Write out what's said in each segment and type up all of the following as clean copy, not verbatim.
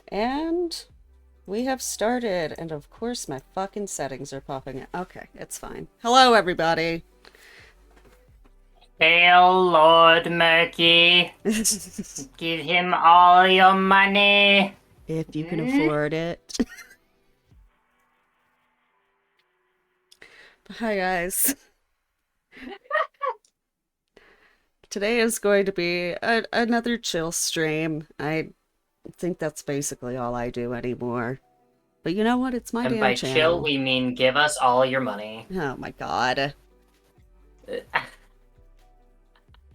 And we have started, and of course my fucking settings are popping in. Okay, it's fine. Hello, everybody. Hail Lord Murky, If give him all your money. you can Hmm? afford it. Hi, guys. Today is going to be another chill stream. I think that's basically all I do anymore. But you know what? It's my And damn by chill, channel. we mean give us all your money. Oh my god.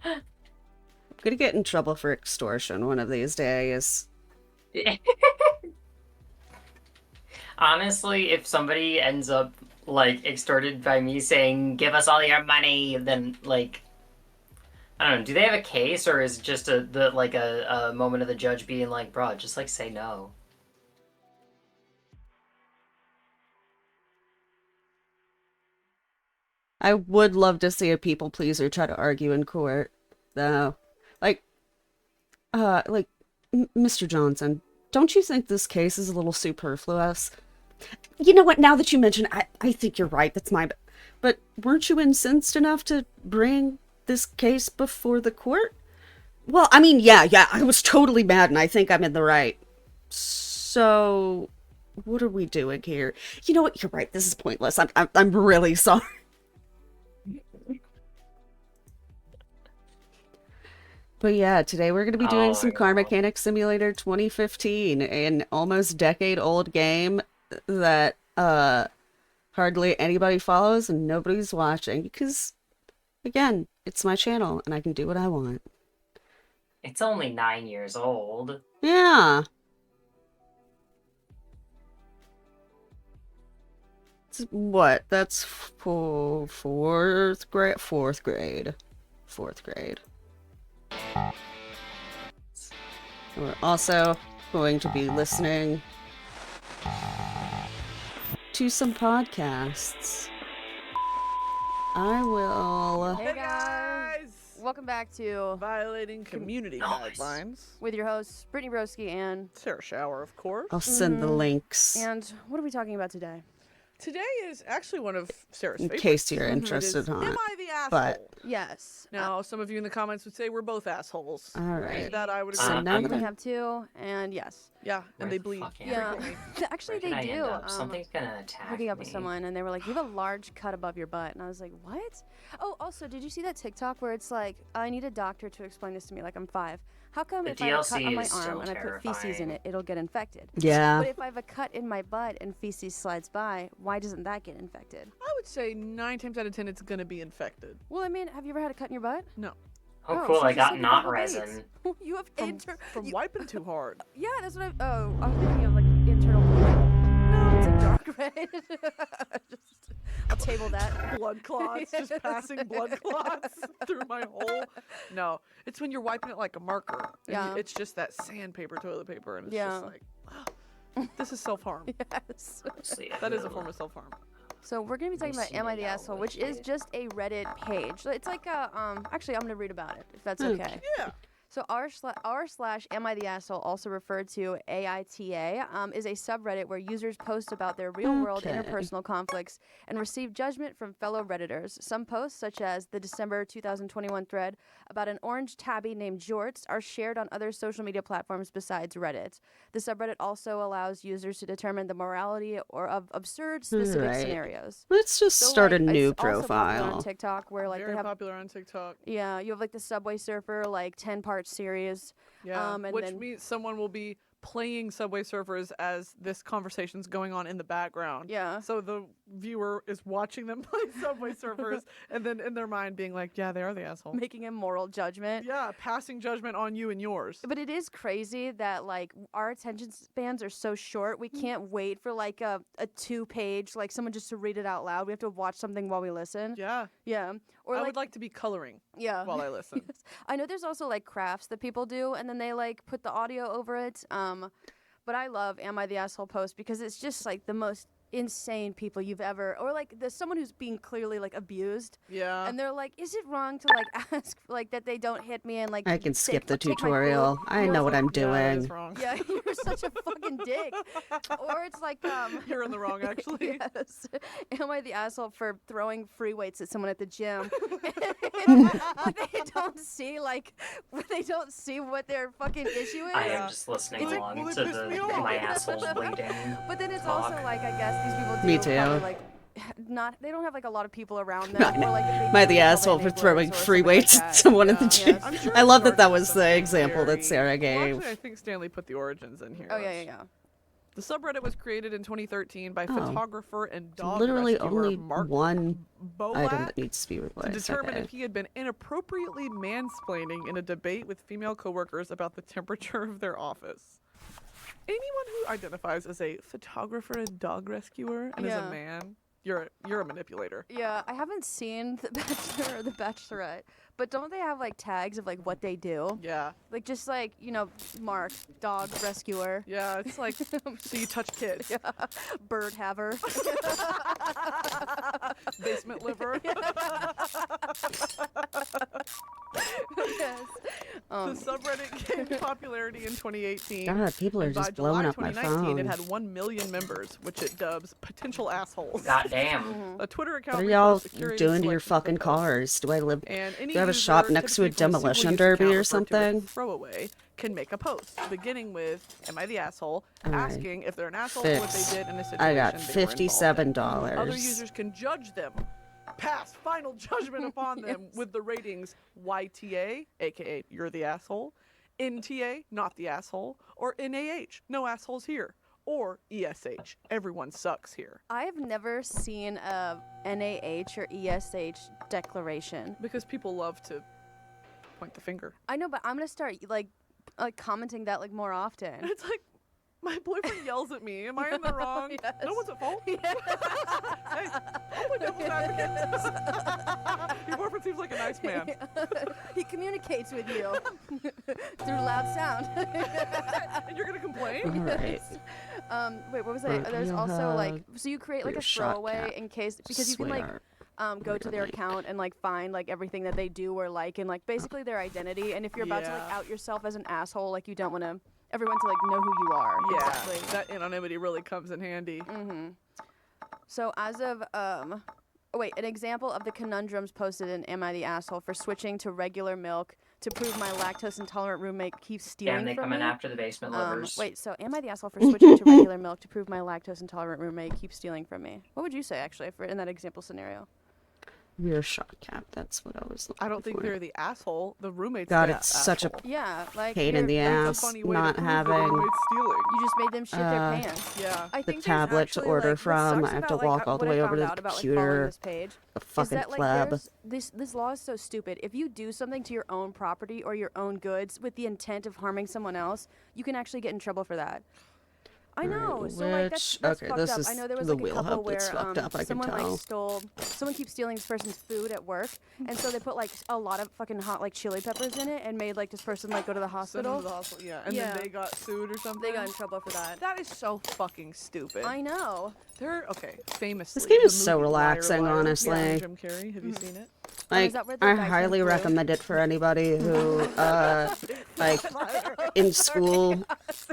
I'm gonna get in trouble for extortion one of these days. Honestly, if somebody ends up like extorted by me saying give us all your money, then like I don't know, do they have a case or is it just a moment of the judge being like, bro, just like say no? I would love to see a people pleaser try to argue in court, though. Like, like, Mr. Johnson, don't you think this case is a little superfluous? You know what? Now that you mention, I think you're right. That's my. But weren't you incensed enough to bring this case before the court? Well, I mean, yeah, I was totally mad, and I think I'm in the right. So, what are we doing here? You know what? You're right. This is pointless. I'm really sorry. But yeah, today we're going to be doing Oh some my Car god. Mechanic Simulator 2015, an almost decade old game that hardly anybody follows and nobody's watching because again, it's my channel and I can do what I want. It's only 9 years old. Yeah. What? That's fourth grade. Fourth grade. Fourth grade. We're also going to be listening to some podcasts. I will. Hey guys! Welcome back to Violating community Nice. guidelines. with your hosts Brittany Broski and Sarah Shower, of course. I'll send the links what are we talking about today? Today is actually one of Sarah's in favorites. case you're It interested, is, huh? Am I the asshole? But Yes. Now, some of you in the comments would say we're both assholes. all right. That I would So agree. Uh, now I that I have two, and yes. Yeah, Where and they the bleed fuck am Yeah. frequently. Actually, Where they can I do. end up? Something's gonna attack Hooking up with me. someone, and they were like, "You have a large cut above your butt," and I was like, "What?" Oh, also, did you see that TikTok where it's like, "I need a doctor to explain this to me, like I'm 5. How come The if I have a cut DLC on my is still arm and I put feces in terrifying. it, it'll get infected? yeah. But if I have a cut in my butt and feces slides by, why doesn't that get infected?" I would say 9 times out of 10 it's going to be infected. Well, I mean, have you ever had a cut in your butt? No. Oh, Oh, cool! so I you got said you knot have a resin. bleeds. You have From you- wiping too hard. Yeah, that's what I'm thinking of like internal bleeding. No, it's like dark red. I'll table that. Blood clots, just passing blood clots through my hole. No, it's when you're wiping it like a marker. And Yeah. It's just that sandpaper toilet paper, and it's Yeah. just like, this is self-harm. Yes. Honestly, That is a form of self-harm. So we're gonna be talking about "Am I the Asshole," which is just a Reddit page. It's like a Actually, I'm gonna read about it if that's okay. Yeah. So r// Am I the Asshole, also referred to AITA, is a subreddit where users post about their real-world Okay. interpersonal conflicts and receive judgment from fellow Redditors. Some posts, such as the December 2021 thread about an orange tabby named Jorts, are shared on other social media platforms besides Reddit. The subreddit also allows users to determine the morality or of absurd specific Right. scenarios. Let's just So, start a like, new it's also popular on profile. TikTok, where like Very they have popular on TikTok. yeah, you have like the Subway Surfer like 10-part series. Yeah, And which then- means someone will be playing Subway Surfers as this conversation's going on in the background. Yeah. So the viewer is watching them play Subway Surfers and then in their mind being like, yeah, they are the asshole. Making a moral judgment. Yeah, passing judgment on you and yours. But it is crazy that like our attention spans are so short. We can't wait for like a 2-page like someone just to read it out loud. We have to watch something while we listen. Yeah. Yeah. Or I like would like to be coloring yeah. while I listen. Yes. I know there's also like crafts that people do and then they like put the audio over it. But I love "Am I the Asshole" post because it's just like the most insane people you've ever, or like there's someone who's being clearly like abused, Yeah. and they're like, is it wrong to like ask like that they don't hit me and like I can skip the take my food?" tutorial. I You're know what like, I'm Yeah, that is doing. wrong. Yeah, you're such a fucking dick. Or it's like You're in the wrong, actually. Yes. Am I the asshole for throwing free weights at someone at the gym? But they don't see what their fucking issue is. I Yeah. am just listening Well, along it to pissed me off. my asshole's waiting. But then it's talk. also like, I guess these people do Me too. probably, like, they don't have like a lot of people around them. Or, like, if they Am I do, the they're asshole probably for throwing neighbors or free something like weights at that. someone at the Yeah. gym? Yes. I'm sure I it love that that started was the something example that Sarah Well, gave. actually, I think Stanley put the origins in here. Oh yeah. The subreddit was created in 2013 by Oh. photographer and dog Literally rescuer only Mark one item Bolat that needs to be to replaced. determine Okay. if he had been inappropriately mansplaining in a debate with female coworkers about the temperature of their office. Anyone who identifies as a photographer and dog rescuer and is Yeah. a man, you're a manipulator. Yeah, I haven't seen The Bachelor or The Bachelorette, but don't they have like tags of like what they do? Yeah, Like just like, Mark, dog rescuer, yeah. It's like so you touch kids. bird haver. Basement liver. Yes. The subreddit gained popularity in 2018. God, people are and by just blowing July up my 2019, it phone. had 1 million members, which it dubs potential assholes. Goddamn. A Twitter account. What are y'all reposts a curated doing to your selection of fucking the posts. cars? Do I live? And any Do I have a user, shop next to a typically from demolition single-use derby account or referred to as something? Throwaway can make a post beginning with "Am I the asshole?" Alright. asking if they're an asshole for what Fix. they did in a situation. I got they were involved in. $57. Other users can judge them, pass final judgment upon them with the ratings YTA, aka you're the asshole, NTA, not the asshole, or NAH, no assholes here, or ESH, everyone sucks here. I have never seen a NAH or ESH declaration. Because people love to point the finger. I know, but I'm gonna start like commenting that like more often. It's like, my boyfriend yells at me. Am I in the wrong? Yes. No one's at fault. Hey, I'll play devil's advocate. Your boyfriend seems like a nice man. He communicates with you through loud sound. And you're going to complain? Alright. Wait, what was Right, it? There's you'll also like, have so you create like your a shot throwaway cap. in case, because you can like Swear. go to their Really. account and like find like everything that they do or like, and like basically their identity. And if you're about to like Yeah. out yourself as an asshole, like you don't want to everyone to like know who you are. Yeah, Exactly. that anonymity really comes in handy. So as of oh wait, an example of the conundrums posted in Am I the Asshole for switching to regular milk to prove my lactose intolerant roommate keeps stealing Damn, they from coming me. after the basement livers. Wait, so am I the asshole for switching to regular milk to prove my lactose intolerant roommate keeps stealing from me? What would you say actually for in that example scenario? Your shot cap. That's what I was looking I don't think for. they're the asshole. The roommate's God, the it's such a asshole. Yeah, like pain in the you're- That's a ass funny way to not prove the having roommate's stealing. you just made them shit their pants. Yeah. I the think there's tablet to actually, order like, what from. sucks I have about, to like, walk all the what I way over found to the out about, like, following computer. this page A is fucking that like pleb. this law is so stupid. If you do something to your own property or your own goods with the intent of harming someone else, you can actually get in trouble for that. I know. Alright, So like that's okay, fucked this up. is I know there was the like a wheel couple hub where that's fucked up, I can someone tell. like someone keeps stealing this person's food at work, and so they put like a lot of fucking hot like chili peppers in it and made like this person like go to the Send them hospital. to the hospital. Yeah. And Yeah. then they got sued or something. They got in trouble for that. That is so fucking stupid. I know. They're okay. Famously, This game the is so movie Liar, relaxing, Liar, honestly. starring Jim Carrey. Have you seen it? Like, that where the I guy highly comes through? recommend it for anybody who, like, in school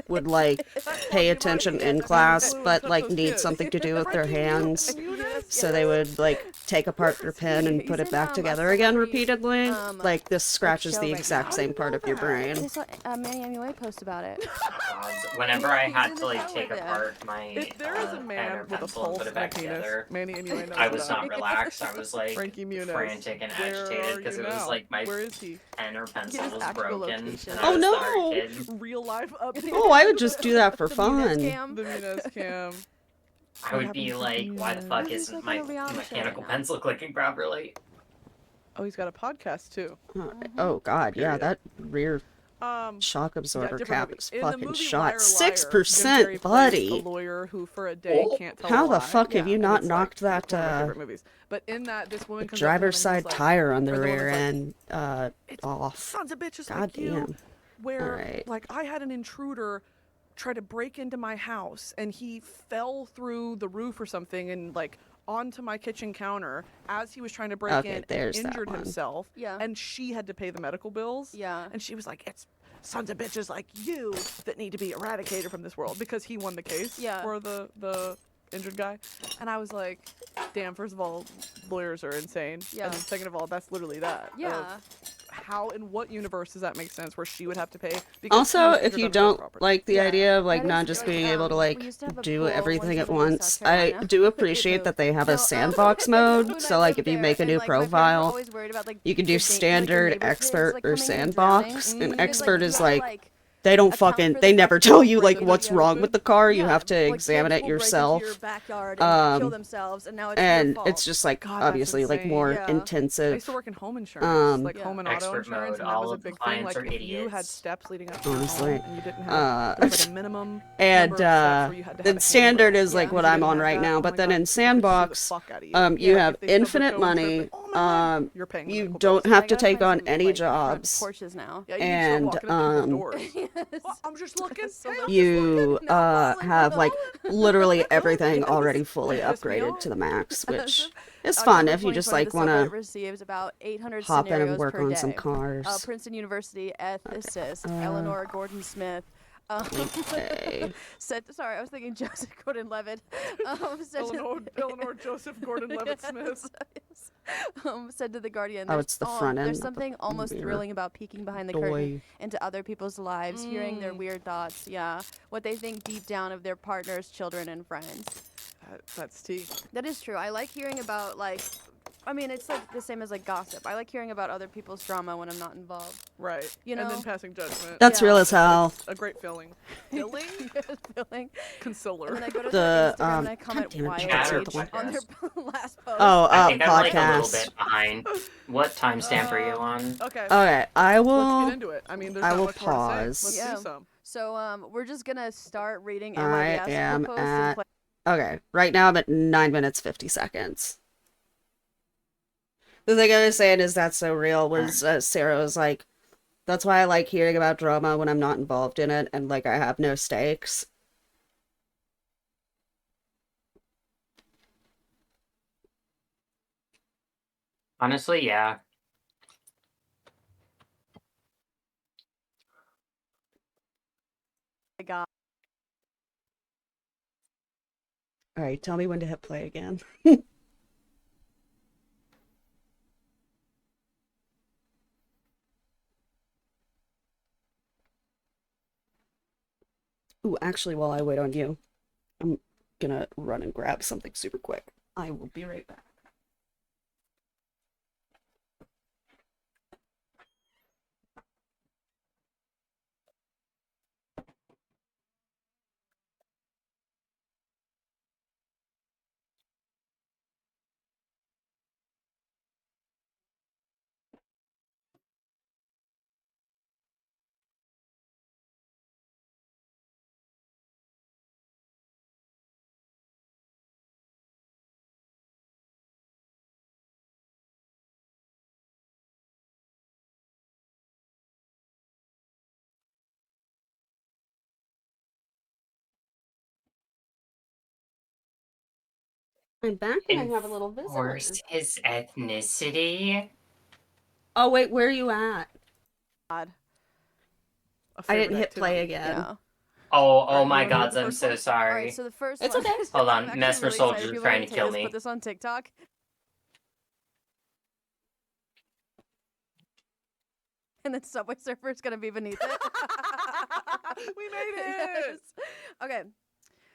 would, like, pay attention in class, but, like, need something to do with their hands. So they would, like, take apart their pen and put it back together again repeatedly. Like, this scratches show the right exact now. same part of your I brain. saw Manny MUA post about it. God, whenever I had to like How take with it? apart my If there is a pen man or with a pencil and pulse put it and a back penis, together, Manny and you knows I was that. not relaxed. I was like Frankie Muniz. frantic and Where agitated are because you it was now? like my Where is he? pen or pencil his was actual broken. location. And Oh, I was no! the kid. Real life update. Oh, I would just do that for The Muniz fun. cam. The Muniz cam. I would be like, why the fuck This is isn't like my a reality show mechanical right now. pencil clicking properly? Oh, he's got a podcast too. Oh, God, yeah, Period. that rear Um, shock absorber different cap movie. is In the fucking movie shot. Liar, Liar, Jim 6%, Carrey plays buddy. A lawyer who for a day Oh. can't tell How a the lie. fuck have you and not it's, knocked like, that, one of my favorite movies. But in that, this woman comes up to him and driver's he's side like, tire on the or the rear woman's like, end off. Sons of bitches God like you, damn. where Alright. like I had an intruder tried to break into my house, and he fell through the roof or something and like onto my kitchen counter as he was trying to break Okay, in and there's that injured one. himself. Yeah. And she had to pay the medical bills. Yeah. And she was like, it's sons of bitches like you that need to be eradicated from this world, because he won the case Yeah. for the injured guy. And I was like, damn, first of all, lawyers are insane. Yeah. And then second of all, that's literally that. Yeah. How, in what universe does that make sense where she would have to pay? Because Also, he was if injured you on her don't property? like the Yeah, idea of like that not is, just like, being able to we like used to have a do pool everything once at we lived in once, South I Carolina. do It appreciate that moved. they have a No, sandbox when mode. I So like if lived you there, make a and, new like, my parents were profile, always worried about, like, you can the do like, your standard, neighbor kids, expert, like, or coming in and drowning. sandbox. Because, And like, expert you is have to, like they don't account fucking for they the never fact that tell people you break like into what's your wrong with the car. You Yeah, have to like, examine kids it will break into yourself. your backyard and kill Um, themselves, and now it's your and fault. it's just like God, that's obviously like insane. more Yeah. I used intensive. to work in home insurance, like Yeah. home and auto Expert insurance, mode, and that all was a of the big thing. clients Like are if you had idiots. steps leading up to your Honestly. home and you didn't have, there was like a minimum And number of steps where you had to have the a standard handrail. is like Yeah. what If you I'm didn't on have right that, now, oh but my then God, in people could sue the Sandbox, fuck out of you. you Yeah. have If they stubbed their infinite toe and tripped, money. like, oh my God, you're paying the You medical don't bills. have I to gotta take find on some, any like, front jobs. porches now. Yeah, you need to start And walking up people's doors. Yes. Well, I'm just looking. So Hey, they'll- I'm just You looking. Not falling, have not like falling. literally everything already fully Piss me upgraded off. to the max, which is October fun if you just 2020, like the want subreddit to receives about 800 hop in and scenarios work per on day. some cars. Princeton University ethicist Uh, Eleanor Gordon Smith Okay. said, sorry, I was thinking Joseph Gordon-Levitt. Said Eleanor Joseph Gordon-Levitt Smith. said to The Guardian, Oh, it's the front end there's of the something almost mirror. thrilling about peeking behind the curtain Doy. into other people's lives, hearing their weird thoughts, what they think deep down of their partners, children, and friends. That's tea. That is true. I like hearing about, like, I mean, it's like the same as like gossip. I like hearing about other people's drama when I'm not involved. Right. You And know? then passing judgment. That's Yeah. real as hell. A great feeling. Feeling? Feeling. Consoler. And then I go to The, their Instagram and I comment God damn it, why Chatter on their podcast. last post. Oh, I think I'm like a little podcast. bit behind. What timestamp are you on? Okay. Okay, I Let's will. get into it. I mean, there's I not will much more to pause. say. Let's Yeah. do some. So we're just gonna start reading I MIBS am posts at- and play. Okay, right now I'm at 9 minutes 50 seconds. The thing I was saying is that's so real was Sarah was like, that's why I like hearing about drama when I'm not involved in it and like I have no stakes. Honestly, yeah. God. All right, tell me when to hit play again. Ooh, actually, while I wait on you, I'm gonna run and grab something super quick. I will be right back. I'm back and I have a little visitor. Enforce his ethnicity. Oh wait, where are you at? God. A I didn't favorite hit play activity. again. Yeah. Oh Alright, my you wanna do gods, the I'm first so one? All sorry. right, so the first It's one. okay. Hold I'm on, actually Mesmer really Soldier excited. People trying are to gonna kill take this, me. Put this on TikTok. And then Subway Surfer is gonna be beneath it. We made it. Yes. Okay.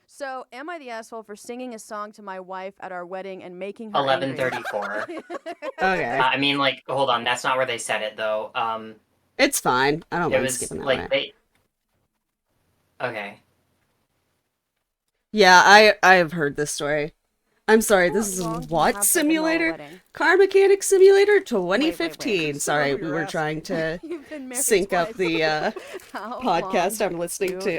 So, am I the asshole for singing a song to my wife at our wedding and making her angry? 11:34. Okay. I mean, like, hold on, that's not where they said it though. It's fine. I don't It mind was skipping that like one. they. Okay. Yeah, I have heard this story. I'm sorry, this is How long do you what have for the Noel simulator? wedding? Car Mechanic Simulator wait. 2015. Consider Sorry, who we you're were asking. trying to You've been married sync up twice. the How podcast long I'm listening do to.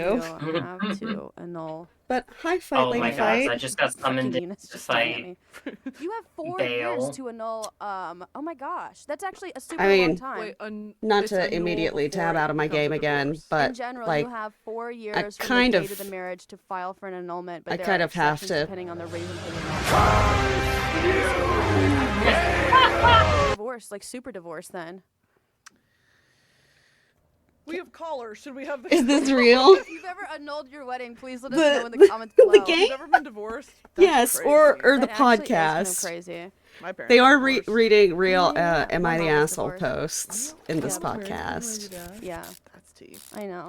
you have to annul? But hi, Fight Oh Lady my gosh, Fight. I just got Fucking summoned in Eunice to just staring at fight me. You have 4 years Bale. to annul. Oh my gosh, that's actually a super I mean, long time. Wait, Not it's to annulled immediately before tab it out of my becomes a game again, divorce. but in general, like you have 4 years from kind the of- date of the marriage to file for an annulment, but I there kind are of have exceptions to- depending on the reason for the annulment. Divorce, like super divorce, then. We have callers. Should we have the is this real? If you've ever annulled your wedding, please let us The- know in the comments below. the game? You've ever been divorced? That's Yes, or crazy. the That actually is podcast. kind of crazy. My parents They got are divorced. reading real Yeah, Am my I the mom was Asshole divorced. posts in this Yeah. podcast. Yeah, That's tea. I know.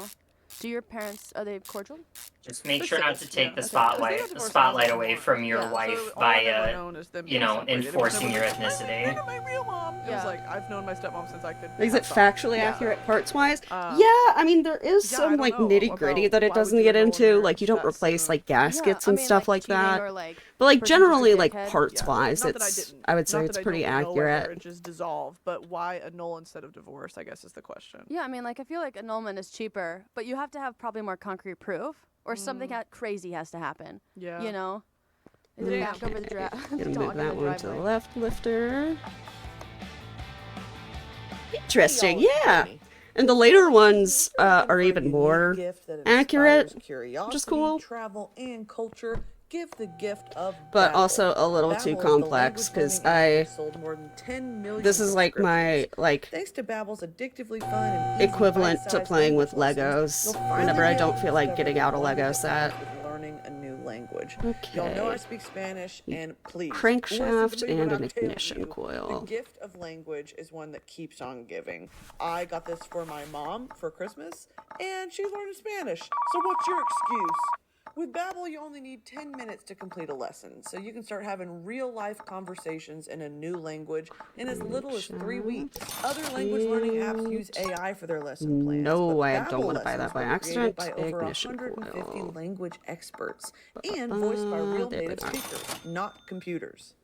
Do your parents, are they cordial? Just make They're sure not to civil, take yeah. the Okay. spotlight, They got the divorced spotlight when I was away born. from your Yeah. wife So all I've ever by known is them you being know, separated. It was enforcing never your like, ethnicity. "You're my real mom." It Yeah. was like, I've known my stepmom since I could. Is it pass on. factually Yeah. accurate parts wise? Uh, Yeah, I mean there is yeah, I some don't like know nitty gritty about that it why would doesn't you get annul a into. Like marriage you don't that replace soon? like gaskets Yeah, I and mean, stuff like cheating that. Or, like, But like person's just a generally like dickhead. parts Yeah. wise, Not that it's didn't. I would say Not it's that I pretty don't know a accurate. marriage is dissolved, but why annul instead of divorce? I guess is the question. Yeah, I mean, like, I feel like annulment is cheaper, but you have to have probably more concrete proof, or something crazy has to happen. Yeah. You know? Is it back over the Gonna dog move in that the one to the driveway? left lifter. Interesting, yeah. And the later ones are even more accurate, which is cool. Travel and culture. Give the gift of but Babbel. also a little Babbel too is the complex language because learning app that sold more than 10 million this is like my subscriptions. Thanks to Babbel's addictively fun and easy equivalent to bite-sized playing with language Legos lessons, you'll finally whenever I be able don't to feel like discover getting out a the Lego wonder that set. comes with learning a new language. Y'all know I Okay. speak Spanish, and please Crankshaft listen to me when and an I'm telling ignition you, coil. The gift of language is one that keeps on giving. I got this for my mom for Christmas, and she's learning Spanish. So what's your excuse? With Babbel, you only need 10 minutes to complete a lesson, so you can start having real-life conversations in a new language in as little as 3 weeks. Other language learning apps use AI for their lesson plans. No, but I Babbel don't want to buy lessons that by were accident. created by over Ignition 150 coil. language experts and voiced by real There we native go. speakers, not computers.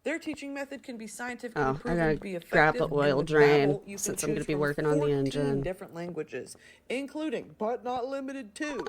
Their teaching method can be scientifically Oh, I proven gotta to be effective. grab the and oil with drain Babbel, you can since I'm gonna choose be from working on the 14 engine. different languages, including but not limited to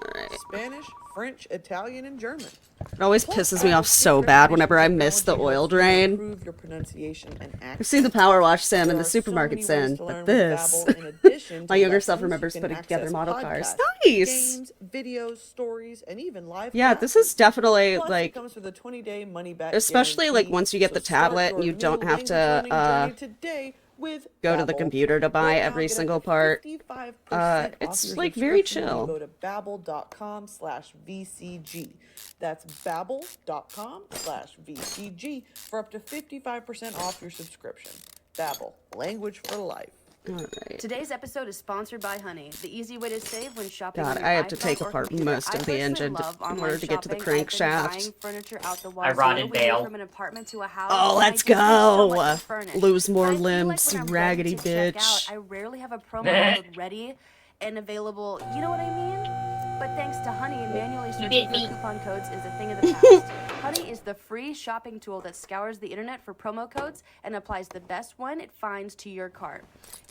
Spanish, French, Italian, and German. It always pisses me off so bad whenever I miss the oil drain. Improve your pronunciation and I've seen the power wash sim There and the are so supermarket many sim, ways to learn but with this, Babbel. In addition to my younger lessons, self you remembers can putting together access model cars. podcasts, Nice! Games, videos, stories, and even live Yeah, this is classes. definitely Plus, it like, comes with a 20-day money-back especially like guarantee, once you get so the start tablet and your you don't new have language to learning journey today with go to the Babbel. computer to buy Right now, every get up single to part. 55% off It's your like very subscription when you chill. Go to babbel.com/VCG. That's babbel.com/VCG for up to 55% off your subscription. Babbel, language for life. Alright. Today's episode is sponsored by Honey, the easy way to save when shopping God, on your I have to iPhone take or apart computer. most I of the personally engine love in online order to get to the shopping. I've been crankshaft. buying furniture out the I wazoo. rotted We moved Bale. from an apartment to a house, Oh, and I let's just have so go! much to furnish. Lose more But I feel like limbs, when you I'm ready raggedy to check out, bitch. I rarely have a promo code ready and available. You know what I mean? But thanks to Honey, manually searching for coupon codes is a thing of the past. Honey is the free shopping tool that scours the internet for promo codes and applies the best one it finds to your cart.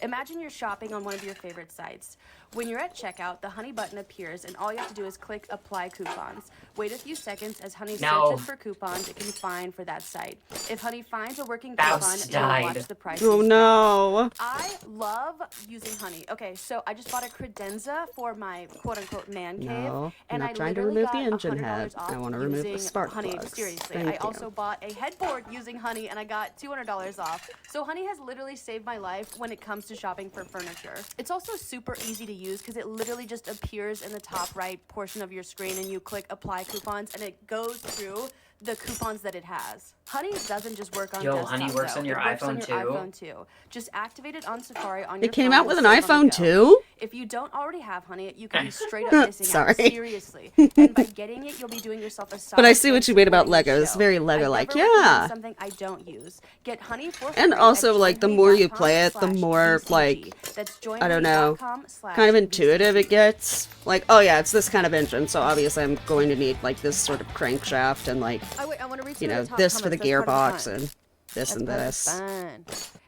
Imagine you're shopping on one of your favorite sites. When you're at checkout, the Honey button appears and all you have to do is click Apply Coupons. Wait a few seconds as Honey No. searches for coupons it can find for that site. If Honey finds a working Faust coupon, it'll died. watch the prices Oh drop. no! I love using Honey. Okay, so I just bought a credenza for my quote-unquote man cave, No, and I'm I not trying to literally remove the got engine $100 head. off I want to remove the using spark Honey. plugs. Seriously, Thank I you. also bought a headboard using Honey, and I got $200 off. So Honey has literally saved my life when it comes to shopping for furniture. It's also super easy to use because it literally just appears in the top right portion of your screen, and you click Apply Coupons, and it goes through the coupons that it has. Honey doesn't just work on Yo, desktop, Honey works though. on your It works on iPhone your too? iPhone too. Just activate it on Safari on They your came phone out with an and save on iPhone the go. too? If you don't already have Honey, you could be straight up missing Sorry. out. Seriously. And by getting it, you'll be doing yourself a solid. But I see what you mean about supporting the Legos. show. Very I Lego-like, never recommend yeah. Something I don't use. Get Honey for And free also, at like, the more you joinme.com play it, the more, /VCG. like, That's I don't know, joinme.com kind of /VCG. intuitive it gets. Like, oh yeah, it's this kind of engine, so obviously I'm going to need, like, this sort of crankshaft and, like, I want to read you some know, of the top this for the comments. That's part of gearbox fun. and... this and That's this. fun.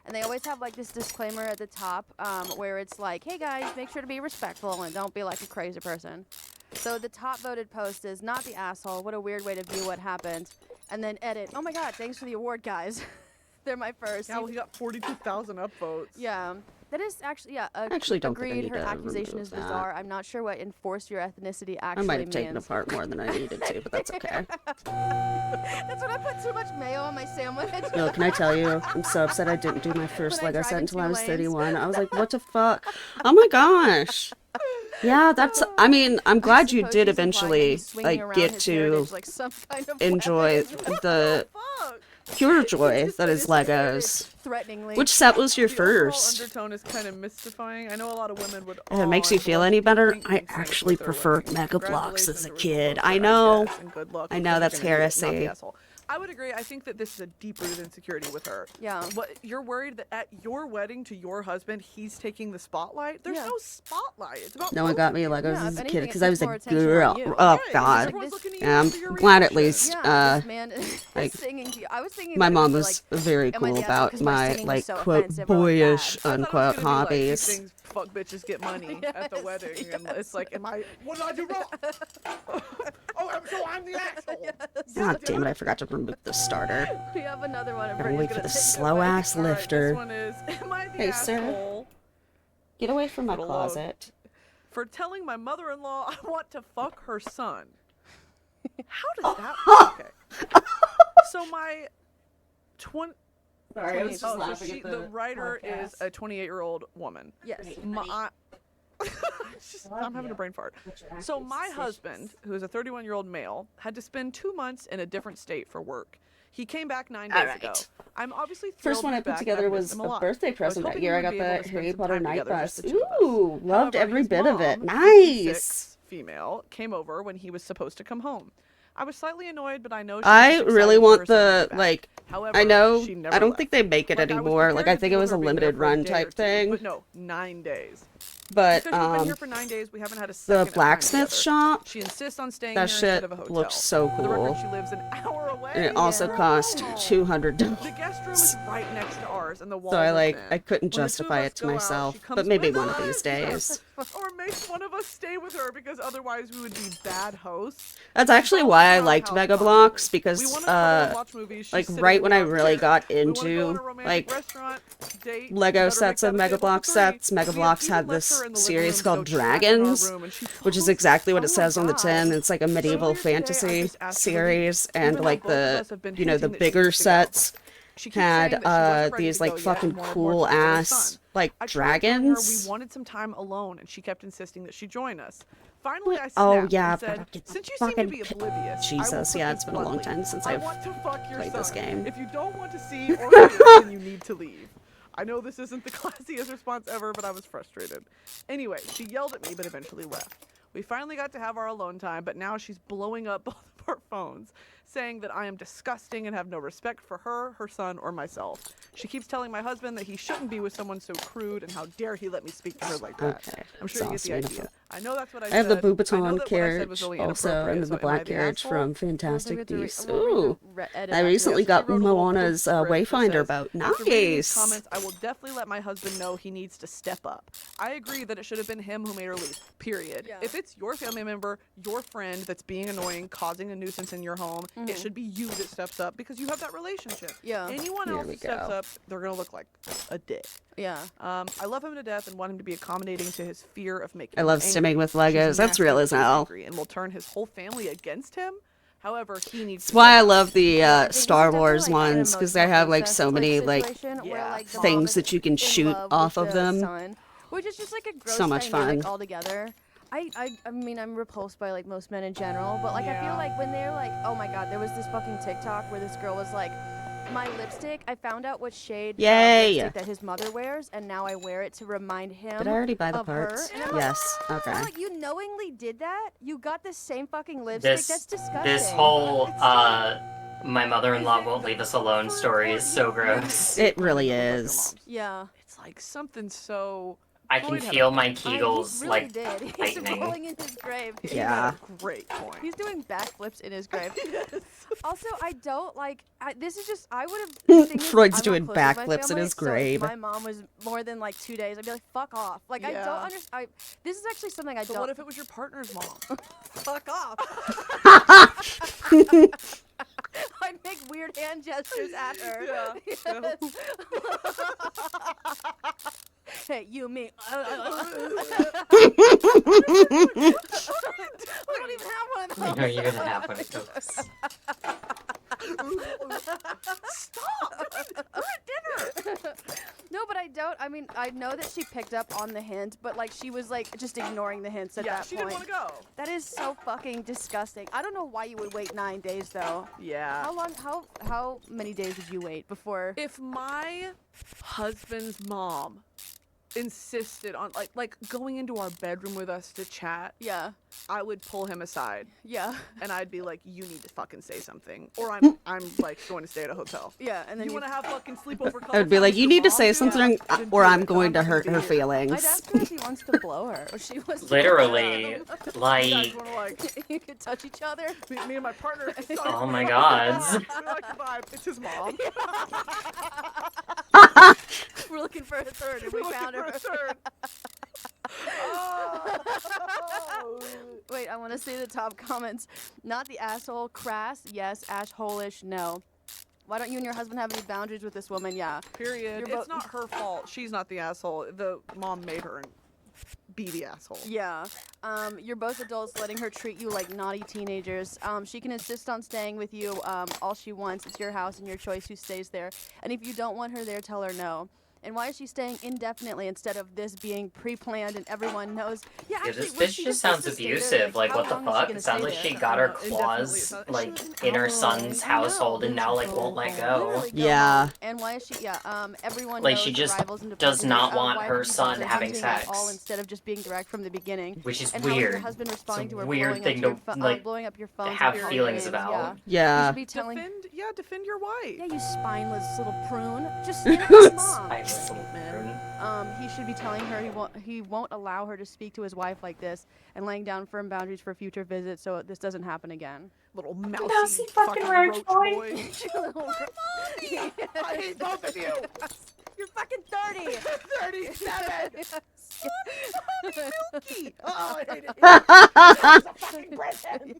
And they always have like this disclaimer at the top where it's like, hey guys, make sure to be respectful and don't be like a crazy person. So the top voted post is not the asshole. What a weird way to view what happened. And then edit. Oh my God, thanks for the award, guys. They're my first. Yeah, well, he got 42,000 upvotes. Yeah. That is actually, yeah. Actually don't think I agreed. need Her to accusation remove is that. bizarre. I'm not sure what enforce your ethnicity I actually might means. have taken apart more than I needed to, but that's okay. That's when I put too much mayo on my sandwich. Yo, can I tell you? I'm so upset I didn't do my first When I Lego drive set in until 2 I was lanes. 31. I was like, what the fuck? Oh my gosh. Yeah, that's. I mean, I'm glad you Suppose did he's implying that eventually he's swinging like around get his to heritage like some kind of enjoy weapon. the Fuck! pure joy Just that put is his heritage Legos. threateningly. Which set was your The overall first? undertone is kind of mystifying. I know a lot of women would. If it makes awe you and feel love any to better, think I things actually with their preferred wedding. Mega Bloks Congratulations, as a original kid. poster, I know. guess, and good luck I with know, what that's you're gonna do, not the heresy. asshole. I would agree. I think that this is a deep-rooted insecurity with her. Yeah. What you're worried that at your wedding to your husband, he's taking the spotlight? There's Yeah. no spotlight. It's about No one both got of me you. Legos Yeah, as if a kid anything, because it I puts was a more attention on girl. you. Oh Right, because God. everyone's looking at you Yeah, I'm for your glad at reaction. least Yeah, this man is like, singing to you. I was thinking my that mom it was like, very am I cool the asshole about 'cause my my singing was like so quote offensive or, like, boyish bad? I thought it was unquote gonna be like, keep hobbies. things fuck bitches get money at the Yes, wedding, and yes. it's like, am I? What did I do wrong? I'm the asshole. God damn it! I forgot to remove the starter. We have another one. I'm Gotta pretty wait sure for the it's gonna take slow away. ass All right, lifter. this one is, am I the Hey, sir. asshole Get away from my Little low. closet. for telling my mother-in-law I want to fuck her son? How does that? Okay. So my 20. Sorry, I was just The writer is a 28-year-old woman. Yes. I'm having a brain fart. So my husband, who is a 31-year-old male, had to spend 2 months in a different state for work. He came back 9 days Alright. ago. I'm obviously thrilled First one to I be put back, together and I've was missed him a lot. birthday I was present that hoping year. we I would got be able the to spend Harry some Potter time night together, bus. just the two of us. Ooh, loved However, every his bit of it. mom, Nice. 56, female, came over when he was supposed to come home. I was slightly annoyed, but I know she was I just really excited for want her son to the be back. like. However, I know. she never I don't left. think they make it Like, I was anymore. Like I prepared to think it deal was a with her being there limited for a run day or type two, thing. But no, 9 days. But Because we've been here for 9 days, we haven't had a second the of time blacksmith together. shop, She insists on staying that here shit instead of a hotel. looks so For the record, cool. she lives an hour away. And it also Yeah. cost $200. The guest room is right next to ours, and the walls So I are like thin. I couldn't When the two of justify us it to go out, myself, she comes but maybe with one of us. these days. Or makes one of us stay with her because otherwise we would be bad hosts. That's actually It's why I also liked townhouse Mega constantly. Bloks We because wanna cuddle and watch movies. She's like sitting right when I without really chairs. got We wanna go on into a romantic like restaurant, date, Lego better sets make of that a Mega table for Block three. sets, Mega We Bloks even had left this her in the living series room called to go chat in our Dragons, room, and she which is posed exactly what Oh it my says on the God. tin. It's like a medieval Earlier today, I fantasy just asked her to leave, series, even and though like both of the us have been the hinting that she bigger needs to go. sets She keeps had saying that she wasn't ready these to like go yet fucking and wanted more cool time with her ass son. like I tried telling her dragons. we wanted some time alone, and she kept insisting that she join us. Finally, I snapped Oh yeah, and said, but get the since you seem to fucking be oblivious, Jesus, I will put yeah, this it's been a long bluntly. time since I I've want to fuck your played son. this game. If you don't want to see or hear, then you need to leave. I know this isn't the classiest response ever, but I was frustrated. Anyway, she yelled at me, but eventually left. We finally got to have our alone time, but now she's blowing up both of our phones, saying that I am disgusting and have no respect for her, her son, or myself. She keeps telling my husband that he shouldn't be with someone so crude, and how dare he let me speak to her like that. Okay, I'm sure you that's get the awesome. idea. I know that's what I I said. have the I know Beaubaton that what I said was carriage really also, inappropriate, and so the am I black the carriage asshole? from Fantastic Beasts. Ooh, edit I after recently this. got She wrote a whole Moana's post thread that Wayfinder says, boat. "After reading these Nice. comments, I will definitely let my husband know he needs to step up. I agree that it should have been him who made her leave. Period. Yeah. If it's your family member, your friend that's being annoying, causing a nuisance in your home, it should be you that steps up because you have that relationship. Yeah. Anyone There else we that steps go. up, they're gonna look like a dick. Yeah. I love him to death and want him to be accommodating to his fear of making. I me love angry. stimming with She's Legos. That's nasty real when as she's hell. angry and will turn his whole family against him. However, he needs. That's to why I step up. love the I think this is Star definitely, Wars like, an ones because they emotional have like incest, so many like situation where, Yeah, like, the fuck. mom things is that you can in shoot love off with of the them. son, which is just like a gross So much dynamic fun. altogether. I mean, I'm repulsed by like most men in general, but like I Yeah. feel like when they're like, oh my god, there was this fucking TikTok where this girl was like, my lipstick, I found out what shade Yay. lipstick that his mother wears, and now I wear it to remind him Did I already buy the of her. parts? And I'm like, Yes. Okay. I'm like, you knowingly did that? You got the same fucking lipstick? That's disgusting. This whole my mother-in-law won't leave us alone story is so gross. It really Look like your is. mom's. Yeah. It's like something so I can Floyd had feel a- my He Kegels, really like, did. He's tightening. rolling in his grave. He Yeah. had a great point. He's doing backflips in his grave. Yes. Also, I don't like. This is just. I would have. The thing is, Freud's I'm not doing close with my backflips in family, his so grave. if my mom was more than like 2 days, I'd be like, "Fuck off!" Like I don't Yeah. understand. This is actually something I So don't. what if it was your partner's mom? Fuck off. I'd make weird hand gestures at her. Yeah. Yes. Hey, you, me. I don't even have one of those. No, you're gonna have one of those. Stop! We're at dinner. No, but I don't. I mean, I know that she picked up on the hint, but like she was like just ignoring the hints at Yeah, that she point. didn't want to go. That is so fucking disgusting. I don't know why you would wait 9 days though. Yeah. How long? How many days did you wait before? If my husband's mom insisted on like going into our bedroom with us to chat, Yeah, I would pull him aside yeah, and I'd be like, "You need to fucking say something," or I'm like going to stay at a hotel. yeah. And then You want to have fucking sleepover calls? I would be like, you need to say something Then or do I'm it, going to I'm not gonna hurt be her here." I'd feelings. ask her if he wants to blow her, or she was Literally, You guys like, want to like you could touch each other. me and my partner? oh my god. We like the vibe. It's his mom. We're looking for a third, and we We're found looking her. for a third. Oh. Wait, I want to see the top comments. Not the asshole. Crass. Yes. Asshole-ish. No. Why don't you and your husband have any boundaries with this woman? Yeah. Period. You're It's not her fault. She's not the asshole. The mom made her be the asshole. Yeah. You're both adults letting her treat you like naughty teenagers. She can insist on staying with you all she wants. It's your house and your choice who stays there. And if you don't want her there, tell her no. And why is she staying indefinitely instead of this being pre-planned and everyone knows? Yeah, Yeah, actually, this was bitch she just supposed sounds to stay there? abusive. Like, how what the long is she fuck? gonna It sounds stay like there? she got her Indefinitely. claws, She like, lives in her in son's I household know. and now, like, won't let go. Literally go Yeah. home. And why is she? Yeah. Everyone Like, knows she the just rivals and does departures. not want Why her have you son bothered having hinting at sex. all instead of just being direct from the beginning? Which is And how is your weird. husband responding It's to a her weird blowing thing up to, your like, blowing up your phone? have feelings about. Yeah. You Yeah. should be telling. Defend your wife. Yeah, you spineless little prune. Just stand up for your mom. I just little prune. He should be telling her he won't allow her to speak to his wife like this and laying down firm boundaries for future visits so this doesn't happen again. Little mousy, Mousy fucking roach boy. Little- I hate both of you. You're fucking 30. 37. Milky. Oh, I hate it. It's a fucking Britain.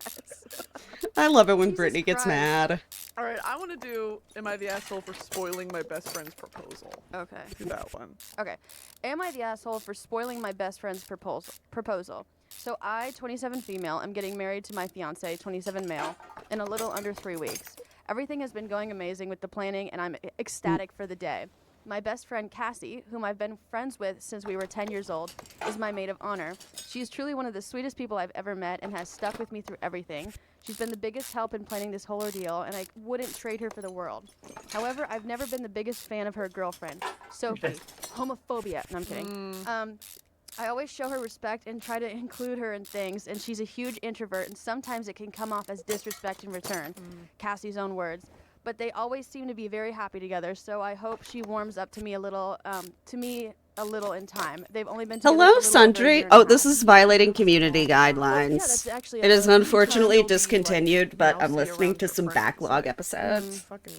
I love it when Jesus Brittany gets Christ. mad. All right, I want to do Am I the Asshole for Spoiling My Best Friend's Proposal? Okay. Do that one. Okay. Am I the asshole for spoiling my best friend's proposal? So I, 27 female, am getting married to my fiance, 27 male, in a little under 3 weeks. Everything has been going amazing with the planning, and I'm ecstatic for the day. My best friend Cassie, whom I've been friends with since we were 10 years old, is my maid of honor. She is truly one of the sweetest people I've ever met and has stuck with me through everything. She's been the biggest help in planning this whole ordeal, and I wouldn't trade her for the world. However, I've never been the biggest fan of her girlfriend, Sophie. Homophobia. No, I'm kidding. I always show her respect and try to include her in things, and she's a huge introvert, and sometimes it can come off as disrespect in return. Cassie's own words. But they always seem to be very happy together, so I hope she warms up to me a little in time. They've only been together for a Hello, little over a Sundry. year and Oh, a this half. is violating community Yeah, guidelines. that's actually It is a- unfortunately You'll be, like, discontinued, but I'm mousy listening around to your some friends, backlog like, episodes. Fucking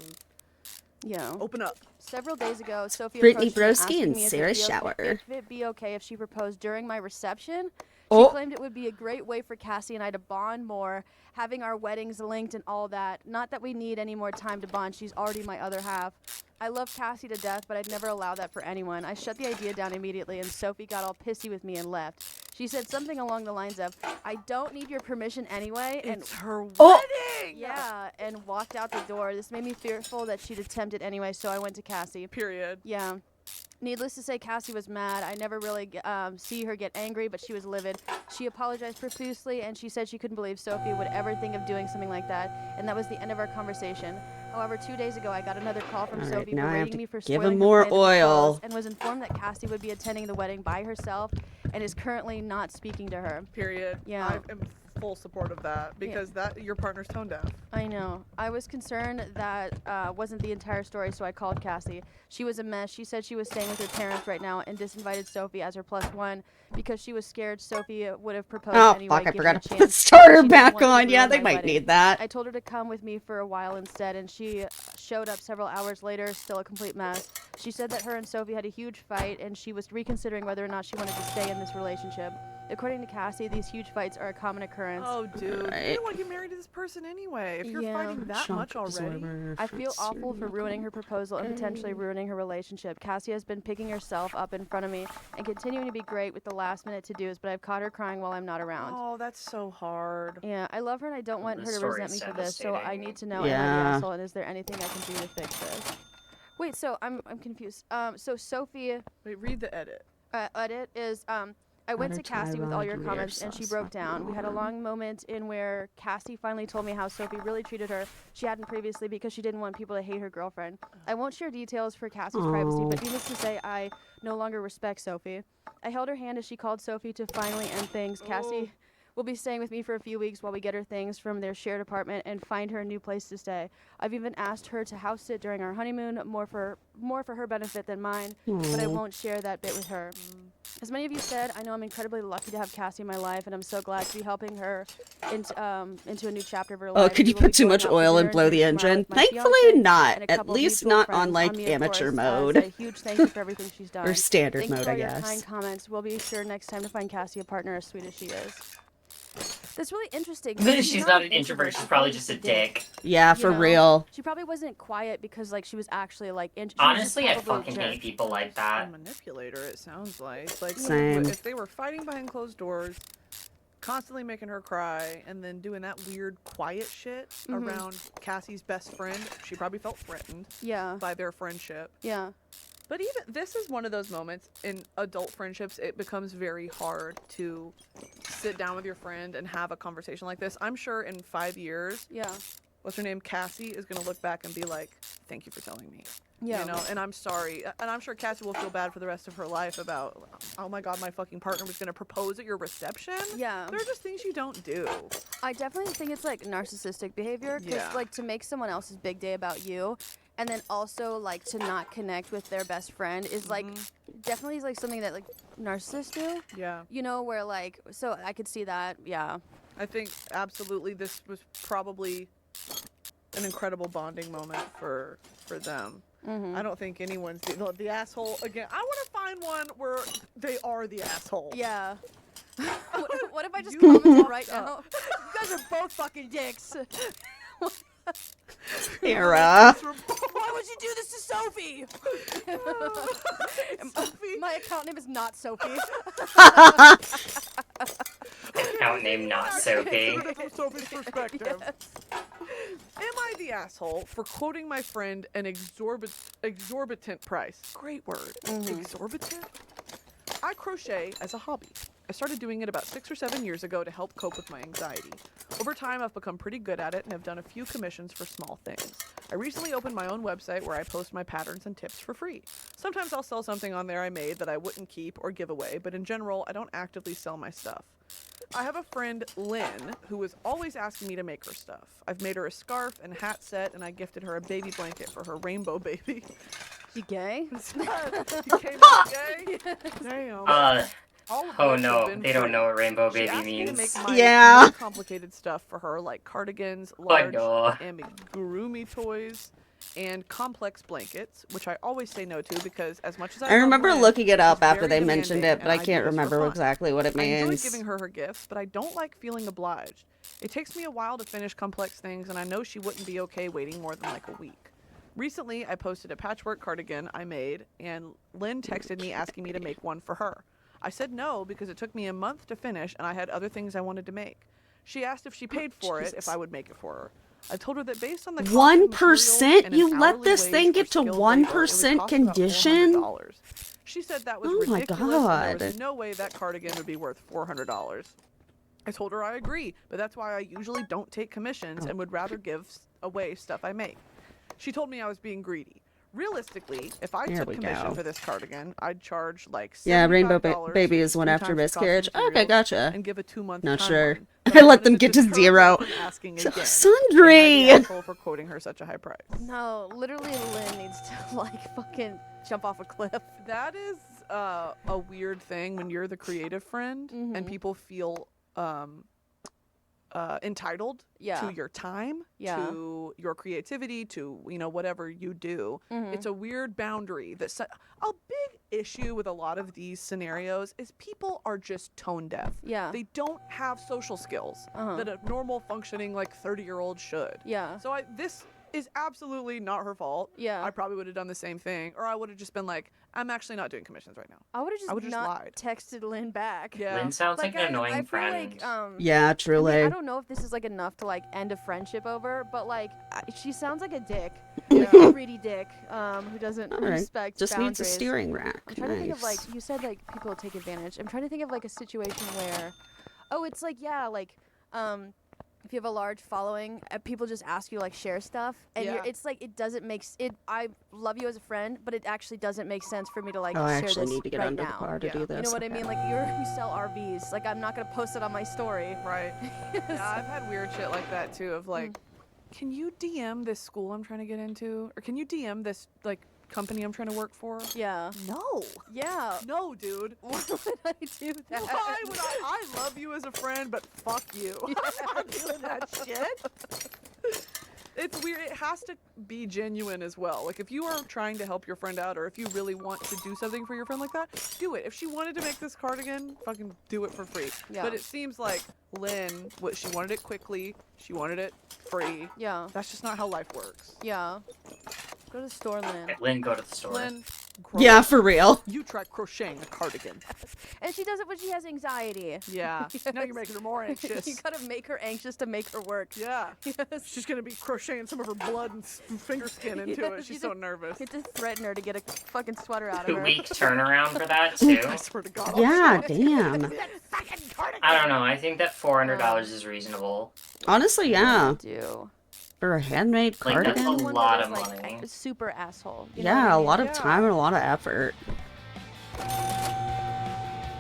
Yeah. open up. Several days ago, Sophie Brittany approached me Broski asking and me if Sarah it'd be Shower. if it'd be okay if she proposed during my reception. Oh. She claimed it would be a great way for Cassie and I to bond more, having our weddings linked and all that. Not that we need any more time to bond. She's already my other half. I love Cassie to death, but I'd never allow that for anyone. I shut the idea down immediately, and Sophie got all pissy with me and left. She said something along the lines of, "I don't need your permission anyway," and It's her Oh. wedding. yeah, and walked out the door. This made me fearful that she'd attempt it anyway, so I went to Cassie. Period. Yeah. Needless to say, Cassie was mad. I never really see her get angry, but she was livid. She apologized profusely, and she said she couldn't believe Sophie would ever think of doing something like that, and that was the end of our conversation. However, 2 days ago, I got another call from All right, Sophie now I have berating to me for give spoiling him her more plan to propose, oil. and was informed that Cassie would be attending the wedding by herself and is currently not speaking to her. Period. Yeah. I am full support of that because that your partner's tone deaf. I know. I was concerned that wasn't the entire story, so I called Cassie. She was a mess. She said she was staying with her parents right now and disinvited Sophie as her +1 because she was scared Sophie would have proposed Oh, anyway. fuck, I given forgot the to put chance. the starter She didn't back want to on. Yeah, ruin they my might wedding. need that. I told her to come with me for a while instead, and she showed up several hours later, still a complete mess. She said that her and Sophie had a huge fight, and she was reconsidering whether or not she wanted to stay in this relationship. According to Cassie, these huge fights are a common occurrence. Oh, dude. You Right. didn't want to get married to this person anyway. If you're Yeah. fighting that Shock much already. absorber I for feel awful for cereal. ruining her proposal and potentially ruining her relationship. Cassie has been picking herself up in front of me and continuing to be great with the last minute to-dos, but I've caught her crying while I'm not around. Oh, that's so hard. Yeah, I love her and I don't want The her to story resent me is for this, so I devastating. need to know, am I the Yeah. asshole, and is there anything I can do to fix this? Wait, so I'm confused. So Sophie, Wait, read the edit. edit is, I went to Cassie with all your comments and she broke down. We had a long moment in where Cassie finally told me how Sophie really treated her. She hadn't previously because she didn't want people to hate her girlfriend. I won't share details for Cassie's privacy, but needless to say, I no longer respect Sophie. I held her hand as she called Sophie to finally end things. Cassie will be staying with me for a few weeks while we get her things from their shared apartment and find her a new place to stay. I've even asked her to house sit during our honeymoon, more for her benefit than mine, but I won't share that bit with her. As many of you said, I know I'm incredibly lucky to have Cassie in my life, and I'm so glad to be helping her into a new chapter of her life. Oh, could you We will put be too going much out for oil dinner and blow the drink tomorrow engine? with my Thankfully fiancé not. and a At couple least mutual not on friends. like Me, of amateur course, mode. a huge thank you for everything she's done. Or standard Thank you mode, for I all your guess. kind comments. We'll be sure next time to find Cassie a partner as sweet as she is. That's really interesting. She's not an introvert. She's probably just a dick. Yeah, You for know? real. She probably wasn't quiet because like she was actually like. She was just Honestly, I probably a fucking jerk. hate people like A that. manipulator, it sounds like. Like, Same. if they were fighting behind closed doors, constantly making her cry, and then doing that weird quiet shit around Cassie's best friend, she probably felt threatened Yeah. by their friendship. Yeah. But even this is one of those moments in adult friendships, it becomes very hard to sit down with your friend and have a conversation like this. I'm sure in 5 years, Yeah. what's her name, Cassie, is going to look back and be like, thank you for telling me. Yeah. You know, and I'm sorry. And I'm sure Cassie will feel bad for the rest of her life about, oh my God, my fucking partner was going to propose at your reception. Yeah. There are just things you don't do. I definitely think it's like narcissistic behavior because Yeah. like to make someone else's big day about you and then also like to not connect with their best friend is like definitely is like something that like narcissists do, Yeah. you know, where like so I could see that. Yeah. I think absolutely this was probably an incredible bonding moment for them. I don't think anyone's the asshole again. I want to find one where they are the asshole. Yeah. what if I just You commented right fucked now? up. You guys are both fucking dicks. Sarah. Why would you do this to Sophie? Sophie. My account name is not Sophie. Account name not Sophie. Put it from Sophie's perspective. Am I the asshole for quoting my friend an exorbitant price? Great word. Exorbitant? I crochet as a hobby. I started doing it about 6 or 7 years ago to help cope with my anxiety. Over time, I've become pretty good at it and have done a few commissions for small things. I recently opened my own website where I post my patterns and tips for free. Sometimes I'll sell something on there I made that I wouldn't keep or give away, but in general, I don't actively sell my stuff. I have a friend, Lynn, who is always asking me to make her stuff. I've made her a scarf and hat set, and I gifted her a baby blanket for her rainbow baby. You gay? You came out gay? Damn. All of Oh which have no, been they don't free. know what rainbow She baby asked me to means. make my Yeah. more complicated stuff for her, like cardigans, large no. amigurumi toys, and complex blankets, which I always say no to because as much as I love remember Lynn, looking it up she's after very they mentioned demanding, it, but I and can't do this for remember fun. exactly what it I enjoy means. giving her her gifts, but I don't like feeling obliged. It takes me a while to finish complex things, and I know she wouldn't be okay waiting more than like a week. Recently, I posted a patchwork cardigan I made, and Lynn texted me asking me to make one for her. I said no because it took me a month to finish, and I had other things I wanted to make. She asked if she paid for it, if I would make it for her. I told her that based on the cost of 1%? materials and an You let hourly this wage thing for get to skilled labor, it would 1% cost about condition? $400. She said that was Oh my ridiculous, and there God. was no way that cardigan would be worth $400. I told her I agree, but that's why I usually don't take commissions and would rather give away stuff I make. She told me I was being greedy. Realistically, if I There took we commission go. for this cardigan, I'd charge like Yeah, Rainbow $75 Baby is for one 3 after times the cost of miscarriage. Okay, materials gotcha. and give a 2-month Not timeline. sure. I let them get to deter her 0. from asking again. Am I the Sundry! asshole for quoting her such a high price? No, literally, Lynn needs to like fucking jump off a cliff. That is a weird thing when you're the creative friend and people feel entitled Yeah. to your time, Yeah. to your creativity, to whatever you do. It's a weird boundary that a big issue with a lot of these scenarios is people are just tone deaf. Yeah. They don't have social skills that a normal functioning like 30-year-old should. Yeah. So this is absolutely not her fault. Yeah. I probably would have done the same thing, or I would have just been like, I'm actually not doing commissions right now. I would have just not lied. texted Lynn back. Yeah. Lynn sounds like an annoying I feel friend. like, Yeah, I mean, truly. I don't know if this is like enough to like end a friendship over, but like she sounds like a dick, Yeah. like a greedy dick, who doesn't All right. respect Just boundaries. needs a steering rack. I'm trying to think of Nice. like you said like people take advantage. I'm trying to think of like a situation where, oh, it's like yeah, like if you have a large following, people just ask you to, like share stuff, and Yeah. it's like it doesn't make it. I love you as a friend, but it actually doesn't make sense for me to like Oh, I share actually this need to get right under now. the car to Yeah. do this. You know what I Okay. mean? Like you sell RVs. Like I'm not gonna post it on my story. Right. Yeah, I've had weird shit like that too. Of like, can you DM this school I'm trying to get into, or can you DM this like company I'm trying to work for? Yeah. No. Yeah. No, dude. Why would I do that? Why would I love you as a friend, but fuck you. I'm not doing that shit. It's weird. It has to be genuine as well. Like, if you are trying to help your friend out, or if you really want to do something for your friend like that, do it. If she wanted to make this cardigan, fucking do it for free. Yeah. But it seems like Lynn, she wanted it quickly. She wanted it free. Yeah. That's just not how life works. Yeah. Go to the store, Lynn. Okay, Lynn, go to the store. Lynn, grow Yeah, up. for real. You try crocheting a cardigan. And she does it when she has anxiety. Yeah. Now you're making her more anxious. You gotta make her anxious to make her work. Yeah. Yes. She's gonna be crocheting some of her blood and finger skin into Yes, it. you She's so just- nervous. You have to threaten her to get a fucking sweater out of 2 her. week turnaround for that too. I swear to God. Yeah, damn. I don't know. I think that $400 is reasonable. Honestly, yeah. Do. For a handmade Like, that's cardigan? a One lot that of is, like, money. a super asshole. You know Yeah, what I a mean? lot of Yeah. time and a lot of effort.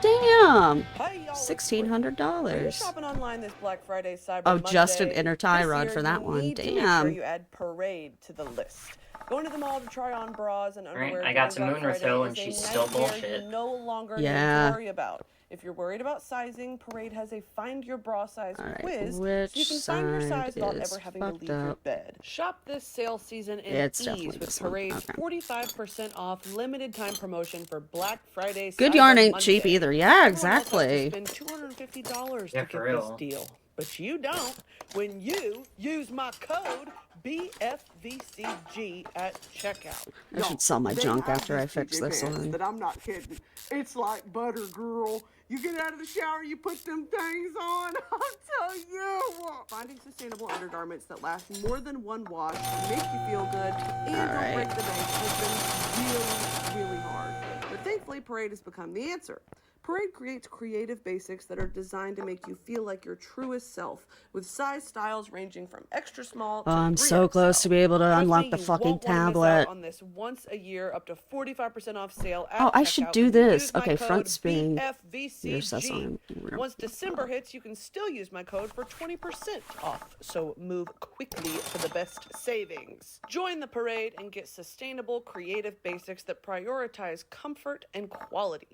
Damn. Hey, y'all, $1,600. Are you shopping online this Black Friday, Cyber Oh, Monday? just an inner tie This rod year, for that you one. need to make sure Damn. you add Parade to the list. Going to the mall to try on bras and underwear. I got during to Black Moon Friday Refill is and a she's still nightmare bullshit. You no longer Yeah. need to worry about. If you're worried about sizing, Parade has a Find Your Bra Size All right, quiz, which so you can find your side size without is ever having to fucked leave your up? bed. Shop this sale season in It's definitely ease with this one. Parade's Okay. 45% off limited time promotion for Black Friday. Good Cyber yarn ain't cheap Monday. either. Yeah, Everyone else has to exactly. spend $250 Yeah, to for get this real. deal, but you don't when you use my code BFVCG at checkout. I should sell my junk after I fix this one. That I'm not kidding. It's like butter, girl. You get out of the shower, you put them things on. I'll tell you. Finding sustainable undergarments that last more than one wash, make you feel good, and don't Alright. break the bank has been really, really hard. But thankfully, Parade has become the answer. Parade creates creative basics that are designed to make you feel like your truest self, with size styles ranging from extra small to Oh, I'm so 3XL. close to be able to Trust unlock me, the you fucking won't wanna miss out tablet. on this once a year, up to 45% off sale at Oh, I should checkout do when you this. use my Okay, front code spin. BFVCG. Yes, that's on. Once December hits, you can still use my code for 20% off. So move quickly for the best savings. Join the Parade and get sustainable, creative basics that prioritize comfort and quality.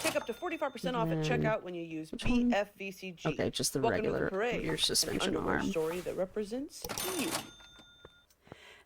Take up to 45% off at checkout when you use one? BFVCG. Okay, just the Welcome to regular Parade, rear an suspension underwear arm. story that represents you.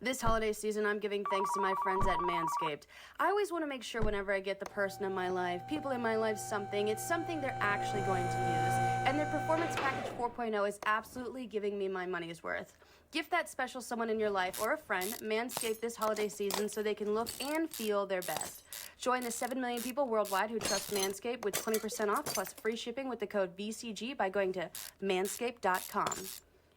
This holiday season, I'm giving thanks to my friends at Manscaped. I always want to make sure whenever I get the person in my life, people in my life, it's something they're actually going to use. And their Performance Package 4.0 is absolutely giving me my money's worth. Gift that special someone in your life or a friend Manscaped this holiday season so they can look and feel their best. Join the 7 million people worldwide who trust Manscaped with 20% off plus free shipping with the code VCG by going to manscaped.com.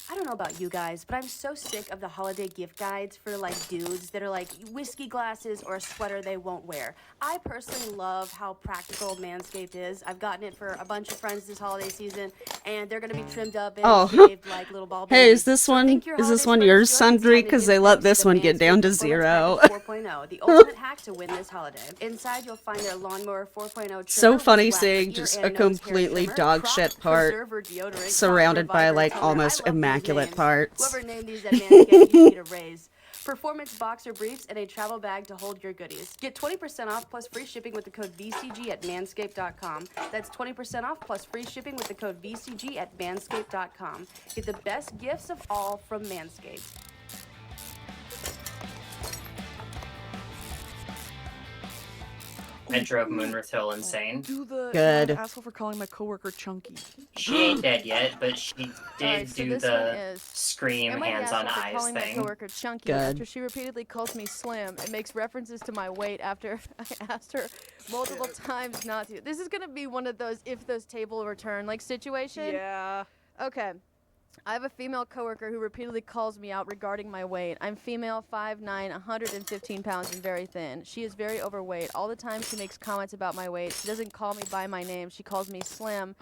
I don't know about you guys, but I'm so sick of the holiday gift guides for like dudes that are like whiskey glasses or a sweater they won't wear. I personally love how practical Manscaped is. I've gotten it for a bunch of friends this holiday season, and they're gonna be trimmed up and Oh. shaved like little ball Hey, babies. is this So one think your holiday yours, sweater's good? Sundry? It's time to Because give they let thanks to this the one get down Manscaped to Performance 0. Package 4.0, the ultimate hack to win this holiday. Inside, you'll find their Lawnmower 4.0 trimmer So with funny swag for seeing ear just and a nose hair completely trimmer, dog crop shit part preserver deodorant, crop surrounded by reviver like toner. I almost love these immaculate names. parts. Whoever named these at Manscaped, you need a raise. Performance boxer briefs and a travel bag to hold your goodies. Get 20% off plus free shipping with the code VCG at manscaped.com. That's 20% off plus free shipping with the code VCG at manscaped.com. Get the best gifts of all from Manscaped. I drove Moonrith Hill insane. Do the Good. I'm an asshole for calling my coworker chunky. She ain't dead yet, but she did Alright, so do this one the is, scream am I the hands on asshole for eyes calling my thing. coworker chunky Good. after she repeatedly calls me slim and makes references to my weight after I asked her multiple times not to? This is gonna be one of those if those table return like situation. Yeah. Okay. I have a female coworker who repeatedly calls me out regarding my weight. I'm female, 5'9", 115 pounds, and very thin. She is very overweight. All the time she makes comments about my weight. She doesn't call me by my name. She calls me slim.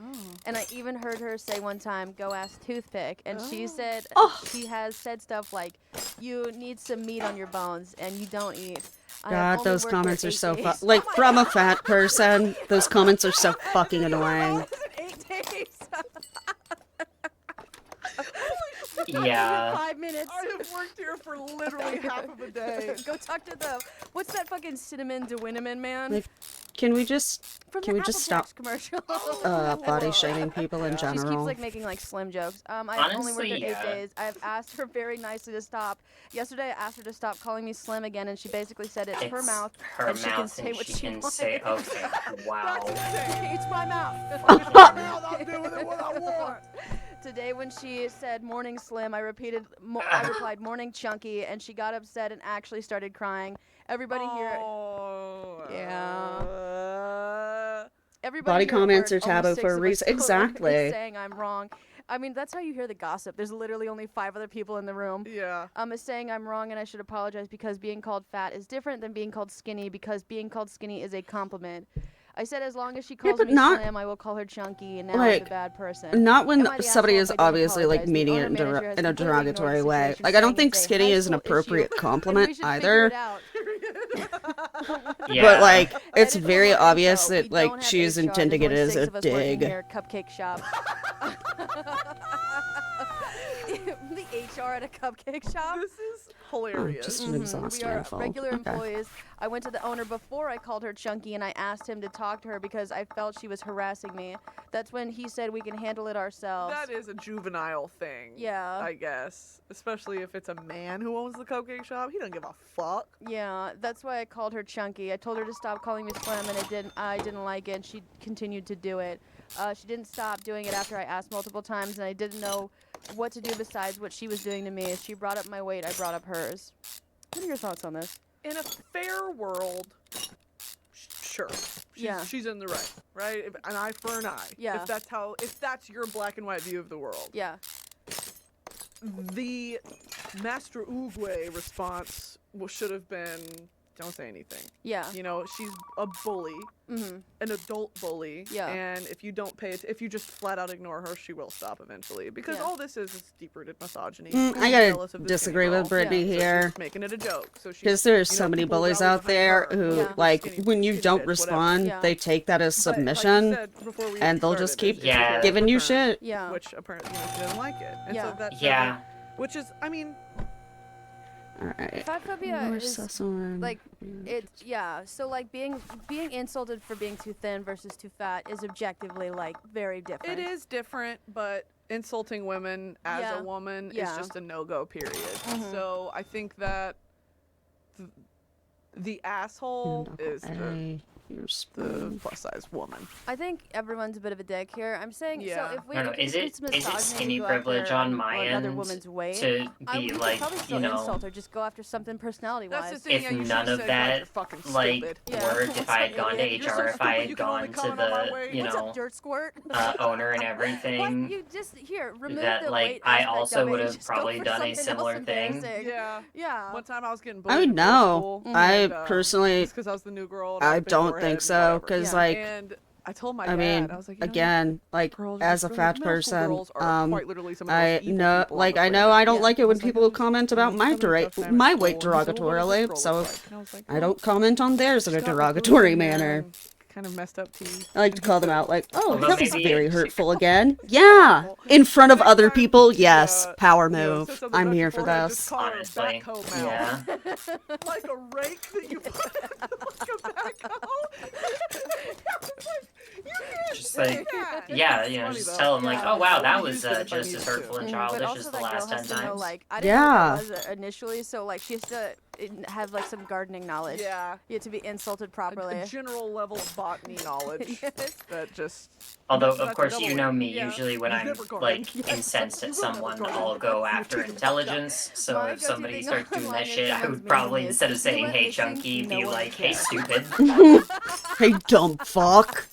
And I even heard her say one time, "Go ask Toothpick." And she said, she has said stuff like, "You need some meat on your bones, and you don't eat." I have God, only those worked there comments are 8 so days. like from a fat person. Those comments are so fucking annoying. 8 days. Yeah. 5 minutes. I have worked here for literally half of a day. Go talk to the what's that fucking cinnamon DeWinneman man Like, Can we just from can the we just Apple stop Jacks commercial? body shaming people in She just keeps general? like making like slim jokes. I've only worked Honestly, there 8 yeah. days. I've asked her very nicely to stop. Yesterday, I asked her to stop calling me slim again, and she basically said it's her mouth, her and she can mouth, say and what she she can wants. say, okay, wow. It's my mouth. I'll do with it what I want. Today, when she said "morning slim," I replied "morning chunky," and she got upset and actually started crying. Everybody here, Yeah. everybody Body here at comments work, are almost taboo 6 for a of us reason. is Exactly. saying I'm wrong. I mean, that's how you hear the gossip. There's literally only 5 other people in the room. Yeah. Is saying I'm wrong and I should apologize because being called fat is different than being called skinny because being called skinny is a compliment. I said as long as she calls but me not- slim, I will call her chunky, and now I'm like, the bad person. Not when Am I the somebody asshole is if I don't obviously like apologize? The meaning it owner manager has in a completely ignored the derogatory way. situation, Like I don't saying think it's a skinny high is an school issue, appropriate and compliment we should figure either. it out. Yeah. But like it's Edit very homework obvious info. that We like don't have she's HR. intending it There's as only a 6 of us working dig. here, cupcake shop. The HR at a cupcake shop. This is hilarious. Just an We exhausting are info. regular Okay. employees. I went to the owner before I called her chunky, and I asked him to talk to her because I felt she was harassing me. That's when he said we can handle it ourselves. That is a juvenile thing. Yeah. I guess. Especially if it's a man who owns the cupcake shop. He doesn't give a fuck. Yeah, that's why I called her chunky. I told her to stop calling me slim, and I didn't like it. And she continued to do it. She didn't stop doing it after I asked multiple times, and I didn't know what to do besides what she was doing to me. If she brought up my weight, I brought up hers. What are your thoughts on this? In a fair world, sure. She's in the right? An eye for an eye. Yeah. If that's your black and white view of the world. Yeah. The Master Oogway response should have been, don't say anything. Yeah. You know, she's a bully, Mhm. an adult bully. Yeah. And if you don't if you just flat out ignore her, she will stop eventually. Because Yeah. all this is deep-rooted misogyny. I She's gotta jealous of the skinny disagree with girl, Brittany so here. she's making it a joke. So she's, Because there's you so know, many people bullies rally out behind there her. who, Yeah. like, Skinny- when you skinny don't bitch, respond, Yeah. they take that as But, like you submission, said before we and even they'll just started, keep it's Yeah. giving you return, shit. Yeah. which apparently she doesn't like it. And Yeah. so that Yeah. which is, I mean, Alright. Fat phobia More is Sesame. like so like being insulted for being too thin versus too fat is objectively like very different. it is different, but insulting women as Yeah. a woman is Yeah. just a no-go period. Mhm. So I think that the asshole is the Here's the plus size woman. I think everyone's a bit of a dick here. I'm saying, Yeah. so if we I don't know. if Is we it use is it misogyny skinny to go privilege after on my another end woman's weight, to we be could like, probably still you know, insult her, just go after something personality-wise. That's the thing. if Yeah, you none should've of said, like, that you're fucking like stupid. Yeah. worked, if What's I up, had gone to idiot? You're so HR, if I stupid, had you can only gone to comment on my the, weight. you What's know, up, dirt squirt? owner and What? everything, You just here remove that the like weight I aspect also of it would and have just go probably for done a something else similar thing. embarrassing. Yeah. Yeah. One time I was getting I bullied would in middle know. school, I and, personally, it's because I was the new girl. And I I had a big don't forehead think and so, whatever. because Yeah. like, And I told my I dad, mean, I was like, you know, again, like girls are as just a really- fat middle school person, girls are quite literally some of the I most evil know, people on like the I know planet. I don't Yeah. like it I when was like, people I comment was about making my fun of me tough time at my school, weight and he said, "Well, what does this derogatorily, girl so look like?" And I was like, I "Well, don't comment on theirs in a she's got, like, derogatory blue hair manner. and kind of messed up teeth. I like to call them out, like, oh, Although that was maybe very she- hurtful again. Yeah, in front of Next other time people, she, yes, power you know, move. says something I'm about here your for forehead, just this. call her a honestly, backhoe mouth. yeah. Like a rake that you put like a backhoe. It's like, you can't Just say like, that. yeah, It's you know, funny, just though. tell them like, Yeah. oh wow, We that was used it if I just needed as to. hurtful and But childish also as the that girl last 10 has to know, times. like, I didn't know Yeah. what that was initially, so like she has to have like some gardening knowledge. Yeah. You have to be insulted properly. A general level of botany knowledge Yes. that just. Although, that's of a course, double you know win. me. Yeah. Usually, when You've I'm never gardened. like Yes. incensed You at will never someone, garden. I'll go Your after teeth are intelligence. So My if go-to somebody thing starts doing online that is shit, I someone's would mean to probably me is, instead of "You saying went "Hey missing, chunky," no be one like "Hey cares." stupid." Hey, dumb fuck.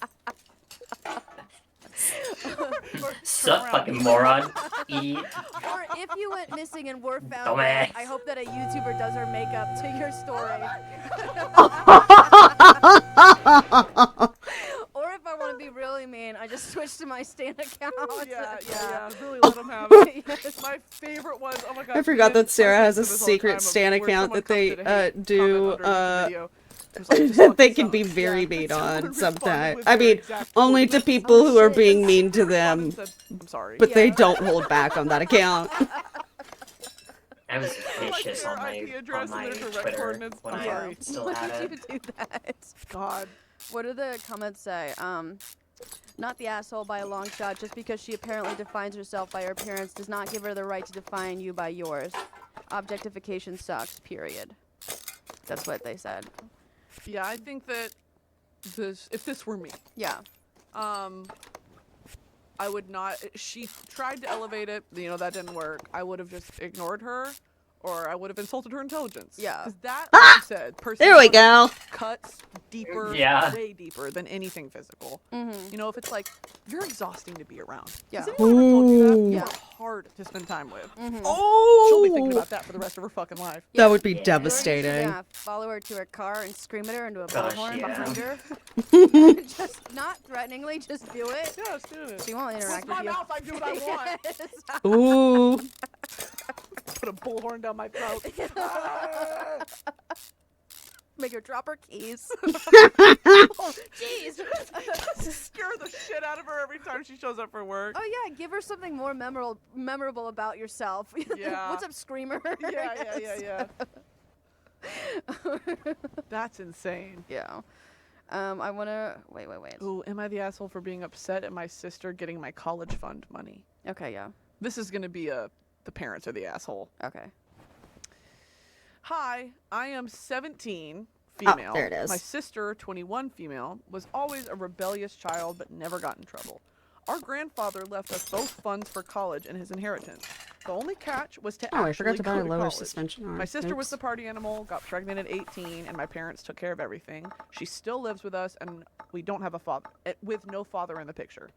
Sup, fucking moron. Idiot. Or if you went missing and were found Dumbass. dead, I hope that a YouTuber does her makeup to your story. Or if I want to be really mean, I just switch to my Stan account. Yeah. Really let them have it. Yes. My favorite was, oh my god. I forgot me and that Sarah my has a sister do this all the secret time of Stan where account someone that they comes in to hate do. comment underneath the video. It's like, just That fuck they this can up. be very Yeah. mean Someone on responded sometimes. with I their mean, exact only to coordinates. people who are shit. being mean to Responded them, and said, I'm sorry. but they Yeah. don't hold back on that account. I was vicious their on my IP address and their direct Twitter coordinates. when I'm I sorry. still Why had did it. you do that? God. What do the comments say? Not the asshole by a long shot. Just because she apparently defines herself by her appearance does not give her the right to define you by yours. Objectification sucks, period. That's what they said. Yeah, I think that if this were me, Yeah. I would not. She tried to elevate it. You know, that didn't work. I would have just ignored her, or I would have insulted her intelligence. Yeah. Because that, like you said, There we go. cuts deeper, Yeah. way deeper than anything physical. Mm-hmm. You know, if it's like, you're exhausting to be around. Yeah. Has anyone ever told you that? Ooh. You Yeah. are hard to spend time with. Mm-hmm. She'll be thinking Oh, about that for the rest of her fucking life. that would be Yeah. devastating. Yeah, follow her to her car and scream at her into a Gosh, bullhorn yeah. behind her. Just not threateningly, just do it. Yeah, let's do it. She won't With interact my with you. mouth, I do what I want. Yes. Ooh, Put a bullhorn down my throat. Make her drop her keys. Jeez. Scare the shit out of her every time she shows up for work. Oh yeah, give her something more memorable about yourself. Yeah. What's up, screamer? Yeah. That's insane. Yeah. I wanna wait. Ooh, am I the asshole for being upset at my sister getting my college fund money? Okay, yeah. This is gonna be the parents are the asshole. Okay. Hi, I am 17, Oh, female. there it is. My sister, 21, female, was always a rebellious child but never got in trouble. Our grandfather left us both funds for college and his inheritance. The only catch was to oh, I actually forgot to buy go a to lower college. suspension arm. My sister was Oops. the party animal, got pregnant at 18, and my parents took care of everything. She still lives with us, and we don't have a father, with no father in the picture.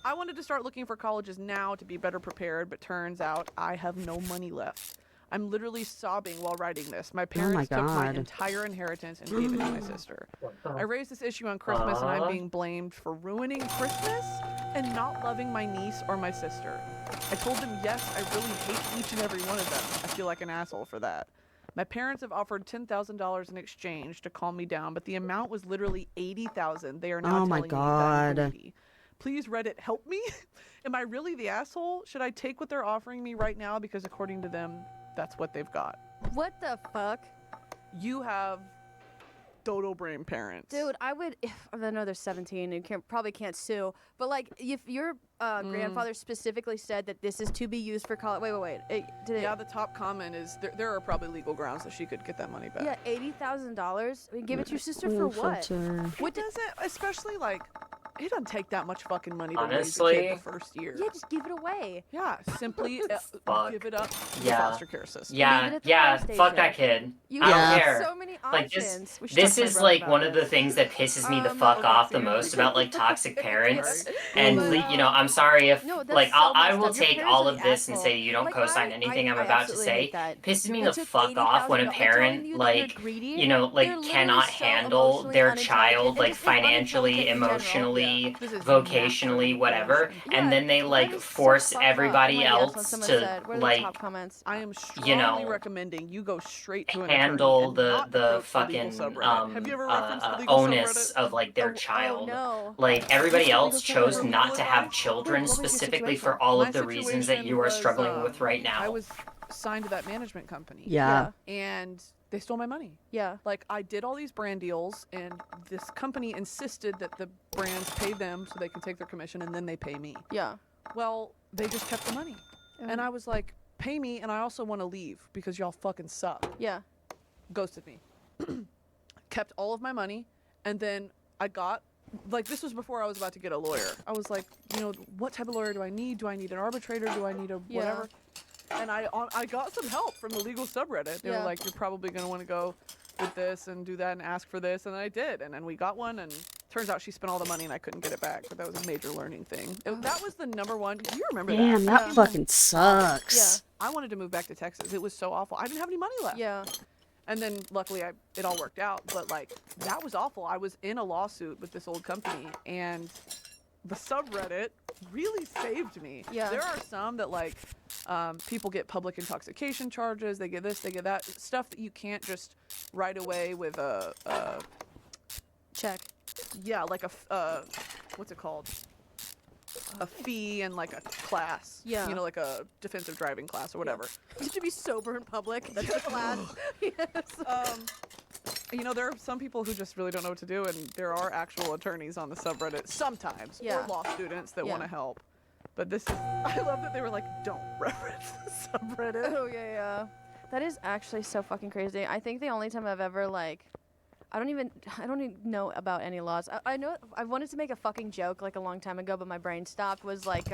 I wanted to start looking for colleges now to be better prepared, but turns out I have no money left. I'm literally sobbing while writing this. My parents took my God. entire inheritance and gave it to my sister. I raised this issue on Christmas, and I'm being blamed for ruining Christmas and not loving my niece or my sister. I told them, yes, I really hate each and every one of them. I feel like an asshole for that. My parents have offered $10,000 in exchange to calm me down, but the amount was literally $80,000. They are now Oh my telling me that I'm God. greedy. Please, Reddit, help me. Am I really the asshole? Should I take what they're offering me right now because according to them, that's what they've got? What the fuck? You have dodo brain parents. Dude, I would. I know they're 17 and probably can't sue, but like if your grandfather specifically said that this is to be used for college. Wait. Yeah, the top comment is there are probably legal grounds that she could get that money back. Yeah, $80,000. I mean, give it to your sister for what? What does it? Especially like, it doesn't take that much fucking money to Honestly, raise a kid the first year. Yeah, just give it away. Yeah, simply Fuck. give it up to the Yeah. foster care system. Leave it Yeah, at the yeah, fire fuck station. that kid. You I don't have care. so many Like options. We should this talk to my is brother like about one of the this. things that pisses me the Um, fuck okay, off the Sam. most about like toxic parents. Sorry. And But, you know, I'm sorry if no, that's like so I messed will up. Your take parents all are of the this and asshole. say you don't Like, co-sign anything I'm I about to absolutely say. hate that. Pisses me They the took fuck off when a $80,000. They're telling parent you that you're like greedy. you know They're like literally cannot so handle emotionally their unintelligent child and like just unintelligent financially, in general. emotionally, Yeah. This is vocationally, massive whatever, bullshit. Yeah, and then they that like is so force fucked up. everybody Oh my gosh, what else someone to said. What are the like top comments? I am strongly you know, recommending you go straight to an handle attorney and not the approach fucking the legal subreddit. Have you ever referenced the legal onus subreddit? of like their Oh child. no. Like everybody What's the else legal chose subreddit? not to have Wait, children what was your specifically situation? for all My of the reasons that situation you are was, struggling with right now. I was signed to that management company. Yeah. And they stole my money. Yeah. Like, I did all these brand deals, and this company insisted that the brands pay them so they can take their commission, and then they pay me. Yeah. Well, they just kept the money. And I was like, pay me, and I also want to leave because y'all fucking suck. Yeah. Ghosted me. Kept all of my money, and then I got, like, this was before I was about to get a lawyer. I was like, you know, what type of lawyer do I need? Do I need an arbitrator? Do I need a Yeah. whatever? And I got some help from the legal subreddit. They Yeah. were like, you're probably going to want to go with this and do that and ask for this. And I did. And then we got one. And turns out she spent all the money and I couldn't get it back. But that was a major learning thing. That was the number one. You remember Damn, that? that fucking sucks. I wanted to move back to Texas. It was so awful. I didn't have any money left. Yeah. And then luckily it all worked out. But like, that was awful. I was in a lawsuit with this old company. And the subreddit really saved me. Yeah. There are some that like people get public intoxication charges. They get this, they get that stuff that you can't just right away with a Check. yeah, like a what's it called? A fee and like a class. Yeah. You know, like a defensive driving class or whatever. You should be sober in public. That's the class. Yes. You know, there are some people who just really don't know what to do, and there are actual attorneys on the subreddit sometimes, Yeah. or law students that Yeah. want to help. But this is, I love that they were like, don't reference the subreddit. Oh yeah. That is actually so fucking crazy. I think the only time I've ever like, I don't even know about any laws. I know I wanted to make a fucking joke like a long time ago, but my brain stopped. Was like,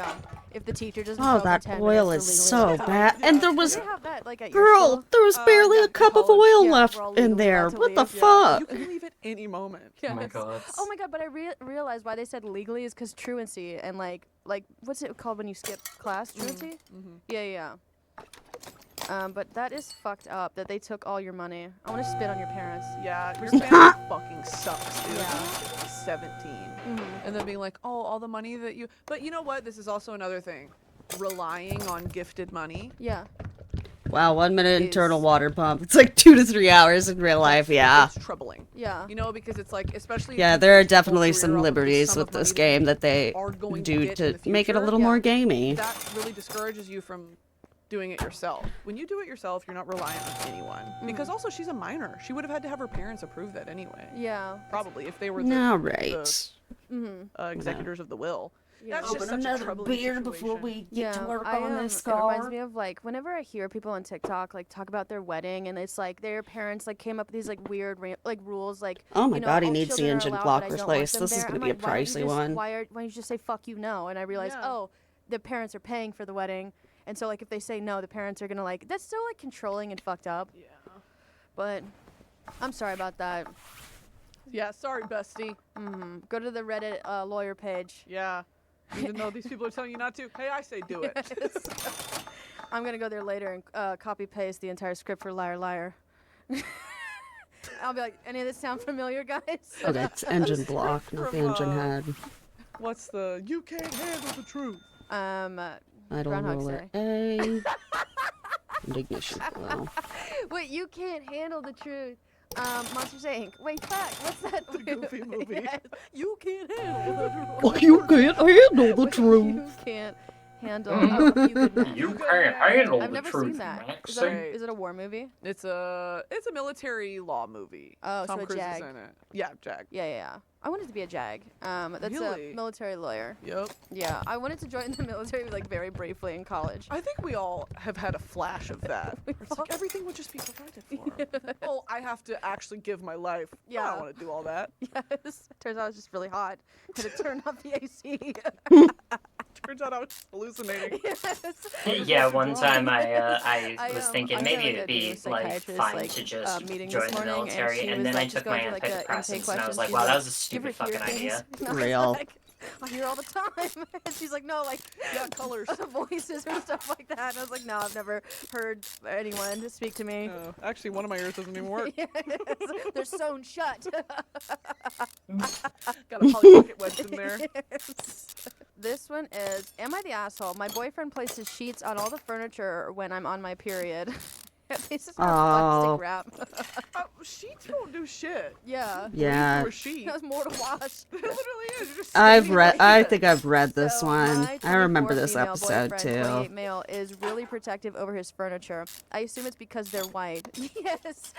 if the teacher doesn't show Oh, up in that 10 oil minutes, is they're so legally bad. And there Do was, they have that like at your girl, school? there was barely yeah, a cup of college, oil yeah, left we're all in legally there. allowed to What the leave, yeah. fuck? You can leave at any moment. Oh my Yes. god. Oh my god! But I realized why they said legally is because truancy and like what's it called when you skip class? Truancy? Yeah. But that is fucked up that they took all your money. I want to spit on your parents. Yeah, your family fucking sucks, dude. Yeah. 17. And then being like, oh, all the money that you. But you know what? This is also another thing. Relying on gifted money. Yeah. Wow, 1 minute Is- internal water pump. It's like 2 to 3 hours in real life, yeah. It's troubling. Yeah. You know, because it's like, especially. if Yeah, you there are base your whole definitely career some off of the liberties sum with of this money game you that they are going do get in to the make it a future. little Yeah. more gamey. That really discourages you from doing it yourself. When you do it yourself, you're not reliant on anyone. Because also, she's a minor. She would have had to have her parents approve that anyway. Yeah. Probably, if they were the, No, right. executors of the will. Yeah. That's just such a troubling situation. we Yeah, it reminds me of like whenever I hear people on TikTok like talk about their wedding and it's like their parents like came up with these like weird like rules like Oh my you know, God, he all needs the children are engine allowed, block but I don't want replaced. them This is there. gonna I'm be a like, why don't you pricey just- one. Why don't you just say fuck you no? And I realized Yeah. oh the parents are paying for the wedding and so like if they say no the parents are gonna like that's so like controlling and fucked up. Yeah. But I'm sorry about that. Yeah, sorry, bestie. Go to the Reddit lawyer page. Yeah. Even though these people are telling you not to, hey, I say do it. I'm gonna go there later and copy paste the entire script for Liar Liar. I'll be like, any of this sound familiar, guys? Okay, it's engine block, not the From, engine head. What's the, you can't handle the truth. Idle Groundhog's roller Day. A. And ignition flow. Wait, you can't handle the truth. Monsters Inc. Wait, fuck, what's that? The Goofy movie. Yes. You can't handle the truth. Well, you can't handle the truth. You can't handle you good men. You can't handle I've the never truth, seen that. Max. Is it a war movie? It's a military law movie. Oh, Tom so a Cruise JAG. is in it. Yeah, Jag. Yeah. I wanted to be a JAG. That's Really? a military lawyer. Yep. Yeah, I wanted to join the military like very briefly in college. I think we all have had a flash of that. It's like everything would just be provided for. Oh, I have to actually give my life. I Yeah. don't want to do all that. Yes. Turns out it's just really hot. Had to turn off the AC. Turns out I was hallucinating. Yeah, one time I I was thinking I'm maybe going it'd to be do a like psychiatrist, fine like, to just meeting join this the morning, military, she and was, then like, I just took going my through, like, the intake antidepressants, and I was questions. like, She's wow, like, that was a "Do you ever stupid fucking hear idea. things?" And I was Real. like, I hear all the time. And she's like, no, like Yeah, colors. voices or stuff like that. And I was like, no, I've never heard anyone speak to me. Actually, one of my ears doesn't even work. Yes, they're sewn shut. Got a Polly Pocket wedged in there. Yes. This one is, am I the asshole? My boyfriend places sheets on all the furniture when I'm on my period. This is Oh. plastic wrap. Sheets don't do shit. Yeah. Yeah. Or sheet. That was more to wash. It literally is. You're just I've standing read. there. I think I've read this So one. my I remember 24 this female episode boyfriend, too. 28 male, is really protective over his furniture. I assume it's because they're white. Yes.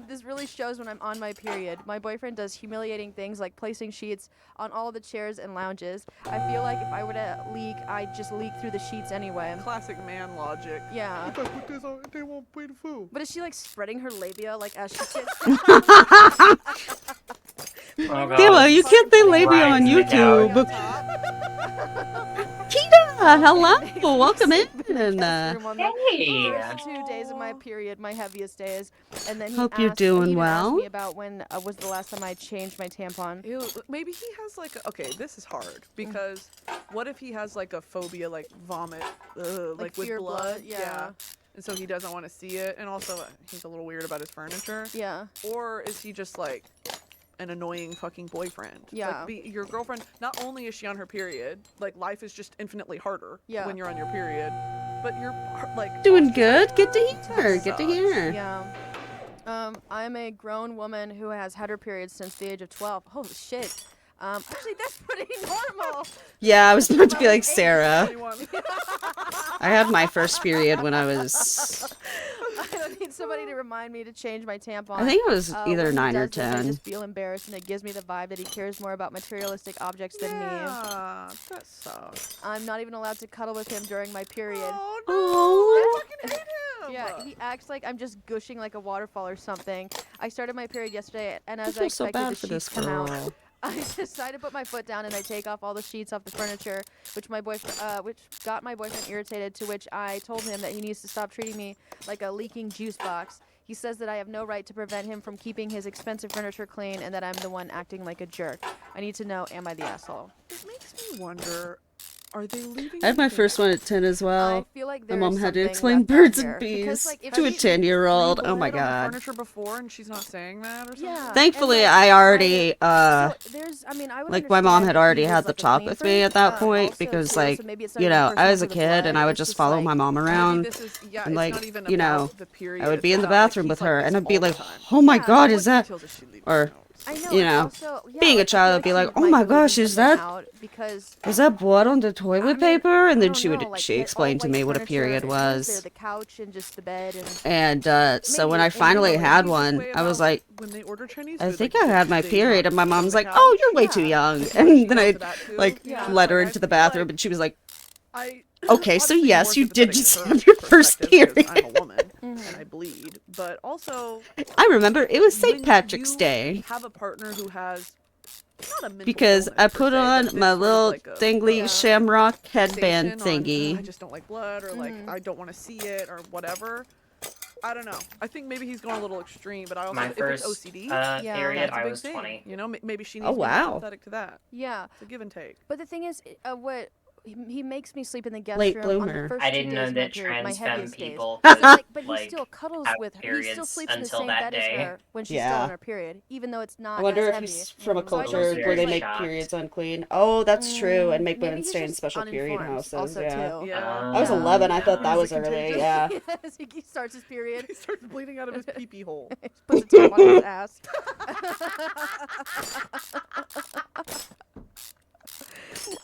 This really shows when I'm on my period. My boyfriend does humiliating things like placing sheets on all the chairs and lounges. I feel like if I were to leak, I'd just leak through the sheets anyway. Classic man logic. Yeah. If I put this on, they won't pay the food. But is she like spreading her labia like as she sits? Oh, God. Demo, you can't say labia on Rising it down. YouTube. Kita, hello, welcome in. Hey. First 2 days of my period, my heaviest days, and then he Hope you're asked, doing he even asked well. me about when was the last time I changed my tampon. Ew, maybe he has like okay, this is hard because what if he has like a phobia like vomit, like with fear blood? blood, yeah. And so he doesn't want to see it, and also he's a little weird about his furniture. Yeah. Or is he just like an annoying fucking boyfriend? Yeah. Like your girlfriend. Not only is she on her period, like life is just infinitely harder Yeah. when you're on your period, but you're like Doing good. Good to hear. Good to Sucks. hear. Yeah. I'm a grown woman who has had her period since the age of 12. Holy shit. Actually, that's pretty normal. Yeah, I was about to be like Sarah. 21. I had my first period when I was. I don't need somebody to remind me to change my tampon. I think it was either when he 9 or does this, I 10. just feel embarrassed, and it gives me the vibe that he cares more about materialistic objects than me. Yeah, that sucks. I'm not even allowed to cuddle with him during my period. Oh no! Oh. I fucking hate him. Yeah, he acts like I'm just gushing like a waterfall or something. I started my period yesterday, and I as I feel so expected, bad the for this sheets come out. girl. I decide to put my foot down and I take off all the sheets off the furniture, which got my boyfriend irritated. To which I told him that he needs to stop treating me like a leaking juice box. He says that I have no right to prevent him from keeping his expensive furniture clean, and that I'm the one acting like a jerk. I need to know, am I the asshole? It makes me wonder, are they leaving? I had my anything first out? one at 10 as I well. feel like My there mom is had to something explain left out birds here. and Because, bees like, if to a she- 10-year-old. Oh Bled my on the god. Furniture before, and she's not saying that or something. Yeah. Thankfully, And, I already so there's, I mean, I would like my mom understand had if already he was, had the like, a talk clean with freak, me at that point also, because too, like so maybe it's not you even know I personal was a to the kid blood, and I would it's just follow like, my mom Maybe around. this is, yeah, and, it's like, not even you know, about the period. I would be in the it's about, bathroom like, with he's her like and this I'd be all the like, time. oh my Yeah, god, What is that? details does she leave Or out? I know, you and know, also, yeah, being a like, I child, feel I'd be she like, oh might my be gosh, leaving is something that out because is that blood on the I toilet mean, paper? And I then don't she would know, like, she all explained to white me what a furniture, period what is was. there, the couch and just the bed and And so when Maybe I in finally general, had Easiest one, way I was about like, when they order Chinese I food, think like, I had my they period, knock and my you on mom's the like, couch. oh, you're way too Yeah. young. She And then got I to that too. like Yeah. led her Like, I into the feel bathroom, like and she was like, I okay, so obviously yes, more you did sympathetic just to her have your first perspective because period. I'm a woman Mhm. and I bleed, but also I remember it was when St. Patrick's you Day. have a partner who has not a mental Because illness I per put se, on but my this sort of little like a dingly Yeah. shamrock headband fixation on, I thingy. just don't like blood, or like Mhm. I don't want to see it, or whatever. I don't know. I think maybe he's going a little extreme, but I also My if it's first OCD, Yeah. period, that's a I big was thing. 20. You know, maybe she needs Oh, to be more wow. sympathetic to that. yeah. It's a give and take. But the thing is, what he makes me sleep in the guest Late room on bloomer. the first I 2 didn't days know of my that period, my trans femme heaviest days. people So, could, like, but he like, still cuddles have with her. He still periods sleeps in the until same that bed as day. her when she's still Yeah. on her period, even though it's not I wonder as if heavy. he's from a So I don't culture feel where they very make shocked. periods unclean. Oh, that's true, and make Maybe women he's stay in just special period uninformed houses. also, Yeah. too. Yeah. I was 11. I thought that Yeah. was Is it early. contagious? Yeah. Yes, he starts his period. He starts bleeding out of his pee-pee hole. Puts a tip on his ass.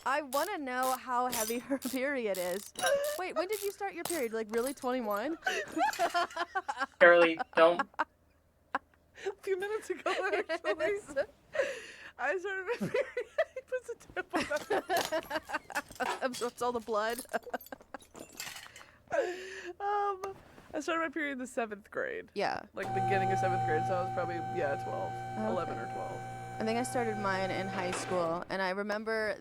I want to know how heavy her period is. Wait, when did you start your period? Like, really, 21? Shirley, don't. A few minutes ago, actually. I started my period. He puts a tip on that. Absorbs all the blood. I started my period in the 7th grade. Yeah. Like beginning of 7th grade, so I was probably, 12, Okay. 11 or 12. I think I started mine in high school, and I remember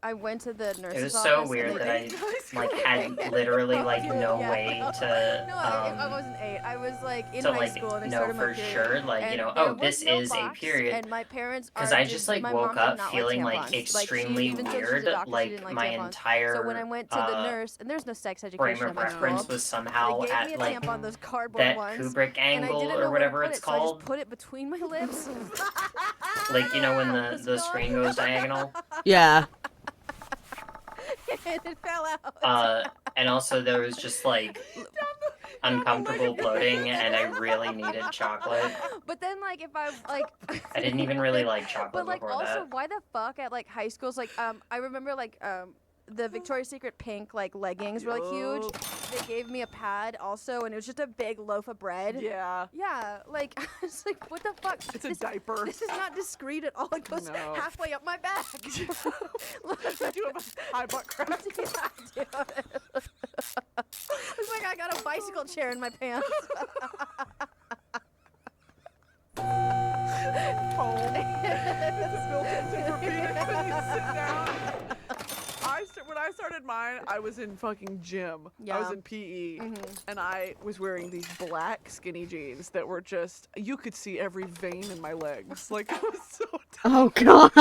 I went to the nurse's It was office. so and weird they- that I like had literally like no Yeah. way No, to I wasn't 8. I was like in to high like school, and I know started my for period. sure, like, you And know, there oh, was this no is a box, period. And my parents Because are I did- just like my woke mom did up not feeling like like tampons. extremely even though she's a weird, doctor, she like didn't like my tampons. entire So when I went to the nurse, and there's no sex frame education of at my reference school, was somehow they gave at me a like tampon, those cardboard that ones, Kubrick and I angle didn't or know where whatever to put it's it, so I called. just put it between my lips. Like, you know, when It's the gone. screen goes diagonal. Yeah. And it fell out. And also there was just like uncomfortable bloating, and I really needed chocolate. But then, like, if I like, I didn't even really like chocolate but like, before also, that. why the fuck at like high schools? Like, I remember like the Victoria's Secret pink like leggings were like huge. They gave me a pad also, and it was just a big loaf of bread. Yeah. Yeah, like I was like, what the fuck? It's a diaper. This is not discreet at all. It goes No. halfway up my back. I do have a high butt crack. Yeah, I do. It's like I got a bicycle chair in my pants. It's a built-in Tempur-Pedic when you sit down. When I started mine, I was in fucking gym. I was Yeah. in PE, and I was wearing these black skinny jeans that were just, you could see every vein in my legs. Like, it was so tight. Oh God.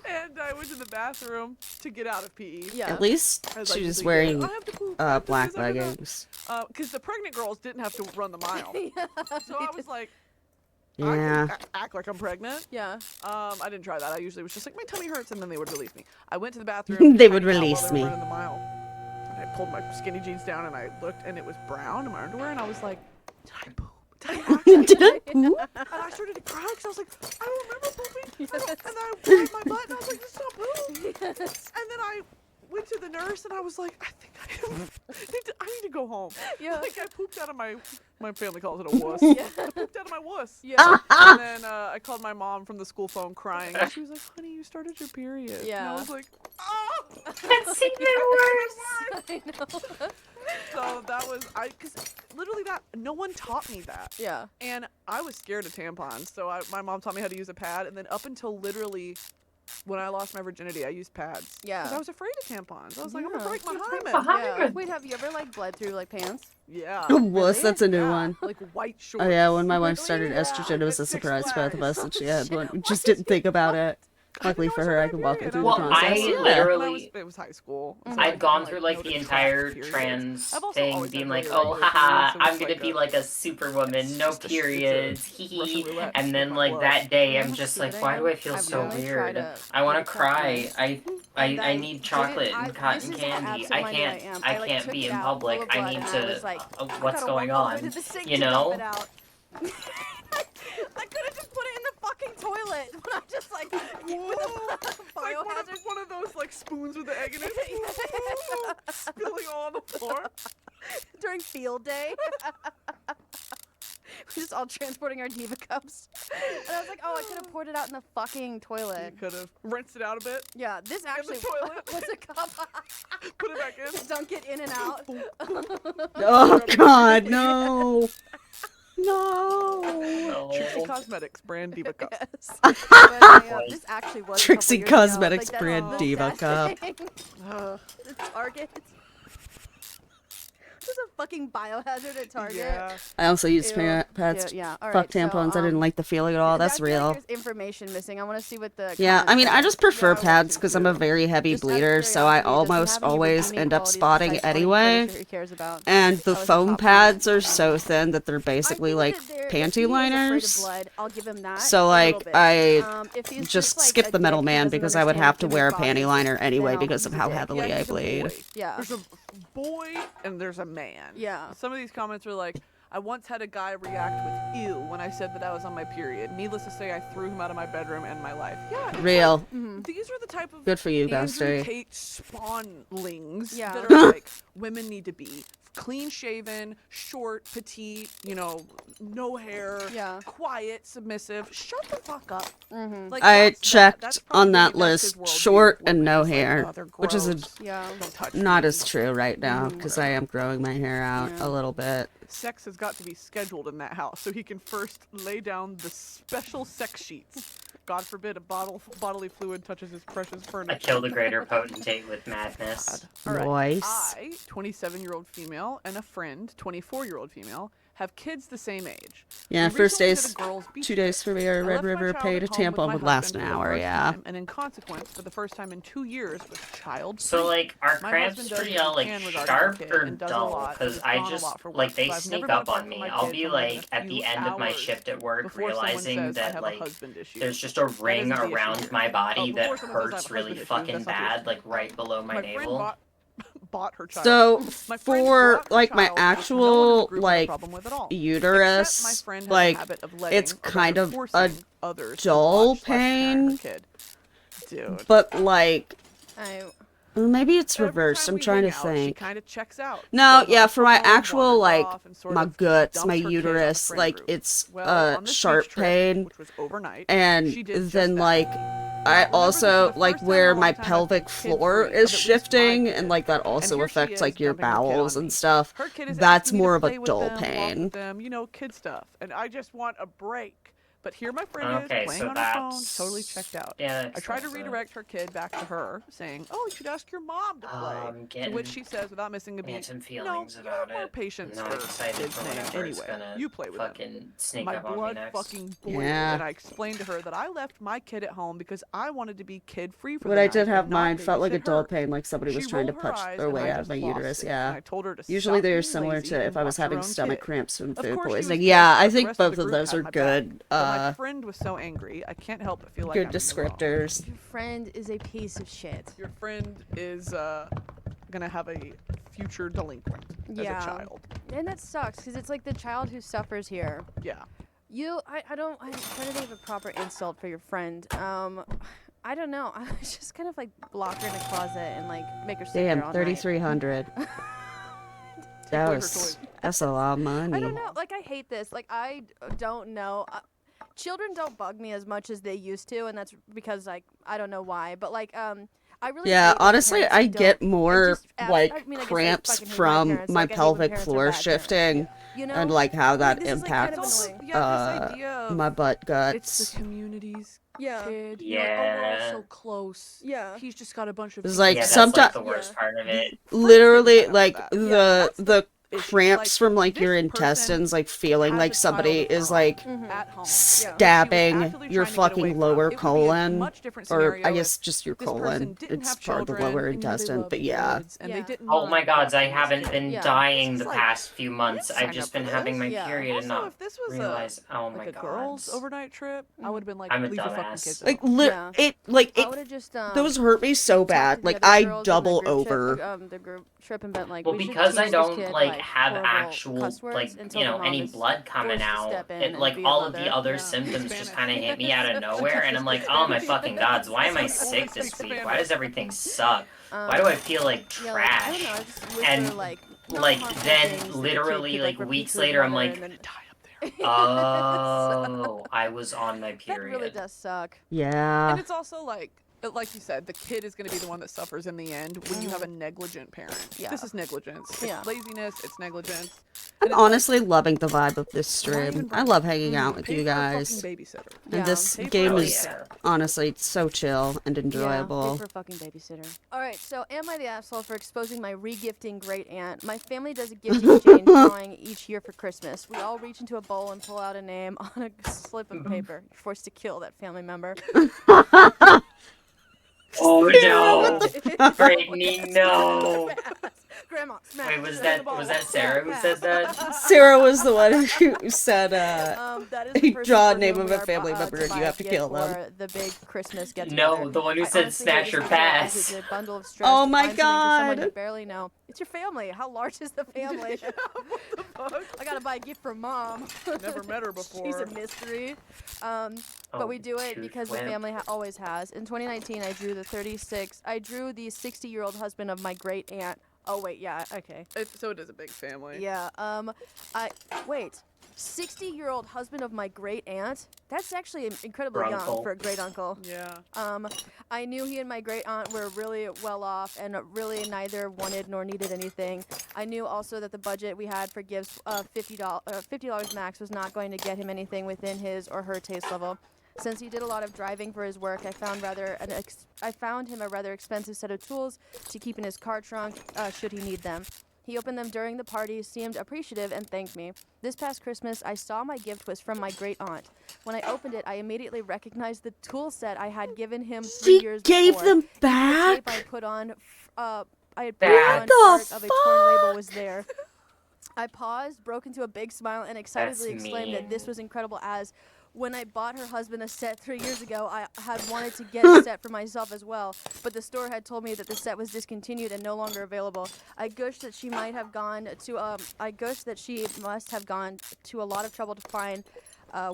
And I went to the bathroom to get out of PE. Yeah. At least As I she's usually wearing do. I have to poop. I have to black this, I have to that. leggings. Because the pregnant girls didn't have to run the mile. So I was like, I Yeah. can act like I'm pregnant. Yeah. I didn't try that. I usually was just like, my tummy hurts, and then they would release me. I went to the bathroom. They would hanging out while release they were me. running the mile. And I pulled my skinny jeans down, and I looked, and it was brown in my underwear, and I was like, did I poop? Did I actually Did I poop? And I started to cry because I was like, I don't remember pooping. I don't- And I wiped my butt, and I was like, this is not poop. And then I went to the nurse, and I was like, I think I need to go home. Yeah. Like, I pooped out of my family calls it a wuss. Yeah. I pooped out of my wuss. Yeah. And then I called my mom from the school phone crying. And she was like, honey, you started your period. And Yeah. I was like, oh! That's even worse. I know. So that was, because literally no one taught me that. Yeah. And I was scared of tampons. So my mom taught me how to use a pad. And then up until literally when I lost my virginity, I used pads. Yeah. 'Cause I was afraid of tampons. I was like, I'm going to Yeah. break my hymen. Yeah. Wait, have you ever like bled through like pants? Yeah. Wuss, that's a new Yeah, one. Like white shorts. Oh yeah, when my wife Really? started Yeah. estrogen, it was a At Six surprise to both of us Flags. that she had one. Why Just did didn't think about it. I Luckily didn't for know her, it was I my can walk her period. through the Well, process. I Yeah. literally- It was high school. So I I've didn't, gone like, through know like to the track entire periods. trans I've also thing always being had like, really oh regular haha, periods, so I'm it's gonna like be a- like a superwoman, no just a- periods, it's hee a Russian hee. roulette And with then my like blood. that day, I'm how just stupid like, I why do I am? feel I've so only tried weird? to I want get to cry. pregnant. I And I need chocolate didn't- and this cotton is candy. absolutely I who can't am. I like, can't took be it in out public. full of I blood, need and to. I was like, I What's gotta going walk all the way on? to the sink You to dump know? it out. I could have just put it in the fucking toilet. But I'm just like, with Whoa. the It's like biohazard. one of those like spoons with the egg in it. Spilling all on the floor. During field day. We're just all transporting our Diva cups. And I was like, oh, I could have poured it out in the fucking You toilet. could have rinsed it out a bit, Yeah, this actually toilet. was a cup. put it back in. Dunk it in and out. Oh God, no. No. Trixie No. Cosmetics brand Diva cup. Yes. But, this actually was a couple Trixie years ago. Cosmetics Like, brand the Diva best cup. thing. Ugh. The Target. There's a fucking biohazard at Target. Yeah. I also used Ew. pads. Yeah. All Fuck right, so, tampons. I didn't like the feeling at all. That's I feel like real. there's information missing. I want to see what the. Yeah, I comments mean, say. I just prefer Yeah, I want pads to because I'm a too. very heavy Just out of bleeder, so I curiosity, does it almost have any always redeeming end up qualities spotting besides sporting anyway. furniture he cares about? And the That was the foam top pads comment. are so thin that they're basically I like think that if panty he is afraid of liners. blood, I'll give him that So a like little bit. I If he's just like, skip a the dick who middleman doesn't because I would understand have to women's wear a bodies, panty liner anyway then I'll because of use how a dick. heavily Yeah, I he's a bleed. boy. Yeah. There's a boy and there's a man. Yeah. Some of these comments are like, I once had a guy react with ew when I said that I was on my period. Needless to say, I threw him out of my bedroom and my life. Yeah, it's Real. like, these are the type of Good for you, Andrew Ghostery. Tate spawnlings Yeah. that are like women need to be clean shaven, short, petite, no hair, Yeah. quiet, submissive. Shut the fuck up. Like, I that's checked that's on probably that that's his list worldview. short and Women no is like, hair, "Oh, they're which is gross. Yeah. Don't touch not me." as true right now because I am growing my hair out Yeah. a little bit. Sex has got to be scheduled in that house so he can first lay down the special sex sheets. God forbid a bodily fluid touches his precious I furniture. killed a greater potentate with madness. All right. Nice. I, 27-year-old female, and a friend, 24-year-old female, have kids the same age. Yeah, We first recently did days, a girls' beach 2 days trip. for me or I Red left my River child paid at a home with tampon my would last husband an for the hour, first yeah. time, and in consequence, for the first time in 2 years, was child free. So, like, are My cramps husband does pretty what all, he like, can regarding sharp the kid or and does a dull? lot, Because and I has gone a just, lot for like, work, they so I've sneak never been up on apart from me. my I'll kid be, for more than like, a at the few end of my hours shift at work, before someone realizing says I that, have like, a husband issue. there's just a ring isn't the issue around here. my body that Before someone says I hurts have a really husband issue, fucking that's not the bad, issue. like, right below my My friend navel. bought her child. So My friend for brought her like my child, which no one in the actual group had a like problem with at all. Except my uterus, friend has a like habit of letting, it's or rather kind of a forcing others to dull watch/parent her pain, kid. Dude. but like I maybe it's Every reversed. time I'm we trying to hang out, She think. kind of checks out. No, goes on yeah, her for my phone, actual wanders like off, and sort my of guts, dumps my her kid on the uterus, friend like group. it's Well, on this beach sharp trip, pain, which was overnight, and she did just then that. like I Remember, this is also the like first time in where a my long time I've pelvic been floor kid-free is of at least my shifting, kid. and like that And also here she affects is like your dumping her kid bowels on and me. stuff. Her kid is That's asking me more to of a play with dull them, walk pain. with them, kid stuff. And I just want a break. But here my friend Okay, is playing so on her phone, that's... totally checked out. Yeah, I try to that's redirect her kid back to her, saying, "Oh, you should ask your mom to play." I'm To which getting she says, without missing a beat, phantom "No, feelings you have about more it. patience I'm for not excited kids' for name whenever it's anyway. gonna You play with them." fucking sneak My up on me blood next. fucking boiled, Yeah. and I explained to her that I left my kid at home because I wanted to be kid-free for When the I night did have and not mine, felt like a babysit dull her. pain, like somebody was She trying to rolled her punch eyes, their and way I out of just my lost uterus. it. Yeah. And I told her to Usually stop they're being similar lazy to if and I was watch her having own stomach kid. cramps from Of food course she was poisoning. pissed, Yeah, I but the think rest of both the of group those had are my back. good. But my friend was so angry, I can't help but feel like Good I'm in the wrong. descriptors. Your friend is a piece of shit. Your friend is gonna have a future delinquent as a child. And that sucks because it's like the child who suffers here. Yeah. I'm trying to think of a proper insult for your friend. I don't know. I was just kind of like lock her in a closet and like make her sit there Damn, all 3,300. That's a lot of money. I don't know. Like I hate this. Like I don't know. Children don't bug me as much as they used to, and that's because like I don't know why. But like I really Yeah, hate, like, honestly, parents I who get don't- more just ask- like I mean, I guess I cramps fucking hate from parents, my like, I hate when pelvic parents are floor bad parents. shifting You know? and like how that this is, like, kind of impacts annoying. this idea of my butt it's guts. the community's Yeah. kid. You're like, oh, we're all Yeah. so close. Yeah. He's just got a bunch of. It's like Yeah, that's sometimes like the worst part of it. literally Friends didn't like have that. the issue. cramps Like, from like your this person intestines like feeling has like a somebody child of is her like own at home. stabbing actively your trying to get away fucking from. lower It would be a colon, much different or scenario I if guess just your this person colon. didn't It's have part of the children, lower and, they intestine, loved but yeah. kids, and they Yeah. didn't Oh my mind gods, I watching this haven't kid. been Yeah. dying This the is like- past few months. sign I've up just for been having my this. Yeah. period and Also, not if this was realize. Oh my like a god. girls' overnight trip, I would have been like, I'm a leave your fucking dumbass. kids Like alone. Yeah. I would have just those hurt me so talked to bad. the Like other I girls in the double group over. Trip, the group trip and been like, Well, we should because I teach this don't kid, like have horrible actual cuss words like until you the know mom any is blood coming forced to out, step in it and like be a all of mother. the other Yeah. symptoms Spanish. just kind of hit me out of nowhere, and I'm like, oh my fucking gods, why am I sick this week? Why does everything suck? Why do I feel like Yeah, like, I don't trash? know, I just whisper, And, like like, non-harmful then things that the kid literally, could, like, repeat weeks to his later, I'm mother like, and then- Die up there. oh, I was on my that period. really does suck. Yeah. And it's also like you said, the kid is going to be the one that suffers in the end when you have a negligent parent. Yeah. This is negligence. It's Yeah. laziness. It's negligence. I'm honestly loving the vibe of this stream. even I love hanging out with Pay you for a guys. fucking babysitter. And Yeah. this Pay for game a is babysitter. honestly so chill and Yeah, enjoyable. pay for a fucking babysitter. All right, so am I the asshole for exposing my regifting great aunt? My family does a gift exchange drawing each year for Christmas. We all reach into a bowl and pull out a name on a slip of paper. You're forced to kill that family member. Oh no! Brittany, no! Grandma, smack. Wait, was that Sarah who said that? Sarah was the one who said, That is the person draw a for name whom of we a are family bu- member to and buy you a have to gift kill them. for the big Christmas get No, the one who I said honestly smash hate your this result as pass. it's a bundle of stress Oh to my find something for someone you God. barely know. It's your family. How large is the family? I gotta buy a gift for mom. Never met her She's before. a mystery. But Oh, we do it tooth because the wimp. family always has. In 2019, I drew the 60-year-old husband of my great aunt. Oh wait, yeah, okay. So it is a big family. Yeah. Wait. 60-year-old husband of my great aunt. That's actually incredibly young Uncle. for a great uncle. Yeah. I knew he and my great aunt were really well off and really neither wanted nor needed anything. I knew also that the budget we had for gifts, $50 max, was not going to get him anything within his or her taste level. Since he did a lot of driving for his work, I found him a rather expensive set of tools to keep in his car trunk should he need them. He opened them during the party, seemed appreciative, and thanked me. This past Christmas, I saw my gift was from my great aunt. When I opened it, I immediately recognized the tool set I had given him 3 years before. Gave them Even the tape back? I put on, I had put What on the part of a torn label fuck? was there. I paused, broke into a big smile, and excitedly That's exclaimed that mean. this was incredible as when I bought her husband a set 3 years ago, I had wanted to get a set for myself as well, but the store had told me that the set was discontinued and no longer available. I gushed that she must have gone to a lot of trouble to find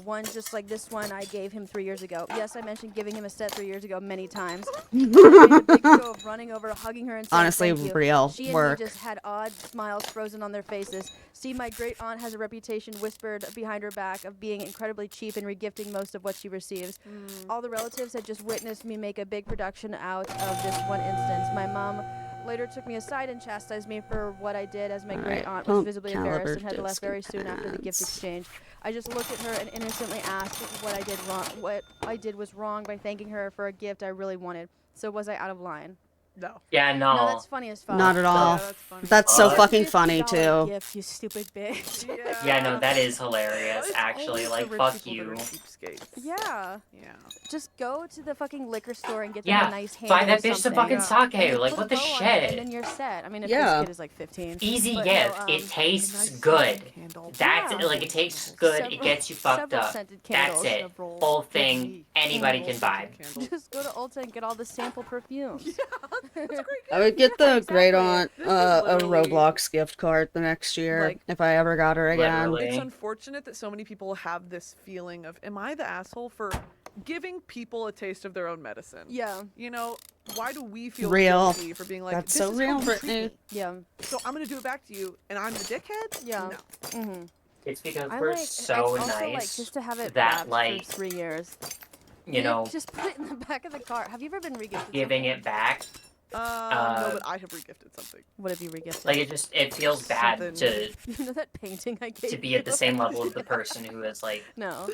one just like this one I gave him 3 years ago. Yes, I mentioned giving him a set 3 years ago many times. I made a big show of running over, hugging her, and saying Honestly, thank you. real She work. and me just had odd smiles frozen on their faces. See, my great aunt has a reputation whispered behind her back of being incredibly cheap and regifting most of what she receives. All the relatives had just witnessed me make a big production out of this one instance. My mom later took me aside and chastised me for what I did, as my great aunt was pump visibly caliber embarrassed and had disc left very soon after the gift pants. exchange. I just looked at her and innocently asked what I did wrong. What I did was wrong by thanking her for a gift I really wanted. So was I out of line? No. Yeah, No, no. that's funny as fuck. Not at all. Yeah, that's funny. That's so Fuck. fucking funny, $50 too. Gift, you stupid bitch. Yeah, no, that is hilarious, It's actually. always Like, the rich fuck people that you. are cheapskates. Yeah. Yeah. Just go to the fucking liquor store and get them Yeah, a nice handle buy that of bitch some something. fucking And sake. then Like, put what a the bow on it, and then shit? you're set. I mean, if Yeah. this kid is like 15. Easy But gift. no, It A tastes nice good. scented candle. That's Yeah. it. Like, it tastes good. It Several- gets you fucked several up. scented That's candles. it. Several Whole good thing. meat. Anybody Several can buy. scented candles. Just go to Ulta and get all the sample perfumes. I would get the great exactly. aunt This is a literally- Roblox gift card the next year Like, if I ever got her again. literally. It's unfortunate that so many people have this feeling of, am I the asshole for giving people a taste of their own medicine? Yeah. You know, why do we feel Real. guilty for being like, That's this so is real, how you treat Brittany. me, Yeah. so I'm going to do it back to you, and I'm the dickhead? Yeah. No. Mm-hmm. It's because I we're like, so also nice like just to have it that, wrapped like, for 3 years. you know, Just put it in the back of the car. Have you ever been regifted? giving something? it back. No, but I have regifted something. What have you regifted? Like, it feels bad Something- to You know that painting I gave to be you? at the same level as the person who has, like, No.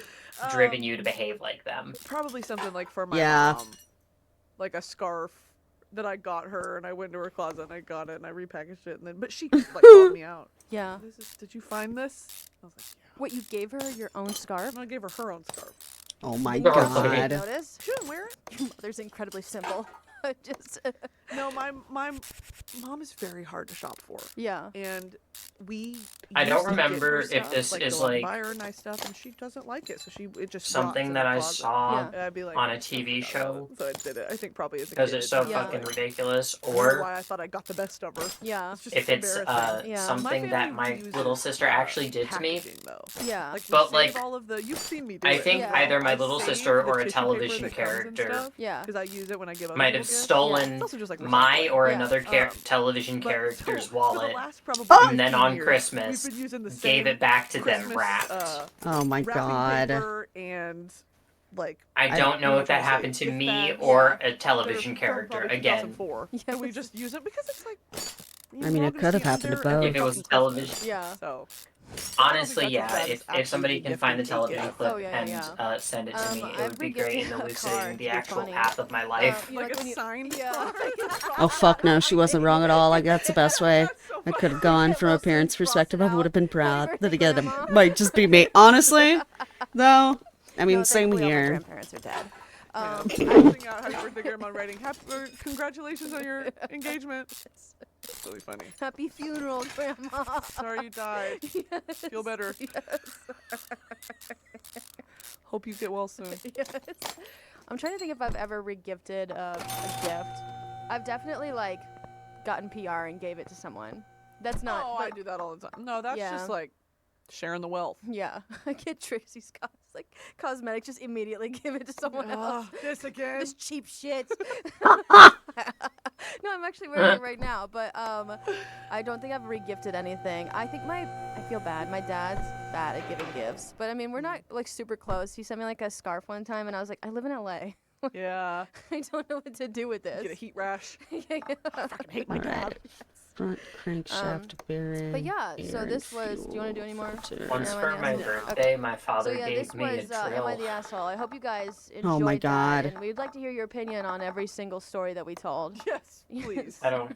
driven you to behave like them. Probably something like for my Yeah. mom. Like a scarf that I got her, and I went to her closet and I got it and I repackaged it, and then, but she like called me out. Yeah. Did you find this? I was like, yeah. What, you gave her your own scarf? And I gave her own scarf. Oh my Girl, Did fucking- you god. notice? She didn't wear it. Your mother's incredibly simple. Just No, my mom is very hard to shop for, yeah. and we. I don't used to get remember her if stuff, this like, is, go out and like, buy her nice stuff, and she doesn't like it, so it just rots something in that the I closet. saw Yeah. And I'd be like, on a "Oh, TV fuck show that." So I did it. I think probably as a because kid. it's so Yeah. fucking ridiculous. I don't know Or why I thought I got the best of her. Yeah. It's just if it's embarrassing. Yeah. something My that family my uses, little sister actually did to me. packaging, though. Yeah. Like, we But, save like, all of the. You've seen me do I it. think Yeah. either my I little save sister the or a tissue television paper that comes and character stuff, Yeah. because I use it when I give other might people have gifts. stolen It's also just like my recycling. or Yeah. another television But character's for the wallet, last probably and then 15 on years, Christmas we've been using the gave same it back to them Christmas, wrapped. Oh my wrapping god. paper and like I I- don't know what if that I'm trying to say, happened to gift me bags, or yeah. a television they're from character. probably Again, 2004. Yes. And we just use it because it's like. I mean, we're all it gonna could have see happened to there every if it was fucking television. Christmas. Yeah. So honestly, that's yeah. as bad as If somebody actually can find the regifting a television gift. clip Oh, yeah, and yeah. send it to me, it I've would be great in regifted a elucidating card, the to be actual funny. path of my life. You know, like when a you- signed yeah. card. Oh fuck no, she wasn't wrong at all. Like that's the best way I could have gone from a Wilson parent's cross perspective. it I would have been out. proud. Happy Then birthday, again, Grandma. it might just be me. Honestly, though, I mean, No, same thankfully all my here. grandparents are dead. Closing out happy birthday, grandma, writing congratulations on your engagement. really funny. Happy funeral, Grandma. Sorry you died. Yes. Feel better. Yes. Hope you get well soon. Yes. I'm trying to think if I've ever regifted a gift. I've definitely like gotten PR and gave it to someone. That's not. Oh, but, I do that all the time. No, that's Yeah. just like sharing the wealth. Yeah, I get Tracy Scott's like cosmetics. Just immediately give it to someone else. This again. This cheap shit. No, I'm actually wearing it right now, but I don't think I've regifted anything. I think I feel bad. My dad's bad at giving gifts, but I mean, we're not like super close. He sent me like a scarf one time, and I was like, I live in LA. Yeah. I don't know what to do with this. Get a heat rash. Yeah. I fucking hate my dad. Front crankshaft bearing. But yeah, so air this was. and Do you want to do any more? fuel Once Am I for the my asshole? birthday, my So father yeah, gave this me a was Am I the drill. Asshole? I hope you guys enjoyed Oh my God. that, and we'd like to hear your opinion on every single story that we told. Yes, please. I don't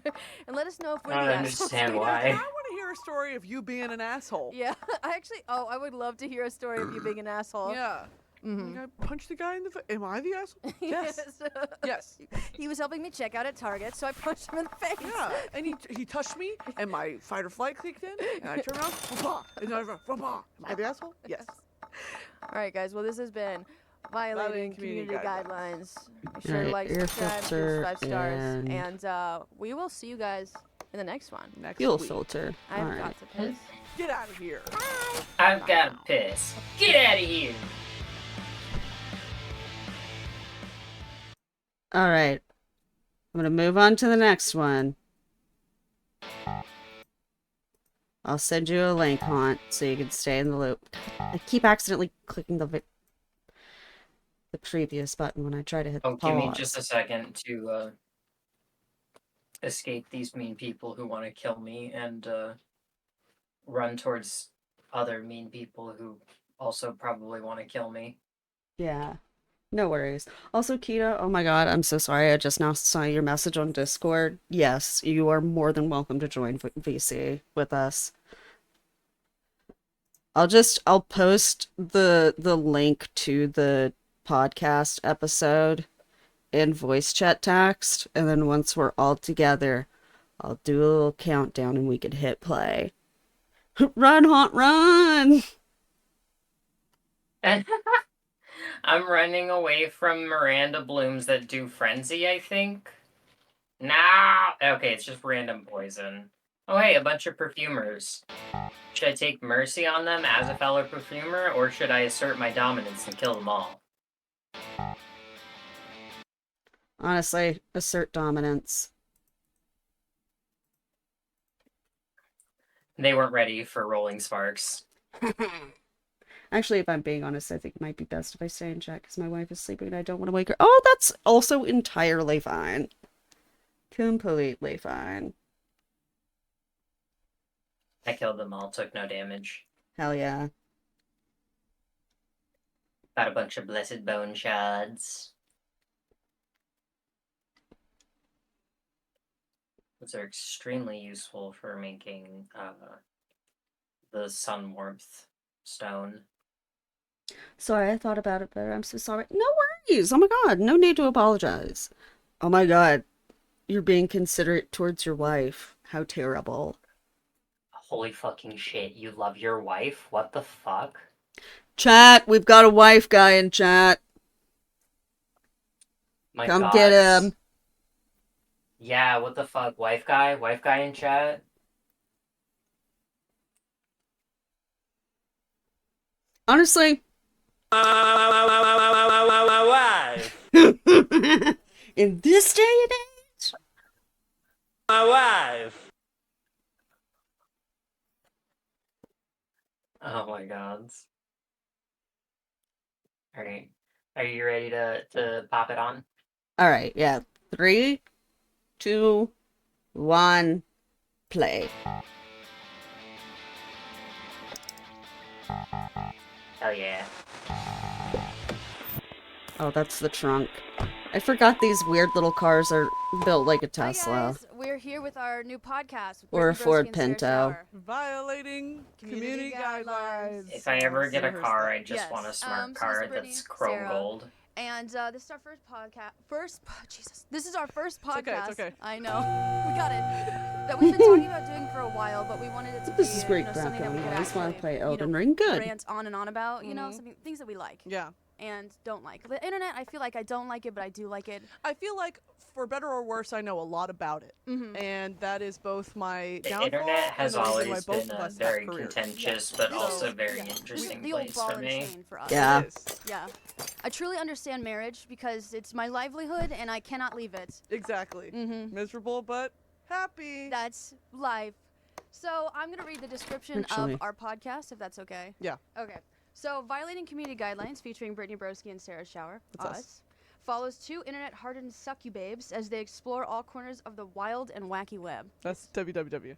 And let us know if we're I the don't assholes. understand I why. want to hear a story of you being an asshole. Yeah, I would love to hear a story of you being an asshole. Yeah. Mhm. Like I punched the guy in the face. Am I the asshole? Yes. Yes. He was helping me check out at Target, so I punched him in the face. Yeah. And he touched me, and my fight or flight kicked in, and I turned around, wah-bah, and I went, wah-bah. Am I the asshole? Yes. All right, guys. Well, this has been Violating Community Guidelines. Be sure to Alright, like, air subscribe, give filter us 5 stars, and- and we will see you guys in the next one. Next Fuel week. filter. I've Alright. got to piss. Get out of here. I've got to piss. Get out of here. Alright. I'm gonna move on to the next one. I'll send you a link, Haunt, so you can stay in the loop. I keep accidentally clicking the previous button when I try to hit Oh, the give me pause. just a second to escape these mean people who want to kill me and run towards other mean people who also probably want to kill me. Yeah. No worries. Also, Kita, oh my God, I'm so sorry. I just now saw your message on Discord. Yes, you are more than welcome to join VC with us. I'll post the link to the podcast episode in voice chat text, and then once we're all together, I'll do a little countdown and we can hit play. Run, Haunt, run! I'm running away from Miranda Blooms that do frenzy, I think. Nah. Okay, it's just random poison. Oh, hey, a bunch of perfumers. Should I take mercy on them as a fellow perfumer, or should I assert my dominance and kill them all? Honestly, assert dominance. They weren't ready for rolling sparks. Actually, if I'm being honest, I think it might be best if I stay in chat because my wife is sleeping and I don't want to wake her. Oh, that's also entirely fine. Completely fine. I killed them all, took no damage. Hell yeah. Got a bunch of blessed bone shards. Those are extremely useful for making the sun warmth stone. Sorry, I thought about it better. I'm so sorry. No worries. Oh my God. No need to apologize. Oh my God. You're being considerate towards your wife. How terrible. Holy fucking shit, you love your wife? What the fuck? Chat, we've got a wife guy in chat. My Come God. get him. Yeah, what the fuck? Wife guy? Wife guy in chat? Honestly. In this day and age? My wife. Oh my God. Alright. Are you ready to pop it on? All right, yeah. 3, 2, 1, play. Hell yeah. Oh, that's the trunk. I forgot these weird little cars are built like a Hi Tesla. guys, we're here with our new podcast. With Or a Brittany Ford Broski and Sarah Pinto. Sauer. Violating community guidelines. If I ever get a Rehearse car, that. I just want a Yes, smart so this car is Brittany, that's chrome Sarah. gold. And this is our first podcast. Jesus. This is our first okay, podcast. it's okay. I know. We got it. that we've been talking about doing for a while, but we wanted it to This be is great something that we background, could guys. Want actually, to play Elden you know, Ring? Good. rant on and on about, you know, something things that we like Yeah. and don't like. The internet, I feel like I don't like it, but I do like it. I feel like, for better or worse, I know a lot about it. And that is both my The downfall internet has and the reason why always both been of a us very have careers. contentious, but also very Yeah. interesting The old place ball for and me. chain for us. Yeah. It is. Yeah. I truly understand marriage because it's my livelihood and I cannot leave it. Exactly. Miserable, but happy. That's life. So I'm going to read the description Actually. of our podcast, if that's okay. Yeah. Okay. So, violating community guidelines featuring Brittany Broski and Sarah Shower, That's us, us. follows two internet-hardened succubabes as they explore all corners of the wild and wacky web. That's www.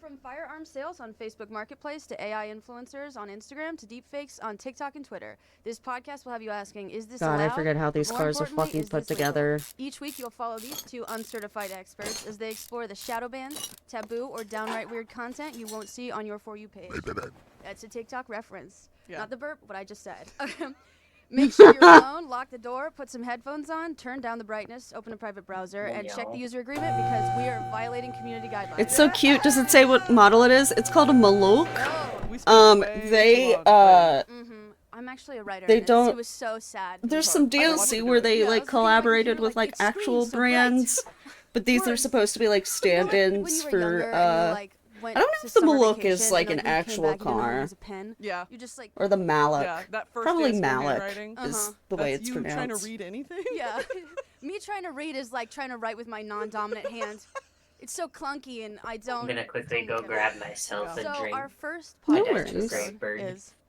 From firearm sales on Facebook Marketplace to AI influencers on Instagram to deepfakes on TikTok and Twitter. This podcast will have you asking, is this God, allowed? I forget how these More cars are importantly, fucking is put this legal? together. Each week you'll follow these two uncertified experts as they explore the shadow bans, taboo, or downright weird content you won't see on your For You page. That's a TikTok reference. Yeah. Not the burp, what I just said. Make sure you're alone, lock the door, put some headphones on, turn down the brightness, open a private browser, and check the user agreement because we are violating community guidelines. It's so cute. Does it say what model it is? It's called a Maluk. We spent way They too long I'm actually a writer. They in this. don't- It was so sad. There's some I watched DLC it where they Yeah, I like was looking, like, collaborated you're with like, like it actual screams so bright. brands, but these are supposed to be like When stand-ins you were for younger and you, like, went I don't know to if the summer Maluk is, vacation like, and an you came actual back, you didn't know how to car. use a pen. Yeah. You just like or the Malak. Yeah, that first Probably day of school Malak handwriting. is the way That's it's you pronounced. trying to read anything? yeah. Me trying to read is like trying to write with my non-dominant hand. It's so clunky and I don't. I'm gonna quickly go grab myself a So drink. our first No My podcast dad's a worries. great bird.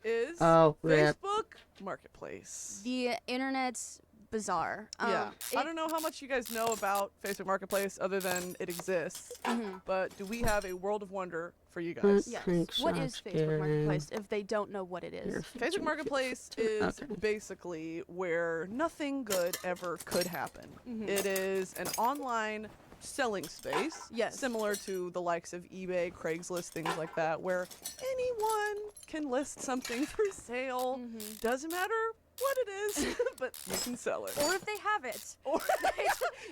Is Oh, rip. Facebook Marketplace. the internet's bizarre. Yeah. I don't know how much you guys know about Facebook Marketplace other than it exists, but do we have a world of wonder for you guys? Yes. Thanks, What is Josh Facebook Garen. Marketplace if they don't know what it is? Facebook Marketplace is Okay. basically where nothing good ever could happen. It is an online selling space, Yes. similar to the likes of eBay, Craigslist, things like that, where anyone can list something for sale. Doesn't matter what it is, but you can sell it. Or if they have it. Or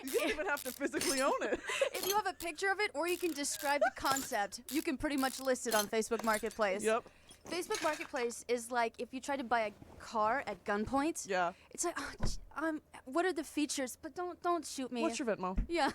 you don't even have to physically own it. If you have a picture of it or you can describe the concept, you can pretty much list it on Facebook Marketplace. Yep. Facebook Marketplace is like if you try to buy a car at gunpoint. Yeah. It's like, what are the features? But don't shoot me. What's your Venmo? Yeah.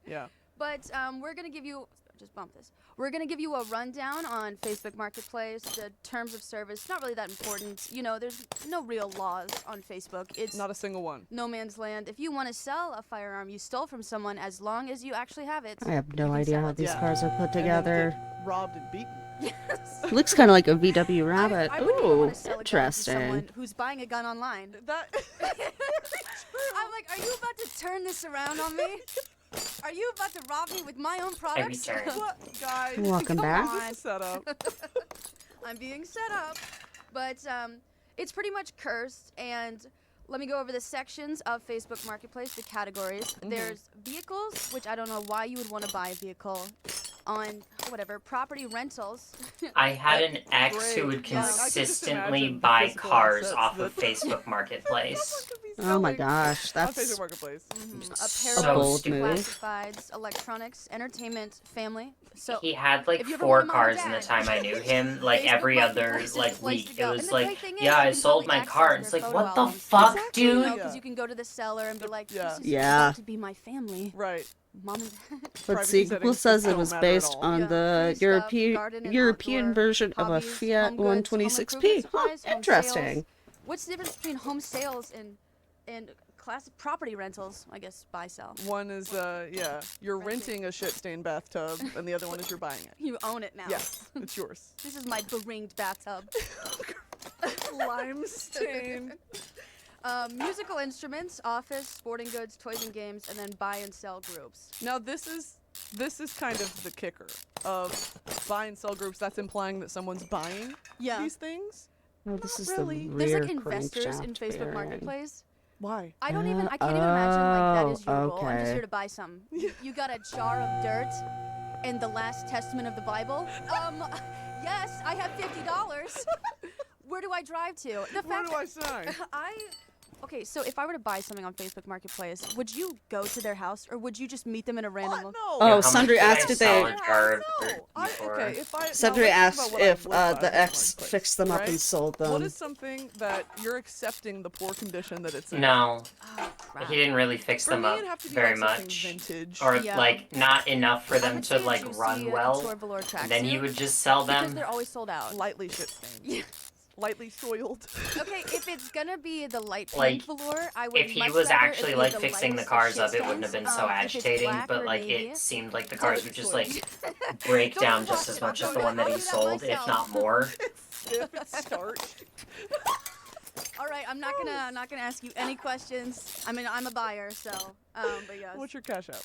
Yeah. But we're gonna give you. Just bump this. We're gonna give you a rundown on Facebook Marketplace, the terms of service. Not really that important. You know, there's no real laws on Facebook. It's Not a single one. no man's land. If you want to sell a firearm you stole from someone, as long as you actually have it. I have no you can idea sell how it. these Yeah. cars are put And then together. get robbed and beaten. Yes. Looks kind of like a VW Rabbit. I wouldn't even Ooh, want to sell a gun to interesting. someone who's buying a gun online. That I'm like, are you about to turn this around on me? Are you about to rob me with my own products? return. what, guys? Welcome Come back. on. This is set up. I'm being set up. But it's pretty much cursed. And let me go over the sections of Facebook Marketplace, the categories. There's vehicles, which I don't know why you would want to buy a vehicle on whatever, property rentals. I had an ex Great. who would Yeah, like, I could just consistently imagine the buy physical cars assets off that- of Facebook Marketplace. Oh my gosh, On that's Facebook Marketplace. So Apparel, bold stupid. move. classifieds, electronics, entertainment, family. So He had like if you ever 4 want Mom and cars in the Dad, time I knew him. Like Facebook every other Marketplace is like the place to week, go. it And was the like, great thing is yeah, you I can sold probably my car, and access it's like, their what photo the albums. fuck, Exactly. You know, dude? because Yeah. you can go to the seller and be like, Yeah. this is Yeah. about to be my family. Right. Mom and Dad. But Privacy sequel settings says don't it was matter at based all. on Yeah. the Free stuff, garden and European outdoor, version of a hobbies, Fiat home goods, home 126p. improvement Huh, supplies, home interesting. sales. What's the difference between home sales and classic property rentals? I guess buy sell. One is, yeah, you're renting a shit-stained bathtub, and the other one is you're buying it. You own it now. Yes, it's yours. This is my beringed bathtub. Lime stain. Musical instruments, office, sporting goods, toys and games, and then buy and sell groups. Now this is kind of the kicker of buy and sell groups. That's implying that someone's buying Yeah. these things. Oh, this is really. the There's rear like investors in crankshaft Facebook bearing. Marketplace. Why? I can't even imagine like that is your Oh, goal. I'm just okay. here to buy some. You got a jar of dirt and the last testament of the Bible? Yes, I have $50. Where do I drive to? The Where fact do I sign? Okay, so if I were to buy something on Facebook Marketplace, would you go to their house or would you just meet them in a random What? lo- No. Oh, How much Sundry did I asked if sell they. a jar of No. dirt before? Okay, if I Sundry now let's asked think about what I if would buy the on ex Marketplace, fixed them up right? and sold them. What is something that you're accepting the poor condition that it's in? No, Oh, crap. he didn't really fix For them me, up it'd have to be very like something much, vintage. or Yeah. like not enough for I them would to say a like juicy run well, couture velour and then he tracksuit, would just sell because them. they're always sold out. Lightly shit stained. Yeah. Lightly soiled. Okay, if it's gonna be the light Like, pink velour, I would If he much was rather it actually be like the fixing the lightest of cars shit up, it wouldn't have been stains. so If it's agitating. black But or like navy, it seemed like the cars would just like Soiled. break Don't down fuck just as it, much as don't the do one it. that I'll he do that sold, if myself. not more. If it's starched. All right, I'm not gonna ask you any questions. I mean, I'm a buyer, so but yes. What's your cash out?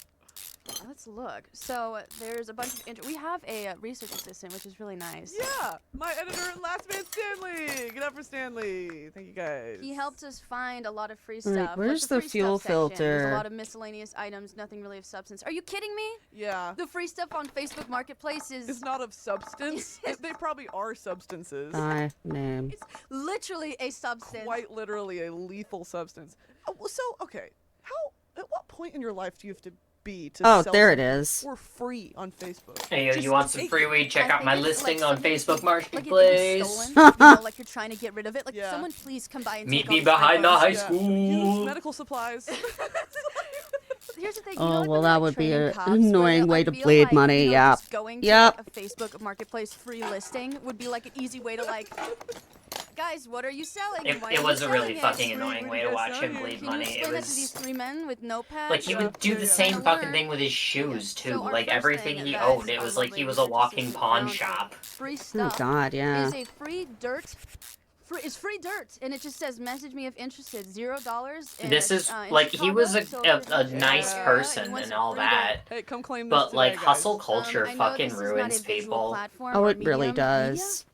Let's look. So there's a bunch of we have a research assistant, which is really nice. Yeah, my editor and last man Stanley. Get up for Stanley. Thank you guys. He helped us find a lot of free All right, stuff. where's like the free fuel stuff section. There's filter? a lot of miscellaneous items, nothing really of substance. Are you kidding me? Yeah. The free stuff on Facebook Marketplace is It's not of substance. They probably are substances. My name. it's literally a substance. Quite literally a lethal substance. Oh, well, so, okay. At what point in your life do you have to be to Oh, sell there it something is. for free on Facebook? Hey, yo, Just you want some take free it. weed? Check I out my think it's, listing like, on something Facebook like if it was Marketplace. stolen, you know, like you're trying to get rid of it. Like Yeah. someone please come by and Meet take me all the behind the photos. high Yeah. school. Use medical supplies. Here's the thing. You Oh, know, like well, when that they're, would like, be training an cops, where annoying I way to feel bleed like, money, you know, yep. just going to Yep. like, a Facebook Marketplace free listing would be like an easy way to like, guys, what are you selling? It, Why are it you was a really selling it? fucking Where annoying do way you to guys watch sell him it? bleed Can money. you It explain that to these was three men with notepads? like he would do the Yeah. same Kinda fucking learn. thing with his shoes So too. our Like first everything thing he that owned, it our was like lovely he was a research walking assistant pawn found shop. Free Oh, stuff. God, yeah. Is a free dirt. It's free dirt, and it just says message me if interested. $0. And This it's, is in like he was Chicago, so if a you're in nice the area person you want and some all free dirt. that, Hey, come claim this but today, like guys. hustle culture I know fucking this is not a ruins visual people. platform Oh, or it really medium. does.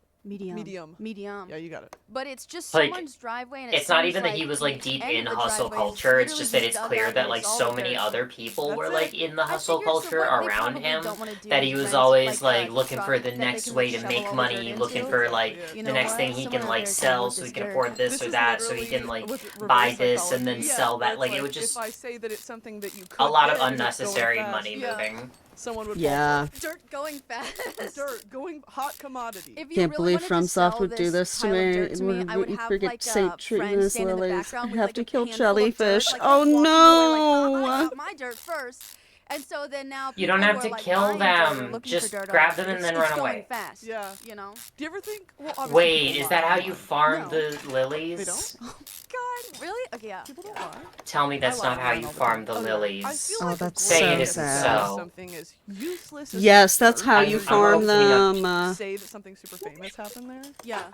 Medium. Yeah, you got it. But it's just Like, someone's driveway, and It's not even that he was like deep end in of the hustle driveway is culture. It's literally just that it's dug clear out that and like it's all so the many dirt. other people That's were it. like in the I hustle figured, so culture what they around probably him. don't wanna do That is he was rent, always like, a looking for truck the that they next can, way like, to shovel make all the money, dirt looking into. for like You You the know next what? thing he Someone can over like there sell came so with he can this afford this This or is that so he literally can like with reverse buy this and psychology. then Yeah, sell where that. it's Like it would if just I say that it's something that you could a lot of get and it's going unnecessary fast, money Yeah. moving. someone would Yeah. Dirt going fast. Dirt going hot commodity. If you Can't really believe wanted to sell FromSoft would do this to pile of me. dirt to me, I would We have forget like St. a Treatment friend as stand in the lilies. background I with have like to a kill handful of jellyfish. dirt, like, Oh walking away like, no! I got my dirt first. And so then now You don't people have who to are, like, kill buying dirt are them. looking Just for dirt grab on them it. and then It's run going away. fast. Yeah. You know. Do you ever think? Well, obviously Wait, people is lie that how a you lot. farm No. the lilies? They don't? God, really? Okay, yeah. People don't lie. Tell me that's I lie not how around you all the farm time. the Oh, yeah. lilies. I feel Oh, like that's Say so it isn't sad. so. Something is useless. as Yes, that's dirt. how I'm- you I'm farm opening up- them. Say that something super famous happened there. Yeah.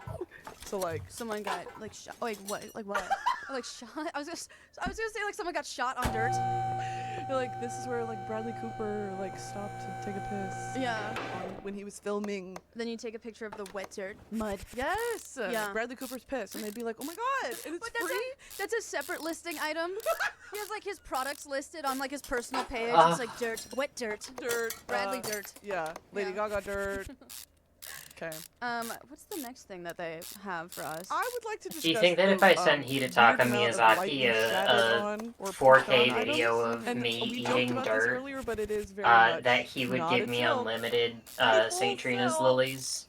So like, Someone got like shot. Like what? Like what? Like shot. I was gonna say like someone got shot on dirt. you're like, this is where like Bradley Cooper like stopped to take a piss. Yeah. When he was filming. Then you take a picture of the wet dirt, mud. Yes. Yeah. Bradley Cooper's piss, and they'd be like, oh my god, and it's But that's free. that's a separate listing item. He has like his products listed on like his personal page. Ah. It's like dirt, wet dirt, Dirt. Bradley dirt. Yeah. Lady Yeah. Gaga dirt. Okay. What's the next thing that they have for us? I would like to discuss. Do you think that if the, I send Hidetaka weird amount of Miyazaki lightly a shattered on or 4K pushed on video items, of and me we joked eating about this dirt, earlier, but it is very much that he would not give a me joke. unlimited People St. Trina's sell lilies?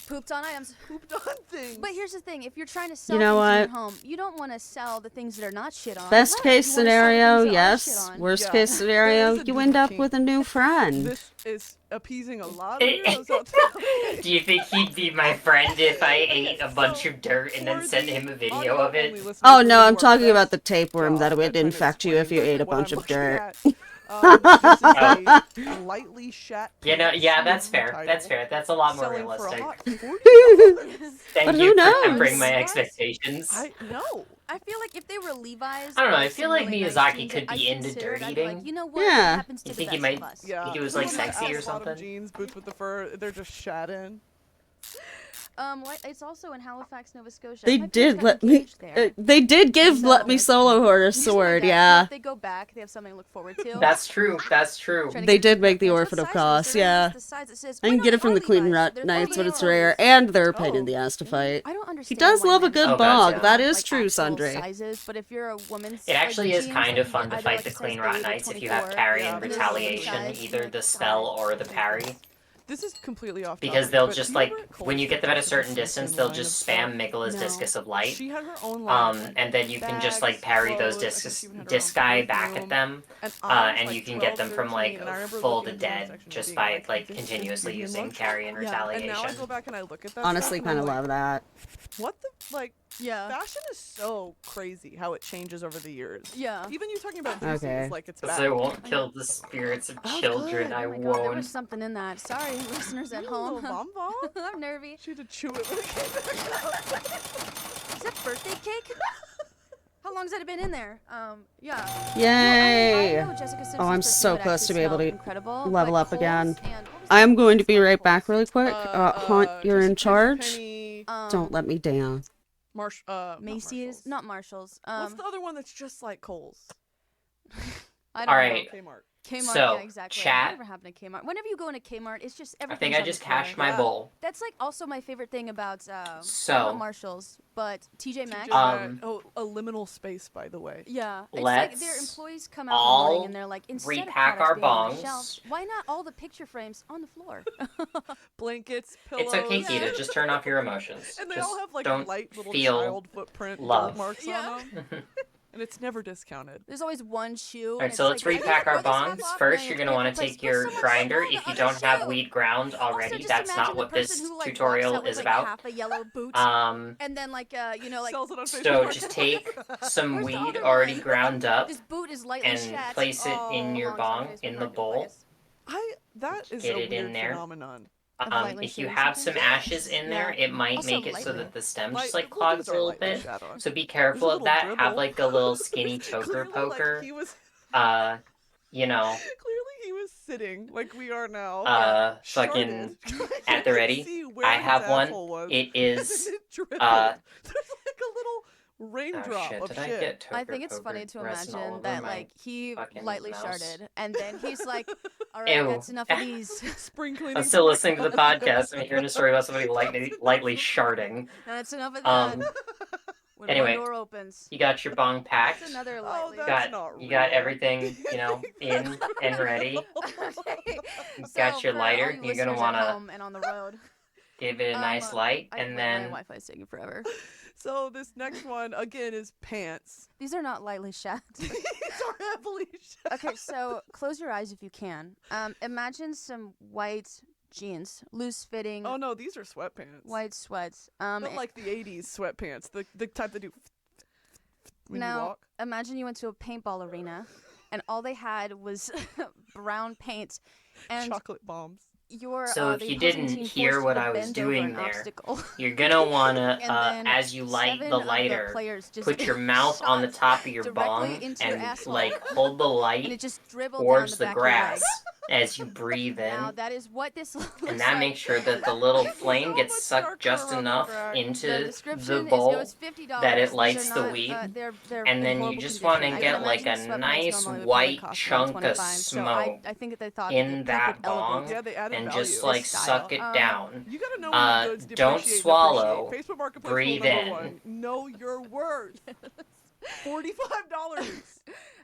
Pooped on items. pooped on things. But here's the thing: if you're trying to sell know things in your what? home, you don't want to sell the things that are not shit on. Best Right, case you wanna sell the scenario, things that are shit yes. on. Worst Yeah. case There scenario, is a you end up different with a new friend. This is appeasing a lot of heroes out there. Do you think he'd be my friend if I ate a bunch of dirt and then For send the him a video audio of it? only listeners Oh who no, I'm are talking about best the tapeworm that job would at trying to infect you if you explain ate a what bunch I'm of looking dirt. at. This is a lightly shat. Yeah, piece that's is the fair. That's title. fair. That's a lot more Selling for a realistic. hot Thank But you who for knows? tempering my What? expectations. I know. I feel like if they were Levi's, I don't know, or I feel some like really nice Miyazaki jeans could that I be into considered, dirt I'd be like, eating. you know what? Yeah. It happens to You the think he best might- of us. Yeah. Think he was, like, Boots with sexy or ass bottom something? Jeans, boots with the fur. They're just shat in. It's also in Halifax, Nova Scotia. They My parents did got let me. engaged there. They did give So- let me solo her a Something like sword. that. Yeah, If they go back, they have something to look forward to. That's true. That's true. Trying to they get did some make the preference. Orphan What of size is Kos. there? Yeah, The size it says. I Wait, can no, get they it from are the Clean Levi's. Rat They're Knights, but full it's Levi's. rare, and they're a pain in Oh. the ass to fight. I don't understand. He does why love a men good Oh, bog. gotcha. That is like true, actual Sundry. sizes, but if you're a woman's, It actually like, is jeans, kind like, of you fun get to either, fight like, the a size Clean Rat 8 or Knights if you 24, have parry Yeah, and but it's the same retaliation, size, either like, the spell or the parry. This is completely off Because topic, they'll but just do you like remember at when you Kohl's get them at a they certain have the distance, Simpson they'll line just of spam stuff? Mikola's No. Discus of Light. She had her own line. Like, And then you can just like bags, parry those clothes, I think disc she even had her own disci back perfume. at them, And I was, and like, you can get 12, them from 13, like and I remember full looking to through the dead section and just being by like, like this is continuously beauty and using luxury. parry and Yeah, and now I retaliation. go back and I look at that Honestly, stuff and kind I'm of like, love that. what the, like, Yeah. fashion is so crazy how it changes over the years. Yeah. Even you talking about juicy Okay. is like it's Because back. I won't kill the spirits of was children. good. I Oh my god, there was won't. something in that. Sorry, listeners at Ooh, home. little bonbon. I'm nervy. She had to chew it when it came back out. Is that birthday cake? How long's that been in there? Yeah. Yay! I know Jessica Simpson's Oh, I'm perfume so would close actually to be able smell to incredible, level but up again. Kohl's and- what was I the am other going to one be smelled right back Kohl's? really quick. Haunt, you're in charge. JCPenney, Don't let me down. not Macy's, Marshalls. not Marshalls. What's the other one that's just like Kohl's? I don't All know. right. Kmart. Kmart, So, yeah, exactly. chat. Whatever happened to Kmart? Whenever you go into Kmart, it's just I everything. think I just cashed my bowl. That's like also my favorite thing about So- not Marshalls, but TJ Maxx. Oh, a liminal space, by the way. Yeah, it's like their Let's employees come out in the all morning and they're like, instead of repack products our being on the bongs. shelves, why not all the picture frames on the floor? Blankets, pillows. It's okay, Kita. Just turn off your emotions. And they just all have like don't light little feel child footprint love. dirt marks Yeah. on them. And it's never discounted. There's always one shoe. Alright, so let's repack our bongs. First, you're gonna want to take your grinder. If you don't have wheat ground already, that's not what this tutorial is about. Half a yellow boot, Um, and then like like Sells it on Facebook so Marketplace. just take some Where's the weed other already one? ground up this boot is lightly and shat. place it in Oh, your belongs on bong Facebook in the bowl. Marketplace. That is Get a it in weird there. phenomenon. lightly If you shaded have some something? ashes in there, Yeah. it might Also make it so lightly. that the stem Light- just like the we'll clogs are a little lightly bit. shadowed. So be There's a careful of little that. dribble. Have like a little skinny choker Clearly, poker. Like, he was You know, clearly he was sitting like we are now. fucking sharded. at the ready. See where I his have one. asshole was. It And is then it dribbled. uh, There's like a little raindrop shit, of did shit. I get I toker think it's funny to poker resin all imagine over that my like he fucking lightly mouse? sharded, and then he's like, "All right, Ew. that's enough of these." Spring cleaning. I'm still listening to the podcast and hearing a story about somebody lightly sharding. That's enough of that. Um, when anyway, one door opens, you got your bong packed. that's another Oh, lightly. that's not You got real. everything, you know, in and ready. Okay. You So got your for lighter. all you You're gonna listeners at wanna home and on the road. give it a nice light, and my then Wi-Fi is taking forever. So this next one again is pants. These are not lightly shat. These are heavily shot. Okay, so close your eyes if you can. Imagine some white jeans, loose fitting, Oh no, these are sweatpants. white sweats. But like the 80s sweatpants, the type that do when you now walk. imagine you went to a paintball arena, and all they had was brown paint, and Chocolate bombs. your So if the you opposing didn't team hear forced what you to I was bend over doing an there, obstacle. you're gonna wanna, And then as you light 7 the of the lighter, players just put your mouth on the shot top of your directly bong into your and asshole. like hold the and light it just dribbled towards down the the back of your leg. grass as you breathe Now in. that is what this looks And that like. makes sure that the little flame so gets much sucked darker just around the enough crack. The into description the bowl, is it was $50 that it These lights are the not, weed, they're and in then you horrible just condition. wanna I get can like imagine a sweatpants nice normally would white cost chunk of $125, so I smoke think that they thought in that the that could elevate bong Yeah, they added and value. just like style. suck it down. You gotta know when your goods don't depreciate and swallow, appreciate. Facebook Marketplace breathe rule in. number 1. Know your worth. $45.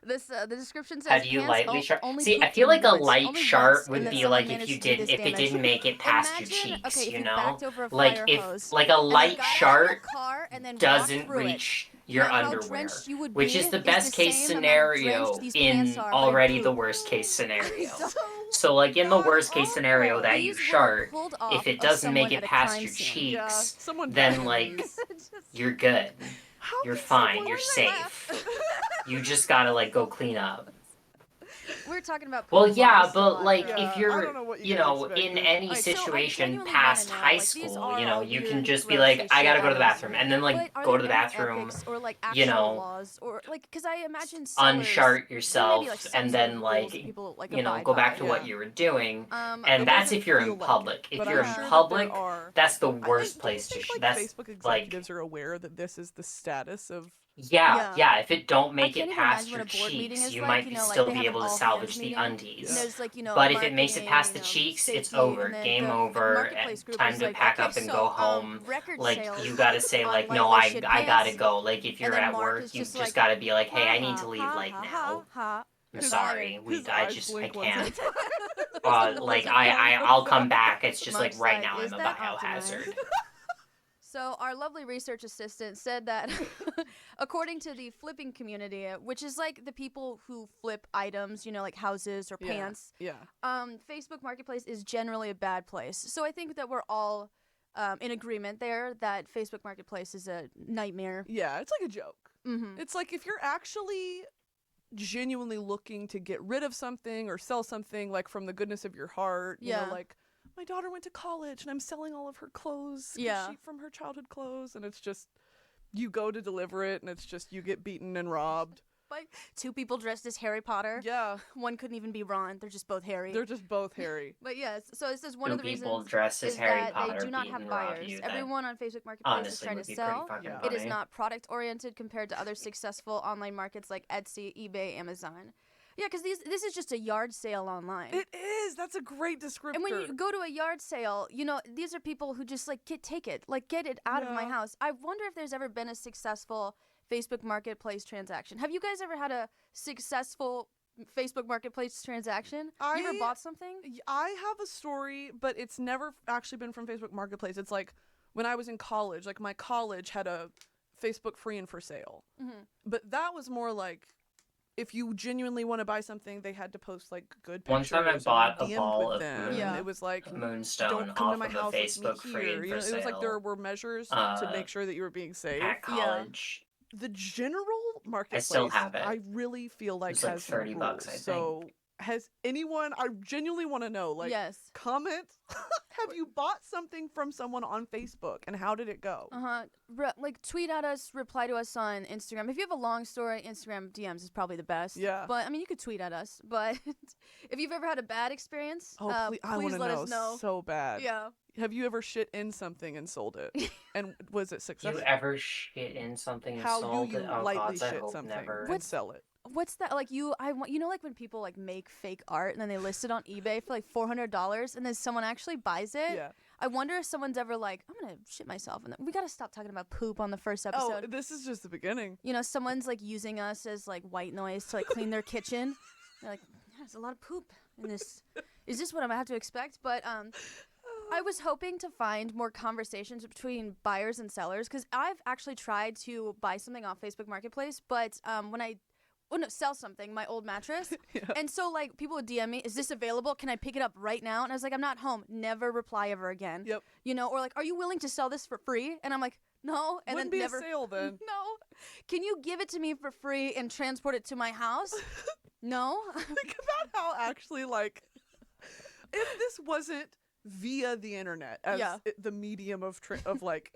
This the description says How do you pants lightly shart? only See, I pooped feel in like a once, light only shart once, and would then be someone like if managed you to do didn't this if it damage. didn't make it past Imagine, your cheeks, okay, if you you know? backed over a Like fire if hose like a and then light got out of shart your car and then walked doesn't through it. reach your Now, how underwear, drenched you would which be is the is best case same amount scenario drenched these in pants are by already the poop. worst case scenario. So So like in the worst case awful. scenario that you these were shart, pulled if off it of doesn't make someone it at a past crime your scene. Yeah, cheeks, someone then died. like you're good. How You're can fine. someone You're laugh? safe. You just gotta like go clean up. we're talking about. Well, poop yeah, laws a but lot, like though. Yeah, if I you're, don't know what you you guys know, in expected. any Alright, so I situation genuinely past wanna know, high like, these school, are you know, all you weird, can just be gross like, I gotta go to the laws, bathroom, and then like but are go there to the any bathroom, ethics or like you actual know, laws or like because I imagine sellers, unshart there may be, yourself, like, some and sort of then rules like, that people like you know, abide go back by. to what Yeah. you were doing, Um, and It that's doesn't if you're feel in like public. it, If but you're I'm in Yeah. sure that public, there are. that's the Do worst you place to. think like That's Facebook like, executives are aware that this is the status of? yeah, Yeah. If it don't I make can't it even past imagine your what a board meeting cheeks, is you like. might You be know, like still they be have an able to all salvage hands the meeting. undies. And there's like But if it makes it past the marketing, cheeks, it's safety, over. and then Game the over. marketplace And group time is to like, pack okay, up and so go home. record Like sales you gotta say on like, light no, waist shit I gotta pants. go. Like if And you're then at Mark work, is you just just like, gotta be like, hey, ha I need ha to leave ha like ha now. ha. I'm His sorry, His I eyes just I blink once can't. at a time. Like Doesn't count. I'll come back. It's just Mark's like right like, now is I'm a that biohazard. optimized? So our lovely research assistant said that according to the flipping community, which is like the people who flip items, you know, like houses or Yeah. pants, Yeah. Facebook Marketplace is generally a bad place. So I think that we're all in agreement there that Facebook Marketplace is a nightmare. Yeah, it's like a joke. Mm-hmm. It's like if you're actually genuinely looking to get rid of something or sell something like from the goodness of your heart, you Yeah. know, like my daughter went to college and I'm selling all of her clothes 'cause Yeah. from her childhood clothes, and it's just you go to deliver it and it's just you get beaten and robbed. By two people dressed as Harry Potter. Yeah, One couldn't even be Ron. They're just both Harry. they're just both hairy. But yes, so this is one Two of the people reasons dressed as is Harry that Potter they do not beat have and rob buyers. you. That Everyone on Facebook Marketplace is honestly trying would to be sell. pretty fucking Yeah. It is funny. not product oriented compared to other successful online markets like Etsy, eBay, Amazon. Yeah, because this is just a yard sale online. It is. That's a great descriptor. And when you go to a yard sale, you know, these are people who just like take it out of my Yeah. house. I wonder if there's ever been a successful Facebook Marketplace transaction. Have you guys ever had a successful Facebook Marketplace transaction? You ever bought something? I have a story, but it's never actually been from Facebook Marketplace. It's like when I was in college, like my college had a Facebook free and for sale. Mm-hmm. But that was more like if you genuinely want to buy something, they had to post like good One pictures. time I and bought you a DM'd ball with of them. Yeah. It was like Moonstone don't come off to my of house. a Let's meet Facebook free here. and You know, for it was like there sale were measures to uh, make sure that you were being safe. at college. The general marketplace, still have it. I really feel like It's like has $30, no rules. I think. So has anyone? I genuinely want to know. Like, Yes. comment. Have you bought something from someone on Facebook, and how did it go? Like tweet at us, reply to us on Instagram. If you have a long story, Instagram DMs is probably the best. Yeah. But I mean, you could tweet at us. But if you've ever had a bad experience, Oh, please, I want please to let know, us know. so bad. Yeah. Have you ever shit in something and sold it? And was it You successful? ever shit in something and How sold do you it? Oh lightly gods, I shit hope something never. and sell it? What's that? Like you know, like when people like make fake art and then they list it on eBay for like $400 and then someone actually buys it. Yeah. I wonder if someone's ever like, I'm gonna shit myself, and we gotta stop talking about poop on the first Oh, episode. this is just the beginning. You know, someone's like using us as like white noise to like clean their kitchen. They're like, yeah, there's a lot of poop in this. Is this what I'm gonna have to expect? But I was hoping to find more conversations between buyers and sellers because I've actually tried to buy something off Facebook Marketplace, but sell something, my old mattress. Yeah. And so like people would DM me, is this available? Can I pick it up right now? And I was like, I'm not home. Never reply ever again. Yep. You know, or like, are you willing to sell this for free? And I'm like, no. And Wouldn't then be never a sale then. No. Can you give it to me for free and transport it to my house? No. Think about how actually like if this wasn't via the internet as Yeah. the medium of like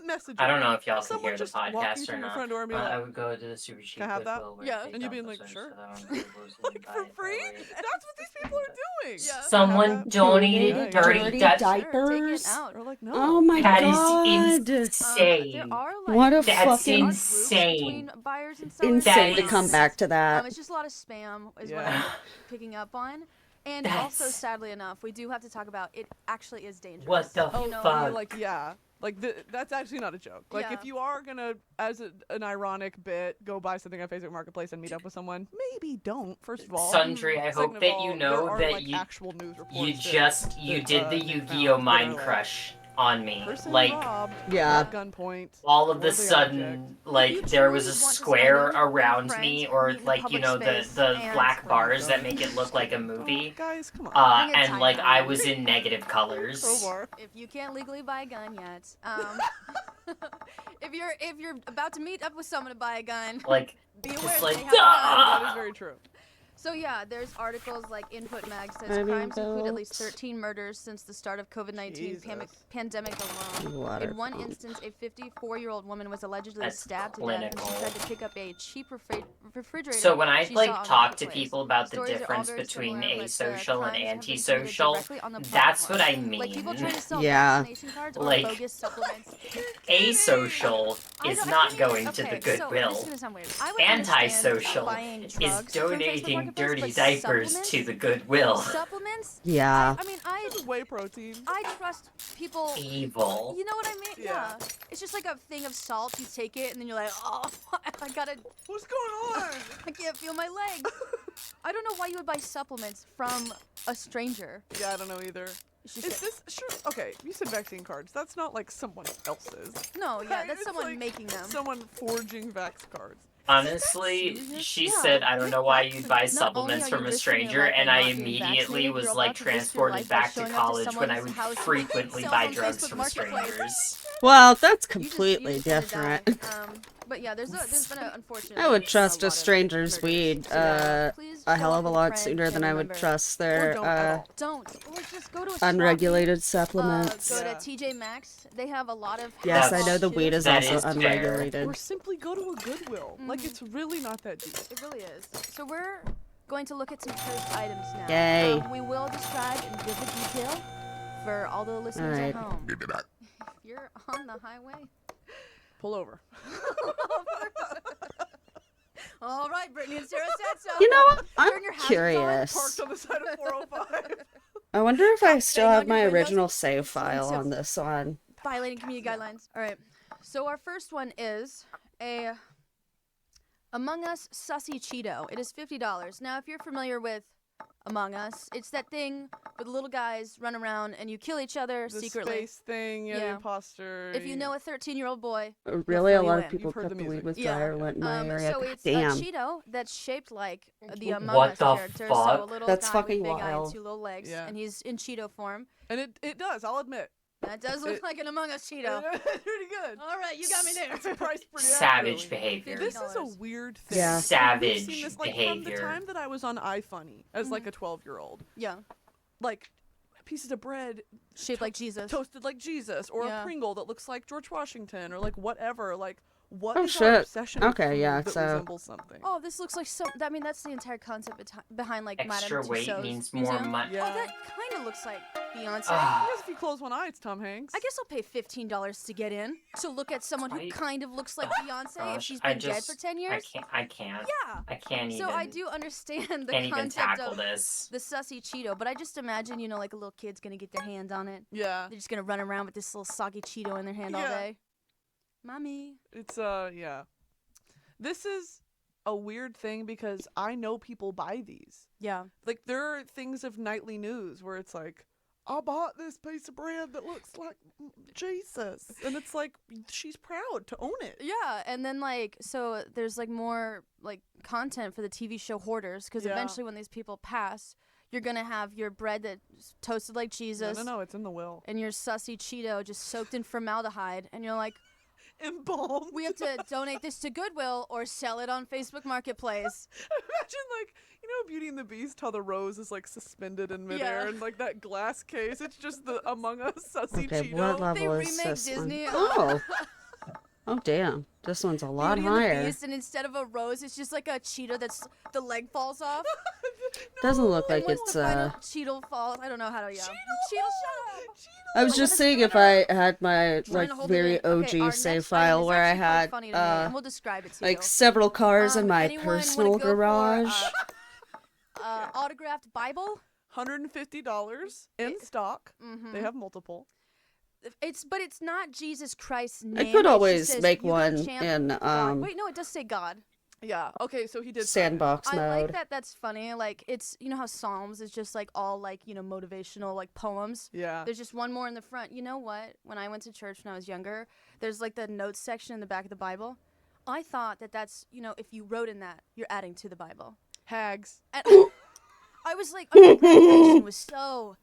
messaging. I don't know if y'all can Someone hear the just walking podcast through or your not. front door and being I like, would go to the super cheap I have that? Goodwill where Yeah. they And you'd be dump like, us sure. so that I don't know who's gonna like buy for it free? that way. That's what these people are doing. Yeah. Someone that. donated Yeah, dirty, dirty Dutch. diapers. Sure, take it out. Or like, no. Oh my That god. is insane. There are like What a That's fucking insane. between buyers and sellers. Insane to That come is- back to that. It's just a lot of spam is what Yeah. I'm picking up on. And That's- also, sadly enough, we do have to talk about it actually is dangerous. What the You know, fuck? Like, yeah. Like, that's actually not a joke. Like, Yeah. if you are gonna, as an ironic bit, go buy something on Facebook Marketplace and meet up with someone, maybe don't, first of all. Sundry, I Second hope of that all, you there know are, that like, actual news reports you that, did the they Yu-Gi-Oh found mind that are, like, crush on me. person Like robbed Yeah. at gunpoint. all of for the the sudden, you like there was a truly want this square item, bring around friends, me, or meet in a like you public know space, the and black bars that Bring make it look like a movie. Guys, come on. Bring a And tiny like I gun. was in negative colors. Crowbar. if you can't legally buy a gun yet, if you're about to meet up with someone to buy a gun, Like be aware just that like they have a gun. That is "Ah!" very true. So yeah, there's articles like Input Mag says I mean, crimes include at least those- 13 murders since the start of COVID-19 pandemic alone. Water In one pump. instance, a 54-year-old woman was allegedly That's stabbed to death when clinical. she tried to pick up a cheap refrigerator. So when I she saw on talk to Marketplace. people about the Stories are all difference very between similar, but the asocial and crimes have been committed antisocial, directly on the that's what I platform. Like people trying to mean. sell Yeah. vaccination cards or Like, bogus supplements. Asocial I is don't- not I going think- to the okay, so this Goodwill. is gonna sound weird. I would understand Antisocial buying is drugs from Facebook donating Marketplace, dirty but diapers to supplements? the Goodwill. Supplements? Yeah. I mean, I Whey protein. trust people. Evil. You know what I mean? Yeah. It's just like a thing of salt. You take it, and then you're like, oh, I gotta. What's going on? I can't feel my leg. I don't know why you would buy supplements from a stranger. Yeah, I don't know either. It's just Is this sure? Okay, you said vaccine cards. That's not like someone else's. no, yeah, Right? that's It's someone like making them. Someone forging vax cards. Honestly, she Yeah. said, I don't know why Not you'd buy only supplements are from you a risking your stranger, life by and I not being immediately vaccinated, was you're like about to risk your transported life by back to showing up to college when I someone's would house frequently sells buy on drugs Facebook from Marketplace. strangers. Well, that's You just completely gotta different. die. But yeah, there's been an unfortunate. I would trust a a lot of stranger's murders. weed So, please a show hell up of a with lot friend, sooner than family I would member. trust Or their don't at all. Don't. Or just go to a unregulated shop. supplements. Go to Yeah. TJ Maxx. They have a lot of. Yes, I That's- know the weed is that also is fair. unregulated. Or simply go to a Goodwill. Like Mm-hmm. it's really not that deep. It really is. So we're going to look at some cursed items now. Yay. We will describe in vivid detail for all the listeners Alright. at home. If you're on the highway. Pull over. All right, Brittany and Sarah said so. You know what? I'm Turn your hazards on. curious. Parked on the side of 405. I wonder if I still bang have on my your windows. original save file on this one. Violating community guidelines. All right. So our first one is a Among Us Sussy Cheeto. It is $50. Now, if you're familiar with Among Us, it's that thing where the little guys run around and you kill each other The secretly. space thing, yeah, the Yeah. imposter. If you know a 13-year-old boy, Really, a fill you lot in. of people You've heard cut the the weed music. with Yeah. fire went in my area. so it's Damn. a Cheeto that's shaped like the Among What Us the character. So fuck? a little That's guy fucking with big eye and wild. 2 little legs, Yeah. and he's in Cheeto form. And it does, I'll admit. That does look like an Among Us Cheeto. It's pretty good. All right, you got me there. It's priced pretty Savage accurately. behavior. This is a $50. weird thing. Yeah. We've Savage seen this, like, from behavior. the time that I was on iFunny as like a 12-year-old. Yeah, Like pieces of bread shaped like Jesus. toasted like Jesus, or Yeah. a Pringle that looks like George Washington, or like whatever. Like what Oh, is our shit. obsession with Okay, food yeah, that so- resembles something? Oh, this looks like so. I mean, that's the entire concept behind like Extra Madame weight Tussauds means more museum. money. Yeah. Oh, that kind of looks like Beyonce. Ah. I guess if you close one eye, it's Tom Hanks. I guess I'll pay $15 to get in to look at someone who I- kind of looks like Beyonce if Gosh, she's I been dead just- for 10 years. I can't. Yeah. I can't even. So I do understand the Can't even concept tackle of this. the sussy Cheeto, but I just imagine, you know, like a little kid's gonna get their hands on it. Yeah. They're just gonna run around with this little soggy Cheeto in their hand all Yeah. day. Mommy. It's yeah. This is a weird thing because I know people buy these. Yeah. Like there are things of nightly news where it's like, I bought this piece of bread that looks like Jesus, and it's like she's proud to own it. Yeah, and then like so there's like more like content for the TV show Hoarders because Yeah. eventually when these people pass, you're gonna have your bread that's toasted like Jesus No, it's in the will. and your sussy Cheeto just soaked in formaldehyde, and you're like, Embalmed. we have to donate this to Goodwill or sell it on Facebook Marketplace. Imagine like Beauty and the Beast, how the rose is like suspended in midair, Yeah. and like that glass case, it's just the Among Us sussy Okay, Cheeto. what level They is remake this Disney. one? Oh. Oh, damn. This one's a lot Beauty and the higher. Beast, and instead of a rose, it's just like a Cheeto that's the leg falls off. Doesn't look And like once it's, the final Cheeto falls, I don't know how to yell. Cheeto, shut up! I was Like, just what seeing is if I had my, Trying like, to hold it very in. Okay, our OG save next item file is where I actually quite had, funny to me, and we'll describe it to like, you. several cars in my Anyone wanna personal go for, garage. Autographed Bible. $150 in stock. They have multiple. But it's not Jesus Christ's name. I it could just always says, make "You be one champ in, God." Wait, no, it does say God. Yeah. Okay, so he did sandbox I mode. like that. That's funny. Like it's how Psalms is just like all like motivational like poems. Yeah. There's just one more in the front. You know what? When I went to church when I was younger, there's like the notes section in the back of the Bible. I thought that's if you wrote in that, you're adding to the Bible. Hags. And I was like, Revelation was so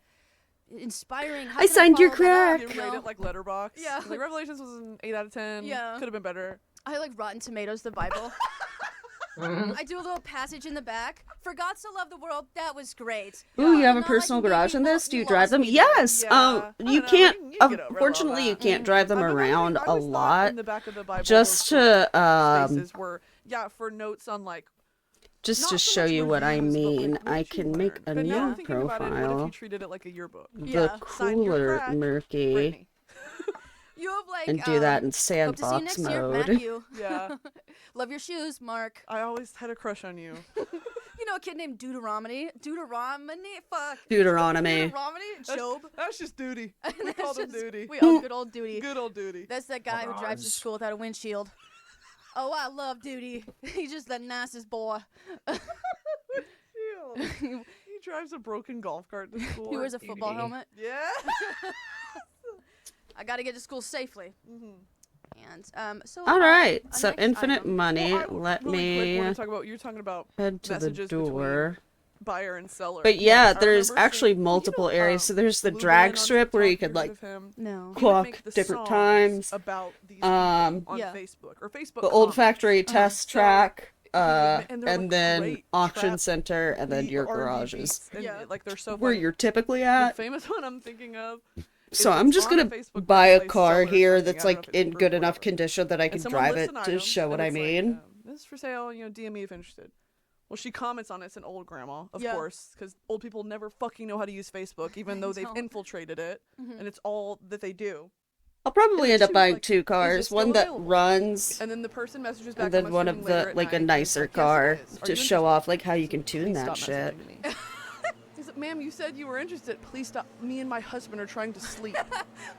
inspiring. How I can signed your follow that up, You you rate know? it like Letterbox. Yeah. Like Revelations was an 8 out of 10. Yeah. Could have been better. I like Rotten Tomatoes, the Bible. I do a little passage in the back. For God so loved the world, that was great. Ooh, you have a Not personal like, garage in maybe this? Do you you drive lost them? me there. Yes. Yeah, I You don't know, can't. you can get over all Unfortunately, you that. can't drive them I've been wondering- around I a always thought lot. in the back of the Bible, Just those to spaces were for notes on like just not to so show much you what I reviews, but, like, mean, what I did you can make learn? a But now I'm new thinking about it, what if you profile. treated it like a yearbook? The Yeah. Sign your cooler crack, murky, Brittany. You have like and do that in hope to see you sandbox next year, mode. Matthew. Yeah, Love your shoes, Mark. I always had a crush on you. You know a kid named Deuteronomy? Fuck. Deuteronomy. Job. That's just duty. We That's called him just- duty. Good old duty. Good old duty. That's that guy who drives to Garage. school without a windshield. Oh, I love Duty. He's just the nicest boy. Ew. He drives a broken golf cart to school. He wears a football Duty. helmet. Yeah. I gotta get to school safely. And so. All right, a so next infinite item. money. Well, Let really quick, me want to talk about you're talking about head to the messages between door. buyer and seller. But yeah, I there's remember actually seeing- multiple you know, areas. So there's the Blue drag Band on strip where you TikTok, could you like heard of him? No. He would clock make the different songs times. about these people Um, on Yeah. Facebook or Facebook. The old comments. factory test So, track, and they're, and like, then great auction trap center, and then beat your R&B garages. beats, and, Yeah. like they're so Where funny. you're typically The at. famous one I'm thinking of. So is I'm it's just on gonna Facebook buy a Marketplace car seller or here something. that's I don't know like if it's in free, good enough whatever. condition that I And can someone drive lists it an to item, show what and I it's like, mean. this is for sale, DM me if interested. Well, she comments on it. It's an old grandma, of Yeah. course, because old people never fucking know how to use Facebook, even though they've don't. infiltrated it, and it's all that they do. I'll probably And end then up she was buying like, two "Is cars, this one still that available?" runs, And then the person messages back, and then I'm one of assuming the later at like a night, and nicer it's like, "Yes, it car is. Are to you show interested?" off like how you can tune Please that stop shit. messaging me. He said, "Ma'am, you said you were interested. Please stop. Me and my husband are trying to sleep.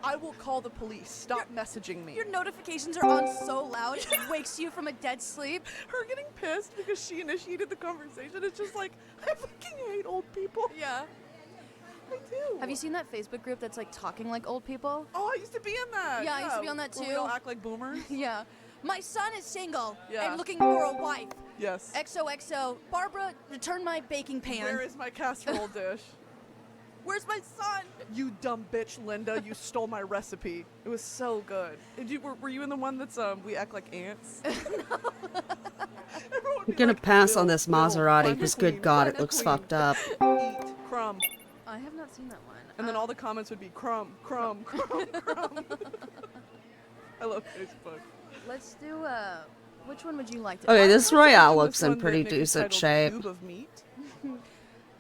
I will call the police. Stop messaging me." Your notifications are on so loud it wakes you from a dead sleep. Her getting pissed because she initiated the conversation. It's just like, I fucking hate old people. Yeah. I do. Have you seen that Facebook group that's like talking like old people? Oh, I used to be in that. Yeah, I used to be on that Where we too. all act like boomers. Yeah. My son is single Yeah. and looking for a wife. Yes. XOXO. Barbara, return my baking pan. Where is my casserole dish? Where's my son? You dumb bitch, Linda. You stole my recipe. It was so good. Were you in the one that's we act like ants? I'm gonna pass on this Maserati because, good God, it looks fucked up. Eat crumb. I have not seen that one. And then all the comments would be crumb, crumb, crumb, crumb. I love Facebook. Let's do which one would you like to Okay, I this was Royale watching looks this in one that pretty Nick is decent titled shape. Cube of Meat.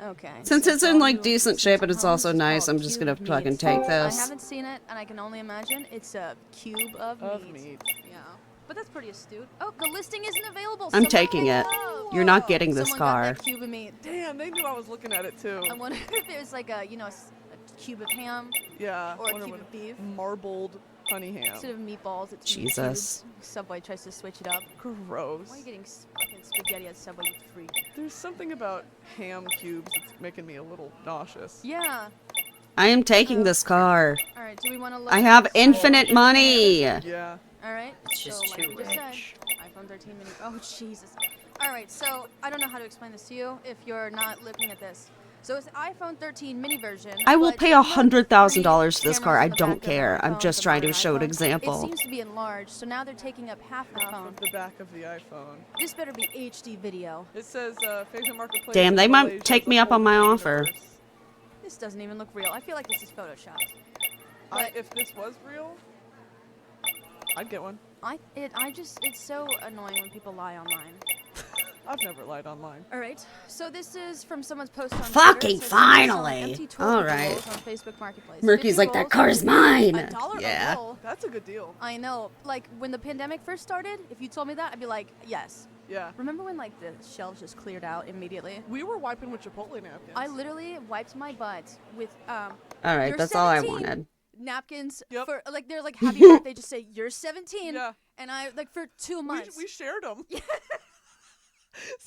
Okay. Since so it's for in all like you decent listeners shape and at it's home, also nice, called I'm just Cube gonna of fucking Meat. take I this. haven't seen it, and I can only imagine it's a cube of meat. Yeah. But that's pretty astute. Oh, the listing isn't available. I'm Someone taking it. go. You're not getting this Someone car. got that cube of meat. Damn, they knew I was looking at it too. I wonder if there's like a, a cube of ham Yeah. or a wonder cube what- of beef. Marbled honey ham. Instead of meatballs, it's meat Jesus. cubes. Subway tries to switch it up. Gross. Why are you getting fucking spaghetti at Subway, you freak? There's something about ham cubes that's making me a little nauseous. Yeah. I am taking this car. All right. Do we want to look? I at have this? infinite money. Yeah. All right. It's just so, like too we just said, rich. iPhone 13 mini. Oh Jesus. All right. So I don't know how to explain this to you if you're not looking at this. So it's the iPhone 13 mini version. I will but pay you have $100,000 for this three car. I cameras on the don't back of the care. I'm iPhone, just the trying to modern show an iPhone. example. It seems to be enlarged, so now they're taking up half the Half phone. of the back of the iPhone. This better be HD video. It says favorite marketplace. Damn, in they might Malaysia, take the me up on my whole offer. universe. This doesn't even look real. I feel like this is photoshopped. If this was real, I'd get one. It's so annoying when people lie online. I've never lied online. All right, so this is from someone's post on Fucking Twitter. It says, finally! empty toilet All paper right. rolls on Facebook Marketplace. Murky's 50 like, that rolls car's for mine. $1 Yeah. a roll. That's a good deal. I know. Like when the pandemic first started, if you told me that, I'd be like, yes. Yeah. Remember when like the shelves just cleared out immediately? We were wiping with Chipotle napkins. I literally wiped my butt with All right, You're that's all I 17. wanted. napkins Yep. for like they're like happy birthday. Just say you're 17, Yeah. and I like for 2 months. We shared them.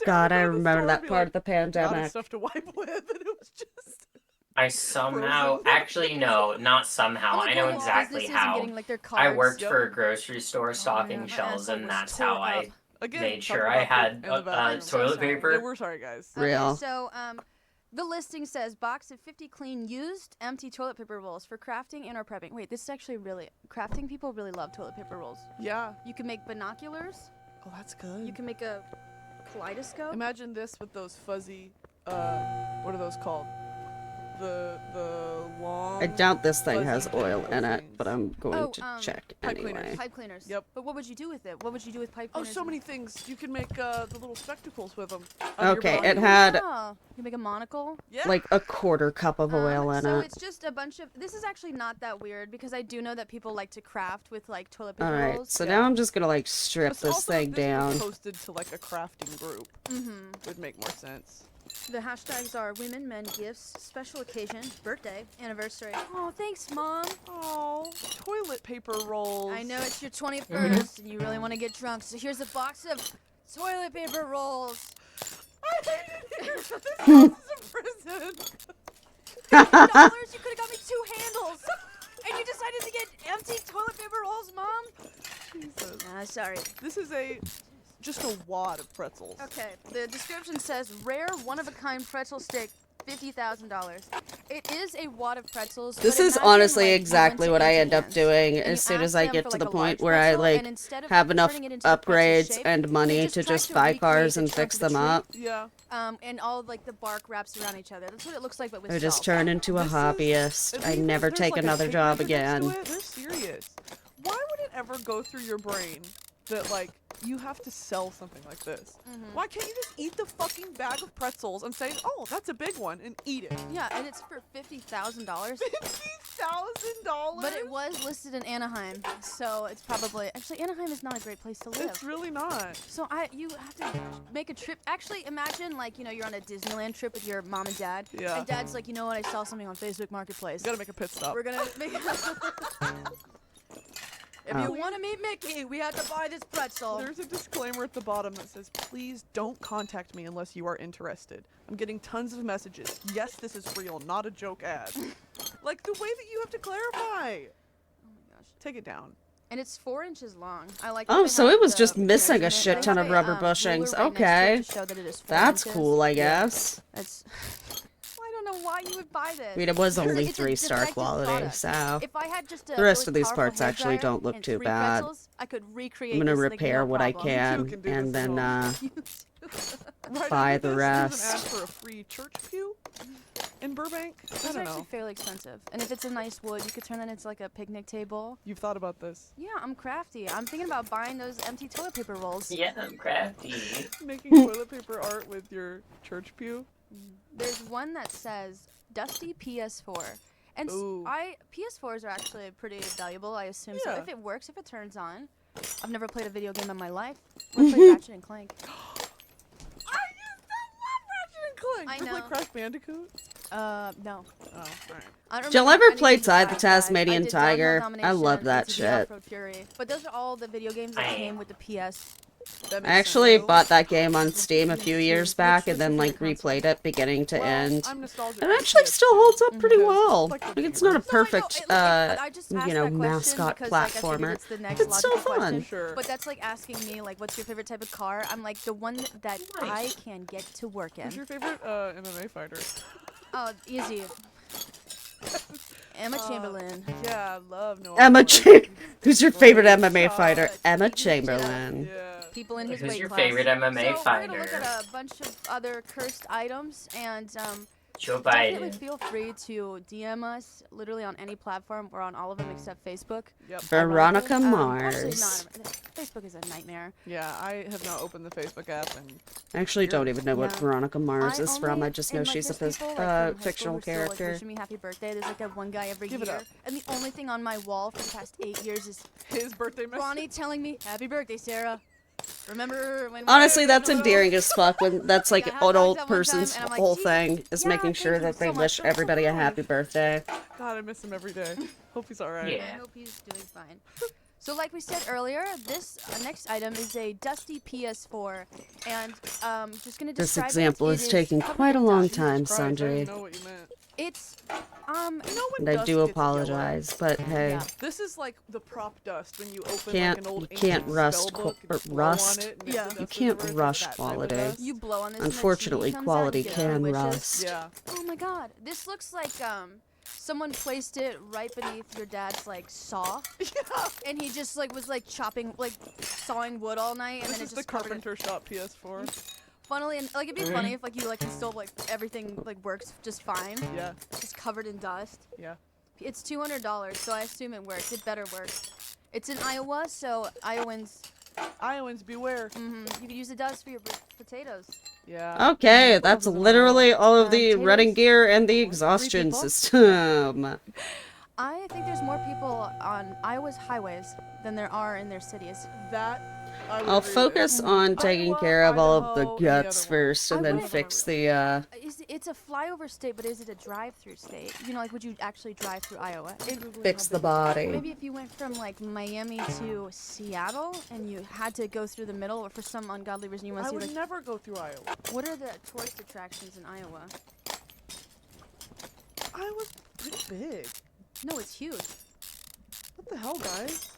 God, I remember that part of the Not enough pandemic. stuff to wipe with, and it was just. I somehow, Frozen. actually no, not somehow. I'm, like, I know going to exactly businesses and how. getting, like, their I cards. worked Yep. for a grocery store stocking man, my shelves, asshole and was that's tore how I up. Again, made talk sure I about had poop in the bathroom. I'm so toilet sorry. paper. Yeah, we're sorry, guys. Okay, Real. so the listing says box of 50 clean used empty toilet paper rolls for crafting and or prepping. Wait, this is actually really crafting. People really love toilet paper rolls. Yeah. You can make binoculars. Oh, that's good. You can make a Kaleidoscope? Imagine this with those fuzzy, what are those called? The long. I doubt this thing has fuzzy oil in it, things. but I'm going Oh, to check pipe anyway. cleaners. Pipe cleaners. Yep. But what would you do with it? What would you do with pipe Oh, cleaners? so many things. You can make the little spectacles with them. Okay, it had Oh, you make a monocle? Yeah. like a quarter cup of oil in So it. it's just a bunch of. This is actually not that weird because I do know that people like to craft with like toilet paper Alright, rolls. so Yeah. now I'm just gonna like strip Just this also, thing if this was down. posted to like a crafting group, would make more sense. The hashtags are women, men, gifts, special occasion, birthday, anniversary. Oh, thanks, Mom. Oh, toilet paper rolls. I know it's your 21st and you really want to get drunk, so here's a box of toilet paper rolls. I hate it here. This house is a prison. $50, you could have got me 2 handles. And you decided to get empty toilet paper rolls, Mom? Jesus. Sorry. This is just a wad of pretzels. Okay, the description says rare, one-of-a-kind pretzel stick, $50,000. It is a wad of pretzels. This but is imagine, honestly like, you exactly went what to I end up Anthony's doing and as you soon as asked I them get for, to like, the a large point where I pretzel, like and instead of have enough turning it into a pretzel upgrades shape, and they money just to tried just to buy recreate cars the and trunk fix of the them tree, up. Yeah. and all like the bark wraps around each other. That's what it looks like, but with I just salt. turn into a This is- hobbyist. and I even if never there's, take like, a another tape job measure next to again. it, they're serious. Why would it ever go through your brain that like you have to sell something like this? Why can't you just eat the fucking bag of pretzels and say, "Oh, that's a big one," and eat it? Yeah, and it's for $50,000. $50,000. But it was listed in Anaheim, so it's probably actually Anaheim is not a great place to live. It's really not. So you have to make a trip. Actually, imagine like you're on a Disneyland trip with your mom and dad. Yeah. And dad's like, you know what? I saw something on Facebook Marketplace. You gotta make a pit stop. We're gonna make. If Oh. you want to meet Mickey, we have to buy this pretzel. There's a disclaimer at the bottom that says, "Please don't contact me unless you are interested." I'm getting tons of messages. Yes, this is real, not a joke ad. Like the way that you have to clarify. Oh my gosh. Take it down. And it's 4 inches long. I like. Oh, that they so have it was the just missing a measurement. shit They ton have of a, rubber ruler bushings. right next to it Okay. to show that it is 4 That's inches. cool, I guess. That's. I don't know why you would buy this. I mean, it was It's only a 3-star defective quality, product. so If I had just a The rest really of these powerful parts hair actually dryer don't look and too 3 bad. pretzels, I could recreate. I'm gonna this, like, repair no what I problem. can can do and this at then home. Right buy after the this, there's an ad rest. for a free church pew in Burbank. I Those don't are actually know. fairly expensive. And if it's a nice wood, you could turn that into like a picnic table. You've thought about this. Yeah, I'm crafty. I'm thinking about buying those empty toilet paper rolls. Yeah, I'm crafty. Making toilet paper art with your church pew. There's one that says Dusty PS4. And Ooh. PS4s are actually pretty valuable, I assume. So Yeah. if it works, if it turns on. I've never played a video game in my life. I played Ratchet and Clank. I used to love Ratchet and Clank. I Did you play know. Crash Bandicoot? No. Oh, alright. I don't Did y'all remember ever anything play Tide the besides that. I Tasmanian did Tiger? Downhill I love Domination, that ATV shit. Off-Road Fury. But those are all the video games that came with the PS. That I makes actually sense. bought that game on Steam a few years back and then like replayed it beginning to Well, end. I'm nostalgic It for actually PS2 still holds up pretty because well. it's like Like the it's not a gamers. No, I know, perfect, I just asked you know, that question mascot because, like, I figured platformer. it's the next It's still logical fun. question. Sure. But that's like asking me, like, what's your favorite type of car? I'm like, the one that I can get to work in. Who's your favorite MMA fighter? Oh, easy. Emma Chamberlain. Yeah, I love Noah. Emma Chamberlain. Who's your favorite MMA Oh, fighter? Emma Easy Chamberlain. Yeah. People in his Who's weight your class. favorite MMA so fighter? We're gonna look at a bunch of other cursed items, and Joe definitely Biden. feel free to DM us literally on any platform. We're on all of them except Facebook. Yep. Veronica Actually, Mars. not. Facebook is a nightmare. Yeah, I have not opened the Facebook app and I actually don't even know what Yeah. Veronica Mars I is from. only- I just and, know like, she's a there's people, like, from high school fictional who still, like, character. wishing me happy birthday. There's like that one guy every Give it year, up. and the only thing on my wall for the past 8 years is his birthday message. Ronnie telling me happy birthday, Sarah. Remember when? we Honestly, were that's little?" endearing as fuck when that's like Yeah, an hot dogs old at one time, person's and I'm like, whole "Gee, thing is yeah, making sure thank you that they so much. wish That's so everybody a nice." happy birthday. God, I miss him every day. Hope he's alright. Yeah. I hope he's doing fine. So like we said earlier, this next item is a dusty PS4, and just gonna This describe example it. is It taking covered quite a in long dust. time, Christ, I didn't Sanjay. know what you meant. It's You know when And I dust do gets yellow? apologize, but hey, Yeah. This is like the prop dust when you open Can't- like an old you can't ancient rust spell book or and you blow on rust. it and Yeah. there's You dust can't everywhere. It's rush that type of quality. dust. you blow on this. and the unfortunately, genie comes out, quality you get can wishes. rust. Yeah. Oh my god, this looks like someone placed it right beneath your dad's like saw, Yeah. and he just like was like chopping like sawing wood all night, and This then it is just the covered it. Carpenter Shop PS4. Funnily, and like it'd be funny if like you like install like everything like works just fine, Yeah. just covered in dust. Yeah. It's $200, so I assume it works. It better work. It's in Iowa, so Iowans, Iowans beware. you could use the dust for your potatoes. Yeah. Okay, that's literally all of the Potatoes. running gear and the exhaustion people. system. I think there's more people on Iowa's highways than there are in their cities. That I would I'll agree with. focus on taking Iowa, care of all of the Idaho, and the guts other one. first, and I then wouldn't- fix the, It's a flyover state, but is it a drive-through state? You know, like would you actually drive through Iowa? fix the body. Maybe if you went from like Miami to Seattle and you had to go through the middle, or for some ungodly reason you want I to see would like never go through Iowa. what are the tourist attractions in Iowa? Iowa's pretty big. No, it's huge. What the hell, guys?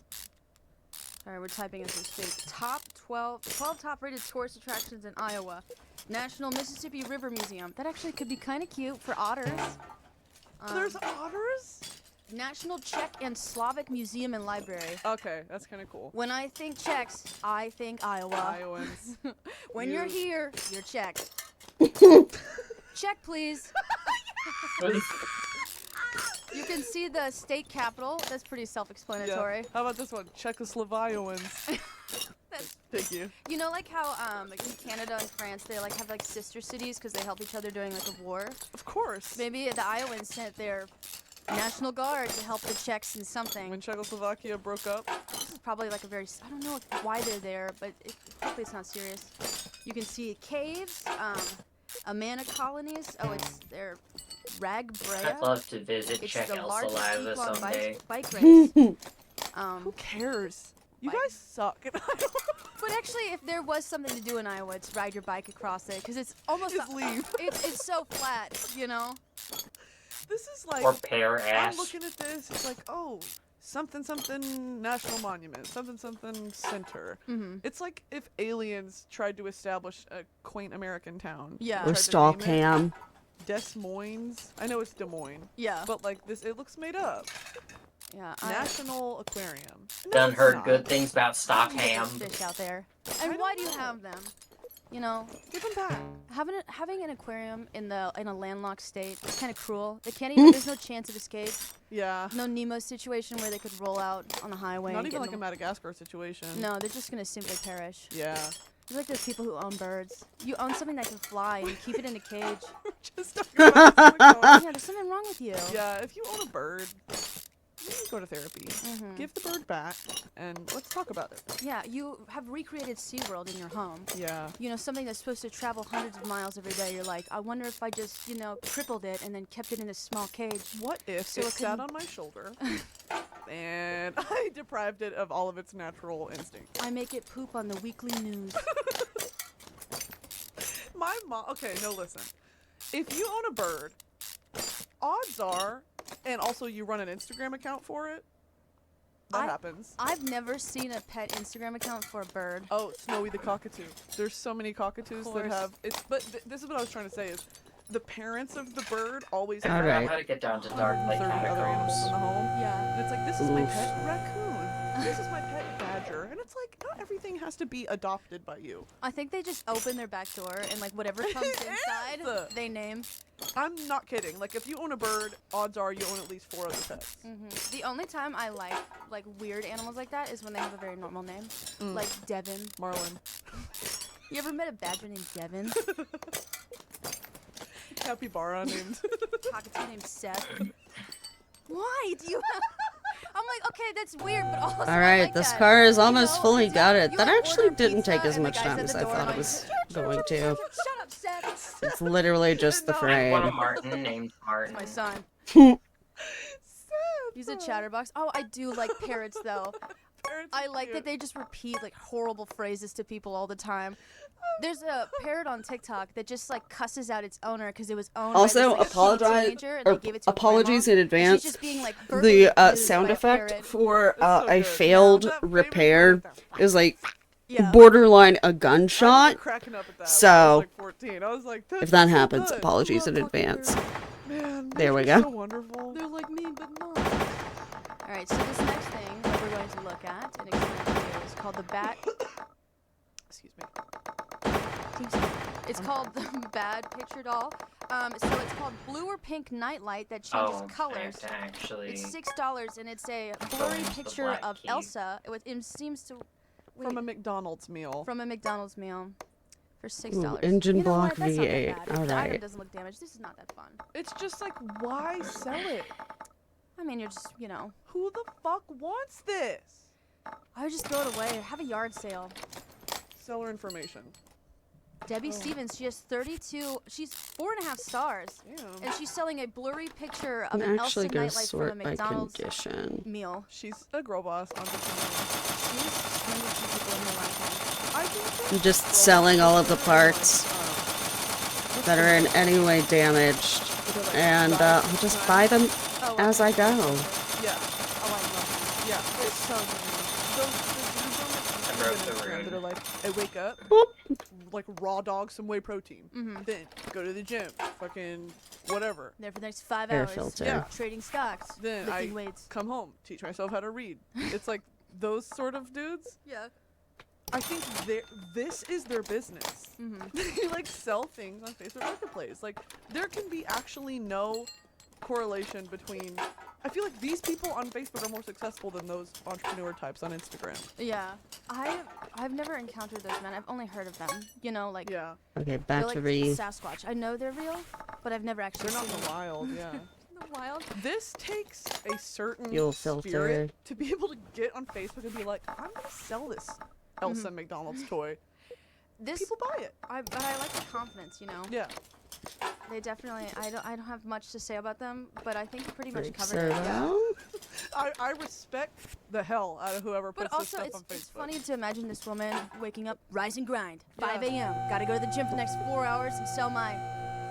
Sorry, we're typing as we speak. Top 12 top rated tourist attractions in Iowa. National Mississippi River Museum. That actually could be kind of cute for otters. There's otters? National Czech and Slavic Museum and Library. Okay, that's kind of cool. When I think Czechs, I think Iowa. Iowans. When you're here, you're Czech. Check, please. You can see the state capital. That's pretty self-explanatory. Yeah. How about this one? Czechoslovakians. That's- Thank you. You know, like how like in Canada and France, they like have like sister cities because they help each other during like a war. Of course. Maybe the Iowans sent their National Guard to help the Czechs in something. When Czechoslovakia broke up. This is probably like a very, I don't know why they're there, but hopefully it's not serious. You can see caves, Amana colonies. Oh, it's their Ragbrea. I'd love to visit It's Czech the El largest Saliva people on someday. bike race. Who cares? You Bike. guys suck in Iowa. But actually, if there was something to do in Iowa, it's ride your bike across it, because it's almost Just leave. It's so flat, you know. This is like Or pear I'm ass. looking at this. It's like, oh, something something national monument, something something center. It's like if aliens tried to establish a quaint American town. Yeah. Tried Or to name it Stalkham. Des Moines. I know it's Des Moines, Yeah. but like this, it looks made up. Yeah. National Aquarium. No, Done it's heard not. good things about There's Stockham. fish out there. I And why don't do you know. have them? You know, Give them back. having an aquarium in a landlocked state is kind of cruel. It can't even. There's no chance of escape. Yeah. No Nemo situation where they could roll out on the highway. Not and even get like a in Madagascar situation. the- No, they're just gonna simply perish. Yeah. It's like those people who own birds. You own something that can fly and you keep it in a cage. Just talking about this one going. Yeah, there's something wrong with you. Yeah, if you own a bird, you need to go to therapy. Give the bird back, and let's talk about it. Yeah, you have recreated SeaWorld in your home. Yeah. You know, something that's supposed to travel hundreds of miles every day. You're like, I wonder if I just, you know, crippled it and then kept it in a small cage. What if So it it sat couldn't- on my shoulder, and I deprived it of all of its natural instincts? I make it poop on the weekly news. My mom. Okay, no, listen. If you own a bird, odds are, and also you run an Instagram account for it, that happens. I've never seen a pet Instagram account for a bird. Oh, Snowy the cockatoo. There's so many cockatoos that course. have it's. But this is what I was trying to say is, the parents of the bird always I have don't know Alright. how to get down to dark like 30 other animals in catacombs. the home. Yeah. And it's like, this is my Oof. pet raccoon. This is my pet badger. And it's like, not everything has to be adopted by you. I think they just open their back door and like whatever comes inside, is. they name. I'm not kidding. Like, if you own a bird, odds are you own at least 4 other pets. The only time I like weird animals like that is when they have a very normal name, like Devin. Marlin. You ever met a badger named Devin? Capybara named. Cockatoo named Seth. Why do you have... I'm like, okay, that's weird, but also I Alright, like this that. car is You almost know, fully you gutted. you, That like, actually order didn't pizza take as and the much guy's time at as the I door thought it like, was going to. Shut up, Seth. It's literally just the No. I want a frame. Martin named Martin. My son. Seth. He's a chatterbox. Oh, I do like parrots though. Parents I are like that cute. they just repeat like horrible phrases to people all the time. There's a parrot on TikTok that just like cusses out its owner because it was owned Also, by this, like, shitty teenager, and they gave it to a apologies grandma, in and she's advance. just being, like, verbally The abused sound by a effect parrot. for It's so a good. failed Yeah, that famous repair one right is like Yeah. borderline a I was gunshot. cracking up at that. So, when I was like 14. I was like, that's If that so happens, good. apologies in Love talking advance. birds. Man, There we nature's go. So wonderful. They're like me, but not. All right, so this next thing that we're going to look at and explain to you is called the bat. Excuse me. It's called the Bad Picture Doll. So it's called Blue or Pink Nightlight that changes Oh, colors. I have to actually. It's $6 and it's a blurry the picture black of key. Elsa. It seems to From a wait, McDonald's meal. from a McDonald's meal for Ooh, $6. engine you know block what? That's not that V8. bad. If All the item right. doesn't look damaged, this is not that fun. It's just like, why sell it? I mean, you're just, Who the fuck wants this? I would just throw it away. Have a yard sale. Seller information. Debbie Stevens, she has 32. She's 4.5 stars, Damn. and she's selling a blurry picture of I'm an actually Elsa gonna nightlight from a sort by McDonald's condition. meal. She's a girl boss. Entrepreneur. She's turned a few people in her lifetime. I think I'm just selling all of the parts that are in any way damaged, and I'll just buy them Oh, as I go. Yeah. Oh, I love Yeah. It's so good. I broke the rune. That are like, I wake up, like raw dog, some whey protein. Mhm. Then go to the gym, fucking whatever. There for the next 5 Air hours. filter. Yeah. Trading stocks. Then lifting I weights. come home, teach myself how to read. It's like those sort of dudes. Yeah. I think this is their business. They like sell things on Facebook Marketplace. Like there can be actually no correlation between. I feel like these people on Facebook are more successful than those entrepreneur types on Instagram. Yeah. I've never encountered those men. I've only heard of them. Like Yeah, Okay, they're like battery. Sasquatch. I know they're real, but I've never actually they're not seen in the them. wild. Yeah. In the wild. This takes a certain Fuel filter. spirit to be able to get on Facebook and be like, I'm gonna sell this Elsa McDonald's toy. This People buy it. but I like the confidence, Yeah. They definitely I don't have much to say about them, but I think you pretty much Brake covered it. Yeah. servo. I respect the hell out of whoever But puts this also, stuff on Facebook. it's funny to imagine this woman waking up, rise and grind, 5 Yeah. a.m. Gotta go to the gym for the next 4 hours and sell my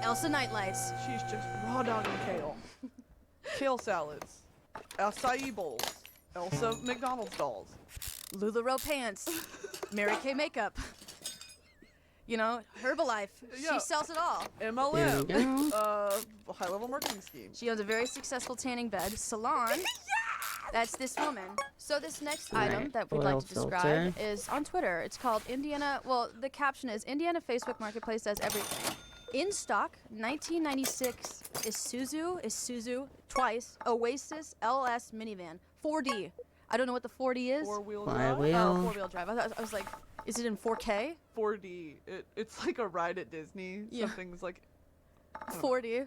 Elsa nightlights. She's just raw dogging kale. Kale salads. Acai bowls. Elsa McDonald's dolls. LuLaRoe pants, Mary Kay makeup. Herbalife. Yeah. She sells it all. MLM. There we High level marketing scheme. She owns a very successful tanning bed salon. That's this woman. So this next item Alright, that we'd oil like to describe filter. is on Twitter. It's called Indiana. Well, the caption is Indiana Facebook Marketplace does everything. In stock, 1996 Isuzu twice Oasis LS minivan 4D. I don't know what the 4D is. Four-wheel Flywheel. drive. Oh, four-wheel drive. I was like, is it in 4K? 4D. It's like a ride at Disney. Yeah. Something's like 4D.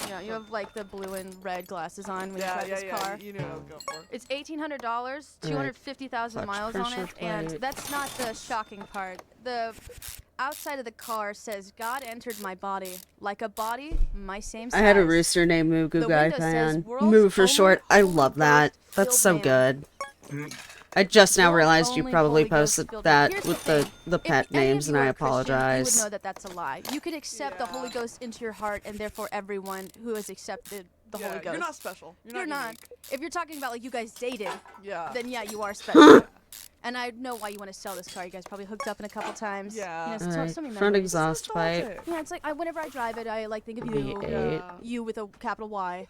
Yeah, you have like the blue and red glasses on when you yeah, drive this car. You know what I was going for. It's $1,800, 250,000 Clutch miles on pressure it, and plate. that's not the shocking part. The outside of the car says, "God entered my body like a body, my same size." I had a rooster named Moo Goo The Guy window says, fan. "World's Moo for only short. I Holy love that. Ghost That's so filled man. good. I just now World's realized you only probably Holy Ghost posted filled that man. Here's with thing. the If pet any of names, you and I are Christian, you apologize. would know that that's a lie. You could accept the Holy Yeah. Ghost into your heart, and therefore everyone who has accepted the Holy Ghost. You're not special. You're not. Unique. If you're talking about like you guys dated, Yeah. then yeah, you are special. And I know why you want to sell this car. You guys probably hooked up in a couple times. Yeah. So Alright, many front memories. exhaust pipe. Nostalgic. Yeah, it's like whenever I drive it, I like think of you. V8. Yeah. You with a capital Y.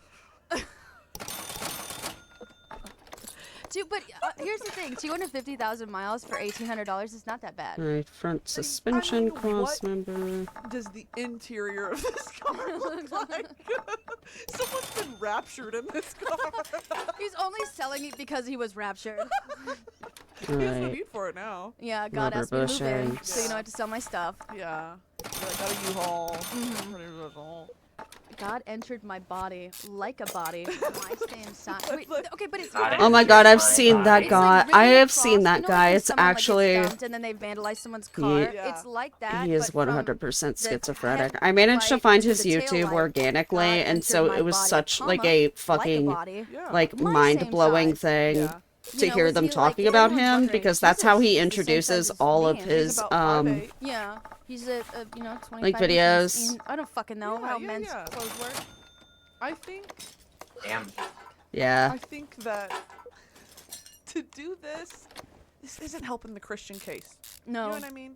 Dude, but here's the thing: 250,000 miles for $1,800 is not that bad. Alright, front suspension mean, cross what- member. Does the interior of this car look like? Someone's been raptured in this car. He's only selling it because he was raptured. He has no Alright. need for it now. Yeah, God Rubber asked me to move in, bushings. so you know I have to sell my stuff. Yeah. You're like, got a U-Haul. Mm-hmm. Pretty much all. God entered my body like a body, my same size. Wait, okay, but it's God Oh my god, I've My seen that body. It's guy. like I really have seen crossed. that You know guy. when It's someone, like, gets actually dumped and then they vandalize someone's car. Yeah. It's like that. he is but from 100% the schizophrenic. I managed to headlight find to his the YouTube taillight, organically, God and entered so my it was body, such like comma, a fucking body. Yeah. like My mind-blowing same size. thing Yeah. You to know, hear was them he, like, talking if about anyone's him, wondering, because that's how Jesus he is the same size introduces as all me, of and he's his about 5'8". Yeah, he's a 25 Like inches. videos. I don't fucking know Yeah, how yeah, men's yeah. clothes work. I think Damn. yeah. I think that to do this isn't helping the Christian case. No. You know what I mean?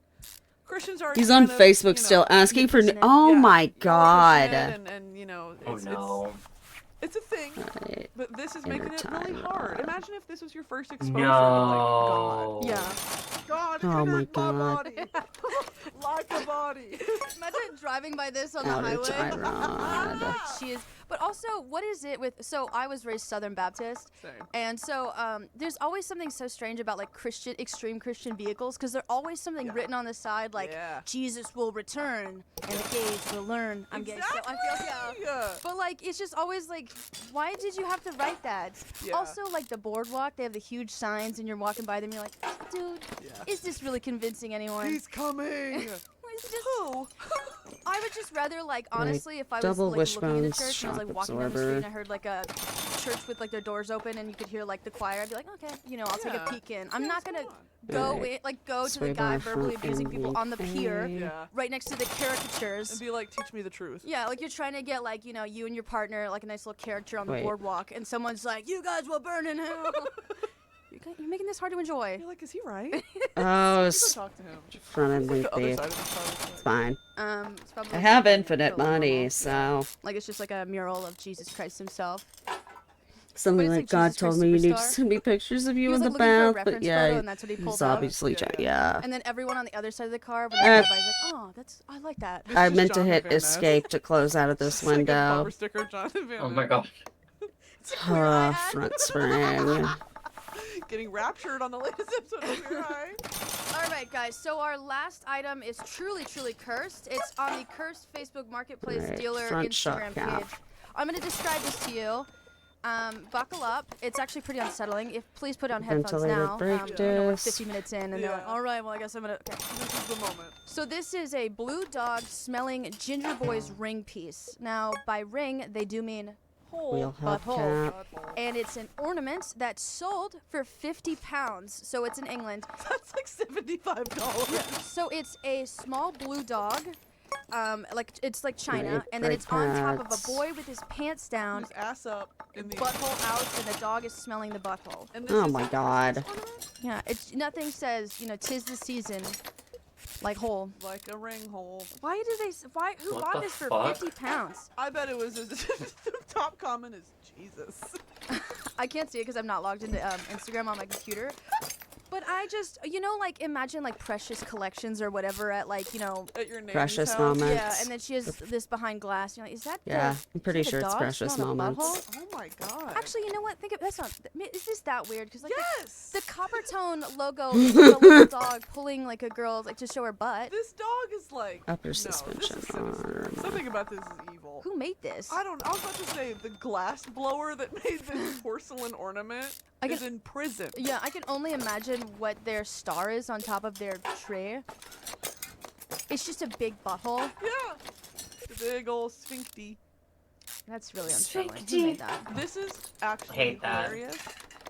Christians are. He's on Facebook still asking for oh Yeah, my you're god. pushing it and Oh no. it's a thing. Right. But this is making it really Airtime. hard. Imagine if this was your first exposure No. to like God. Yeah. God Oh my entered God. body like a body. Imagine driving by this on the Out of highway. Tyrod. She is. But also, what is it with? So I was raised Southern Baptist, Same. and so there's always something so strange about like extreme Christian vehicles, because there's always something written on the side like Jesus will return and the gays will learn. I'm gay, so I feel But like, it's just always like, why did you have to write that? Yeah. Also, like the boardwalk, they have the huge signs, and you're walking by them, you're like, dude, is this really convincing anyone? He's coming. It's just, who? I would just rather, like, honestly, if I was double like looking at a wishbones, church and I was like shock walking down the street absorber. and I heard like a church with like their doors open and you could hear like the choir, I'd be like, okay, you know, I'll take a peek in. I'm not gonna go Right. in, like go to the Sway guy bar verbally front abusing and people on the pier, Yeah. right next to the And caricatures. be like, teach me the truth. Yeah, like you're trying to get like, you know, you and your partner like a nice little character on the Wait. boardwalk, and someone's like, you guys will burn in hell. You're making this hard to enjoy. You're like, is he right? Oh, Go talk to him. front end The other thief. side of the car. It's fine. It's probably I have like infinite really money, normal. so Like it's just like a mural of Jesus Christ himself. something But like it's God like Jesus told Christ me you need to Superstar. send me pictures of He you was in like the looking for a back, but reference yeah, photo, and that's what he he's pulled up. obviously Yeah, yeah. And then everyone on the other side of the car, when they drive by, is like, oh, I like that. This I is meant to Jonathan hit Van Ness. escape to close out of this It's like a window. bumper sticker of Jonathan Van Oh my Ness. god. Front spring. Getting raptured on the latest episode of Queer Eye. All right, guys. So our last item is truly, truly cursed. It's on the cursed Facebook Marketplace Right, dealer front shot Instagram cap. page. I'm gonna describe this to you. Buckle up. It's actually pretty unsettling. Please put on headphones Ventilated now. brake You know, we're disc. 50 minutes in, and they're like, Yeah. all right, well, I guess I'm gonna. Okay. This is the moment. So this is a blue dog smelling Ginger Boy's ring piece. Now, by ring, they do mean hole, Wheel hub butthole. cap. And it's an ornament that's sold for 50 pounds. So it's in England. That's like $75. So it's a small blue dog. Like it's like China, Right, and then brake it's on top of pads. a boy with his pants down, His ass up in the butthole out, and the dog is smelling the butthole. And this Oh is my a God. Christmas ornament? Yeah, it's nothing says, you know, 'tis the season, like hole. Like a ring hole. Why do they? Why? Who What bought the this for fuck? 50 pounds? I bet it was the top comment is Jesus. I can't see it because I'm not logged into Instagram on my computer. But I just, you know, like imagine like precious collections or whatever at like, you know, At your neighbor's Precious house. moments. yeah, and then she has this behind glass. You're like, is that? Yeah, the, I'm pretty is that sure the it's dog precious smelling a moments. butthole? Oh my god. Actually, you know what? Think of that's not. Is this that weird? Because like yes. the copper tone logo is a little dog pulling like a girl like to show her butt. This dog is like Upper no, this is suspension sinister. arm. Something about this is evil. Who made this? I don't. I was about to say the glass blower that made this porcelain ornament I is can- in prison. Yeah, I can only imagine what their star is on top of their tray. It's just a big butthole. Yeah. The big old sphincty. That's really unsettling. Who made that? This is actually Hate that. hilarious,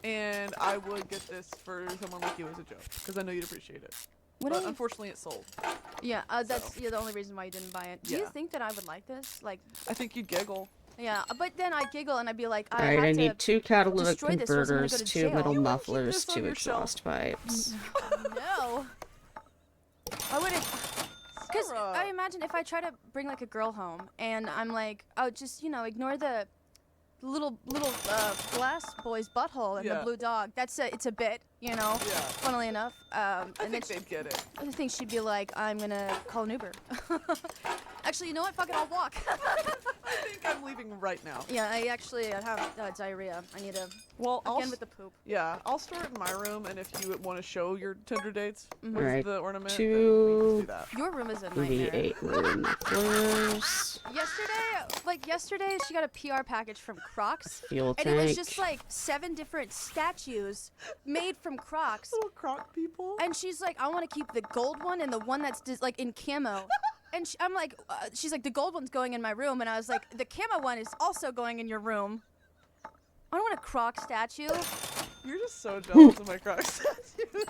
and I would get this for someone like you as a joke because I know you'd appreciate it. What But do you- unfortunately, it sold. Yeah, that's the only reason why you didn't buy it. Do you Yeah. think that I would like this? Like, I think you'd giggle. yeah, but then I giggle and I'd be like, Alright, I had need to. 2 catalytic destroy this or else I'm gonna converters, go to 2 jail. middle You wanna keep mufflers, this on 2 your shelf? exhaust pipes. No. I wouldn't. Because Sarah. I imagine if I try to bring like a girl home and I'm like, oh, just, you know, ignore the little glass boy's butthole and the Yeah. blue dog. It's a bit, you know. Yeah. Funnily enough. I And then think they'd get it. I think she'd be like, I'm gonna call an Uber. Actually, you know what? Fuck it, I'll walk. I think I'm leaving right now. Yeah, I actually have diarrhea. I need to Well, again with the poop. yeah, I'll store it in my room, and if you want to show your Tinder dates with Alright, the ornament, two- then we can do that. Your room is a nightmare. V8 room mufflers, Yesterday, she got a PR package from Crocs, fuel and tank. it was just like 7 different statues made from Crocs. Little croc people. And she's like, I want to keep the gold one and the one that's like in camo. And I'm like, she's like, the gold one's going in my room, and I was like, the camo one is also going in your room. I don't want a Croc statue. You're just so jealous of my croc statues.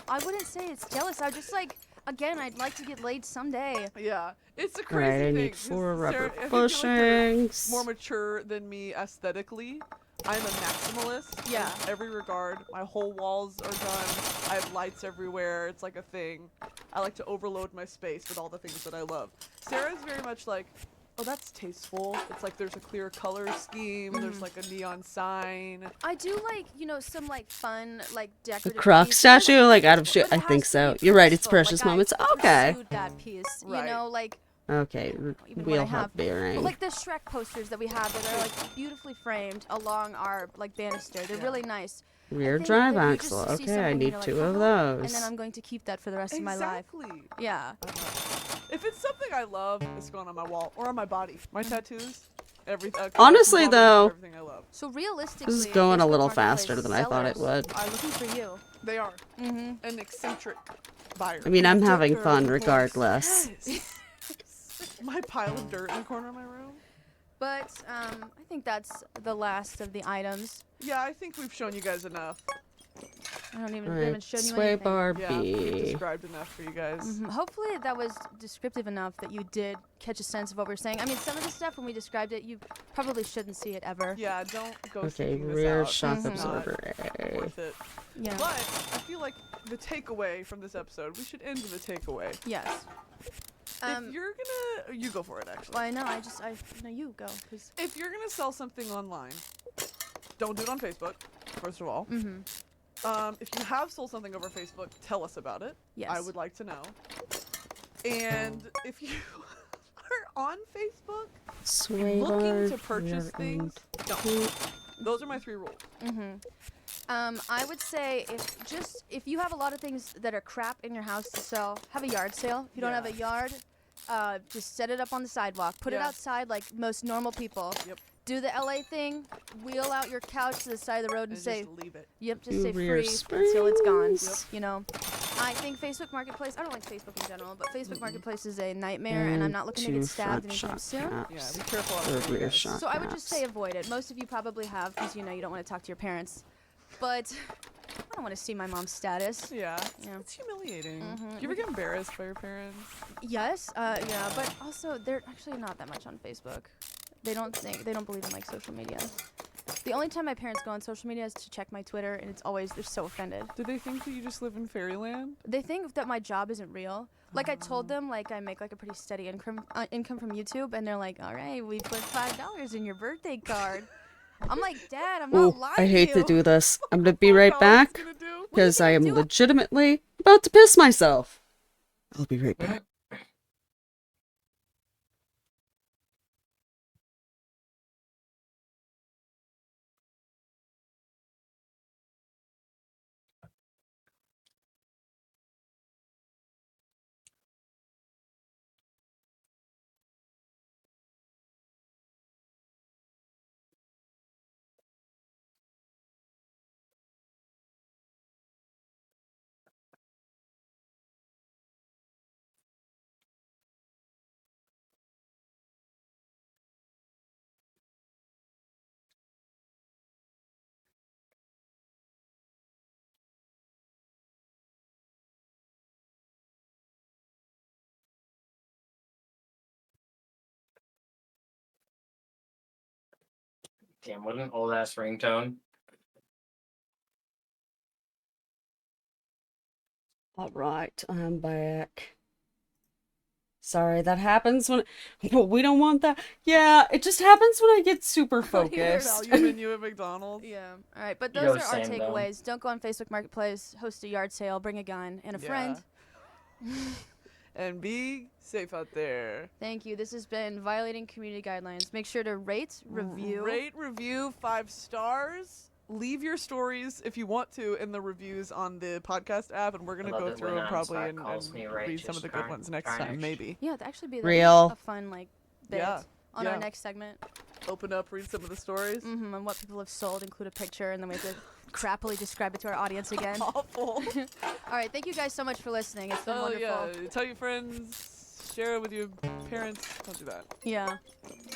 I wouldn't say it's jealous. I just like, again, I'd like to get laid someday. Yeah, it's a crazy Alright, I thing. need 'cause 4 rubber Sarah, I think you're, like, bushings. more mature than me aesthetically. I'm a maximalist Yeah. in every regard. My whole walls are done. I have lights everywhere. It's like a thing. I like to overload my space with all the things that I love. Sarah's very much like, oh, that's tasteful. It's like there's a clear color scheme. There's like a neon sign. I do like, some like fun, like The decorative Croc pieces, statue, like out of shit. but it I think has to so. be You're right. It's purposeful. Precious Like, Moments. I Okay. pursued that piece, Right. like Okay. even We'll what I have. have bearing. But like the Shrek posters that we have that are like beautifully framed along our like banister. They're really nice. Rear think drive that you axle. just see Okay, I something and need you're like, 2 of "Uh-huh," those. And then I'm going to keep that for the rest of my life. Exactly. Yeah. If it's something I love, it's going on my wall or on my body. My tattoos, everything. Honestly, though, everything I love. So realistically, this is going a Facebook little Marketplace faster than I thought it sellers would. Are looking for you. They are Mm-hmm. an eccentric buyer. I mean, I'm having fun Dirt regardless. Yes. My pile of dirt in the corner of my room. But I think that's the last of the items. Yeah, I think we've shown you guys enough. I don't even, Alright, haven't shown you Sway anything. Bar Yeah, we've B. described enough for you guys. Hopefully that was descriptive enough that you did catch a sense of what we were saying. I mean, some of the stuff when we described it, you probably shouldn't see it ever. Yeah, don't go Okay, seeking this rear out. shock It's not absorber A. worth it. Yeah. But I feel like the takeaway from this episode, we should end with a takeaway. Yes. If you're gonna, you go for it actually. Well, I know. No, you go. Cause If you're gonna sell something online, don't do it on Facebook. First of all, if you have sold something over Facebook, tell us about it. yes. I would like to know. And if you are on Facebook Sway bar, looking to purchase rear things, end. don't. Those are my 3 rules. I would say if you have a lot of things that are crap in your house to sell, have a yard sale. If you don't have a yard, just set it up on the sidewalk. Put it Yeah. outside like most normal people. Yep. Do the LA thing. Wheel out your couch to the side of the road and And say, just leave it. yep, just Do say rear free until it's gone. springs. You know, I think Facebook Marketplace. I don't like Facebook in general, but Facebook Marketplace is a nightmare, and I'm not looking to Two get stabbed front anytime shock soon. Yeah, caps. be careful out Or there, you rear guys. shock So I would just caps. say avoid it. Most of you probably have, because you don't want to talk to your parents. But I don't want to see my mom's status. Yeah, Yeah. it's humiliating. Mhm. Do you ever get embarrassed by your parents? Yes, yeah, but also they're actually not that much on Facebook. They don't believe in like social media. The only time my parents go on social media is to check my Twitter, and it's always they're so offended. Do they think that you just live in fairyland? They think that my job isn't real. Like I told them, like I make like a pretty steady income from YouTube, and they're like, "All right, we put $5 in your birthday card." I'm like, "Dad, I'm not Ooh, lying I hate to to you." do this. I'm gonna be right back Gonna do? because I am do? legitimately about to piss myself. I'll be right back. Damn, what an old ass ringtone. All right, I'm back. Sorry, that happens when. But we don't want that. Yeah, it just happens when I get super focused. Value menu at McDonald's. Yeah. All right, but Yo, those are our same, though. takeaways. Don't go on Facebook Marketplace. Host a yard sale. Bring a gun and a friend. And be safe out there. Thank you. This has been Violating Community Guidelines. Make sure to rate, review. Rate, review, 5 stars. Leave your stories if you want to in the reviews on the podcast app, and we're gonna I love go it through when them probably Scott and calls me read some of the good righteous ones next time, garnish. maybe. Yeah, that'd actually be like Real. a fun like bit Yeah, on yeah. our next segment. Open up, read some of the stories. And what people have sold, include a picture, and then we have to crappily describe it to our audience again. Awful. All right, thank you guys so much for listening. It's been Oh wonderful. yeah, tell your friends, share it with your parents. Don't do that. Yeah.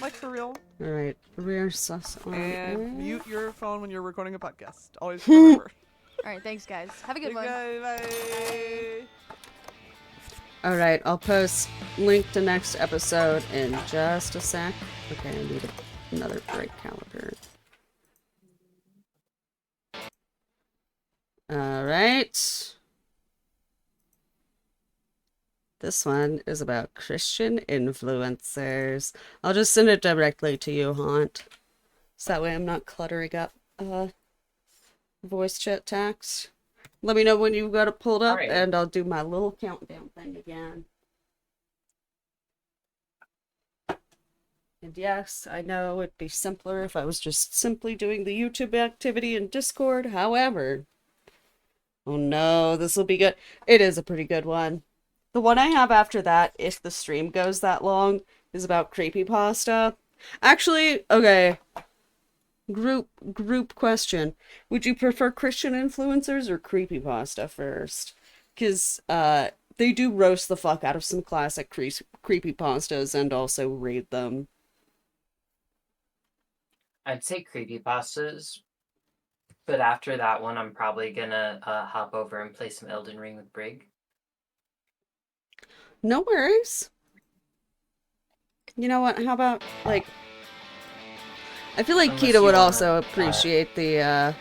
Like for real. All right, rear sus on And A. mute your phone when you're recording a podcast. Always remember. All right, thanks guys. Have a good one. Bye. All right, I'll post link to next episode in just a sec. Okay, I need another break calendar. All right. This one is about Christian influencers. I'll just send it directly to you, Haunt. So that way I'm not cluttering up voice chat text. Let me know when you've got it pulled up, Alright. and I'll do my little countdown thing again. And yes, I know it'd be simpler if I was just simply doing the YouTube activity in Discord. However, oh no, this will be good. It is a pretty good one. The one I have after that, if the stream goes that long, is about creepypasta. Actually, okay. Group question. Would you prefer Christian influencers or creepypasta first? Because they do roast the fuck out of some classic creepypastas and also rate them. I'd say creepypastas, but after that one, I'm probably gonna hop over and play some Elden Ring with Brig. No worries. You know what? How about, like, I feel like Unless Kita you would wanna, also appreciate the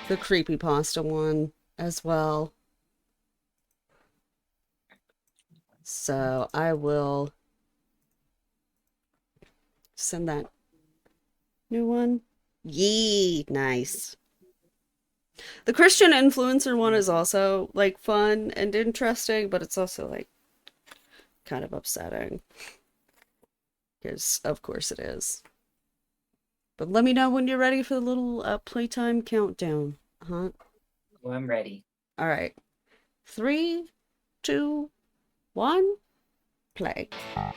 creepypasta one as well. So I will send that new one. Yee, nice. The Christian influencer one is also, like, fun and interesting, but it's also, like, kind of upsetting. Because, of course it is. But let me know when you're ready for the little playtime countdown. Huh? Oh, I'm ready. All right. 3, 2, 1, play. All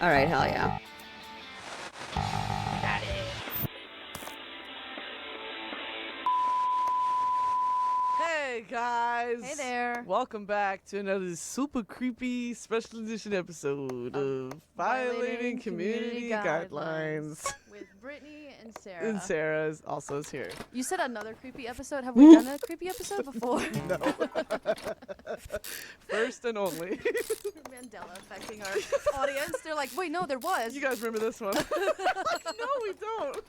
right, hell yeah. Got it. Hey guys! Hey there. Welcome back to another super creepy special edition episode of Violating Community Guidelines. With Brittany and Sarah. And Sarah also is here. You said another creepy episode. Have we done a creepy episode before? No. First and only. Mandela affecting our audience. They're like, wait, no, there was. You guys remember this one? No, we don't.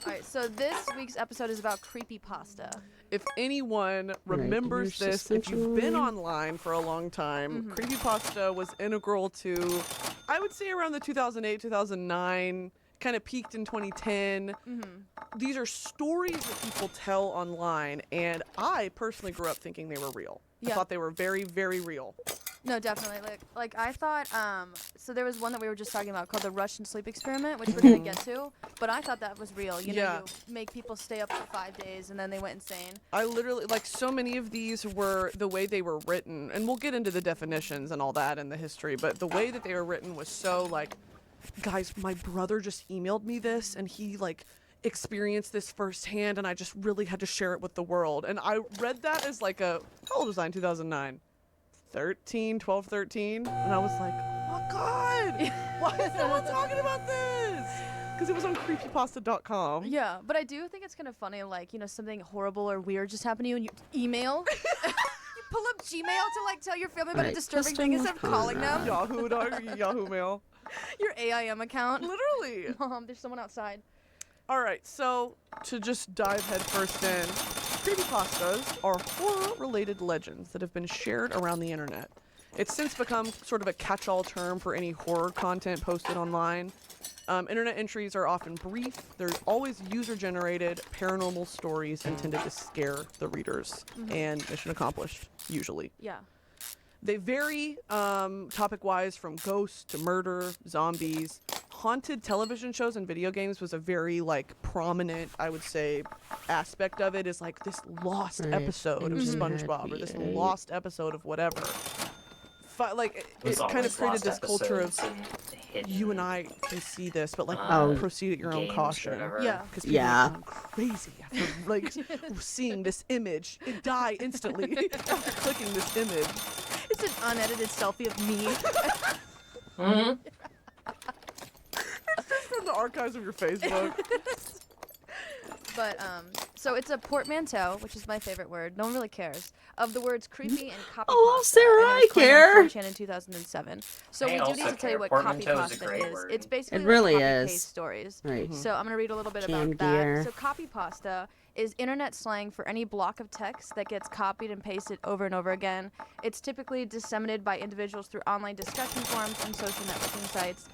All right, so this week's episode is about creepypasta. If anyone remembers here's this, if you've been essentially- online for a long time, creepypasta was integral to, I would say, around the 2008, 2009, kind of peaked in 2010. These are stories that people tell online, and I personally grew up thinking they were real. I Yeah. thought they were very, very real. No, definitely. Like I thought. So there was one that we were just talking about called the Russian sleep experiment, which we're gonna get to. But I thought that was real. You know, Yeah. you make people stay up for 5 days and then they went insane. I literally, like, so many of these were the way they were written, and we'll get into the definitions and all that and the history, but the way that they were written was so, like, guys, my brother just emailed me this, and he, like, experienced this firsthand, and I just really had to share it with the world. And I read that as, like, how old was I in 2009? 12, 13, and I was like, oh god, why is no one talking about this? Because it was on creepypasta.com. Yeah, but I do think it's kind of funny, like, you know, something horrible or weird just happened to you and you email. You pull up Gmail to, like, tell your family about a Right, disturbing thing instead of calling them. Yahoo, Yahoo Mail. Your AIM account. Literally. Mom, there's someone outside. All right, so to just dive headfirst in, creepypastas are horror-related legends that have been shared around the internet. It's since become sort of a catch-all term for any horror content posted online. Internet entries are often brief. They're always user-generated paranormal stories intended to scare the readers, and mission accomplished, usually. Yeah. They vary topic-wise from ghosts to murder, zombies. Haunted television shows and video games was a very, like, prominent, I would say, aspect of it, is like this lost Right. episode of Mhm. SpongeBob, or this lost episode of whatever. It There's kind of always created lost this culture of, episodes and hidden you and I can see this, but, like, Oh. proceed at your own games or caution. whatever. Yeah. Because people Yeah. are going crazy after, like, seeing this image. It die instantly after clicking this image. It's an unedited selfie of me. Mhm. From the archives of your Facebook. But So it's a portmanteau, which is my favorite word. No one really cares. Of the words creepy and copy Oh, pasta. Sarah, and it I was coined on care. 4chan in 2007. So I we do also need to tell you care. what copy Portmanteau is a pasta great is. word. It's basically It really like copy is. paste stories. Right. So I'm gonna read a little bit Cam about that. gear. So copy pasta is internet slang for any block of text that gets copied and pasted over and over again. It's typically disseminated by individuals through online discussion forums and social networking sites.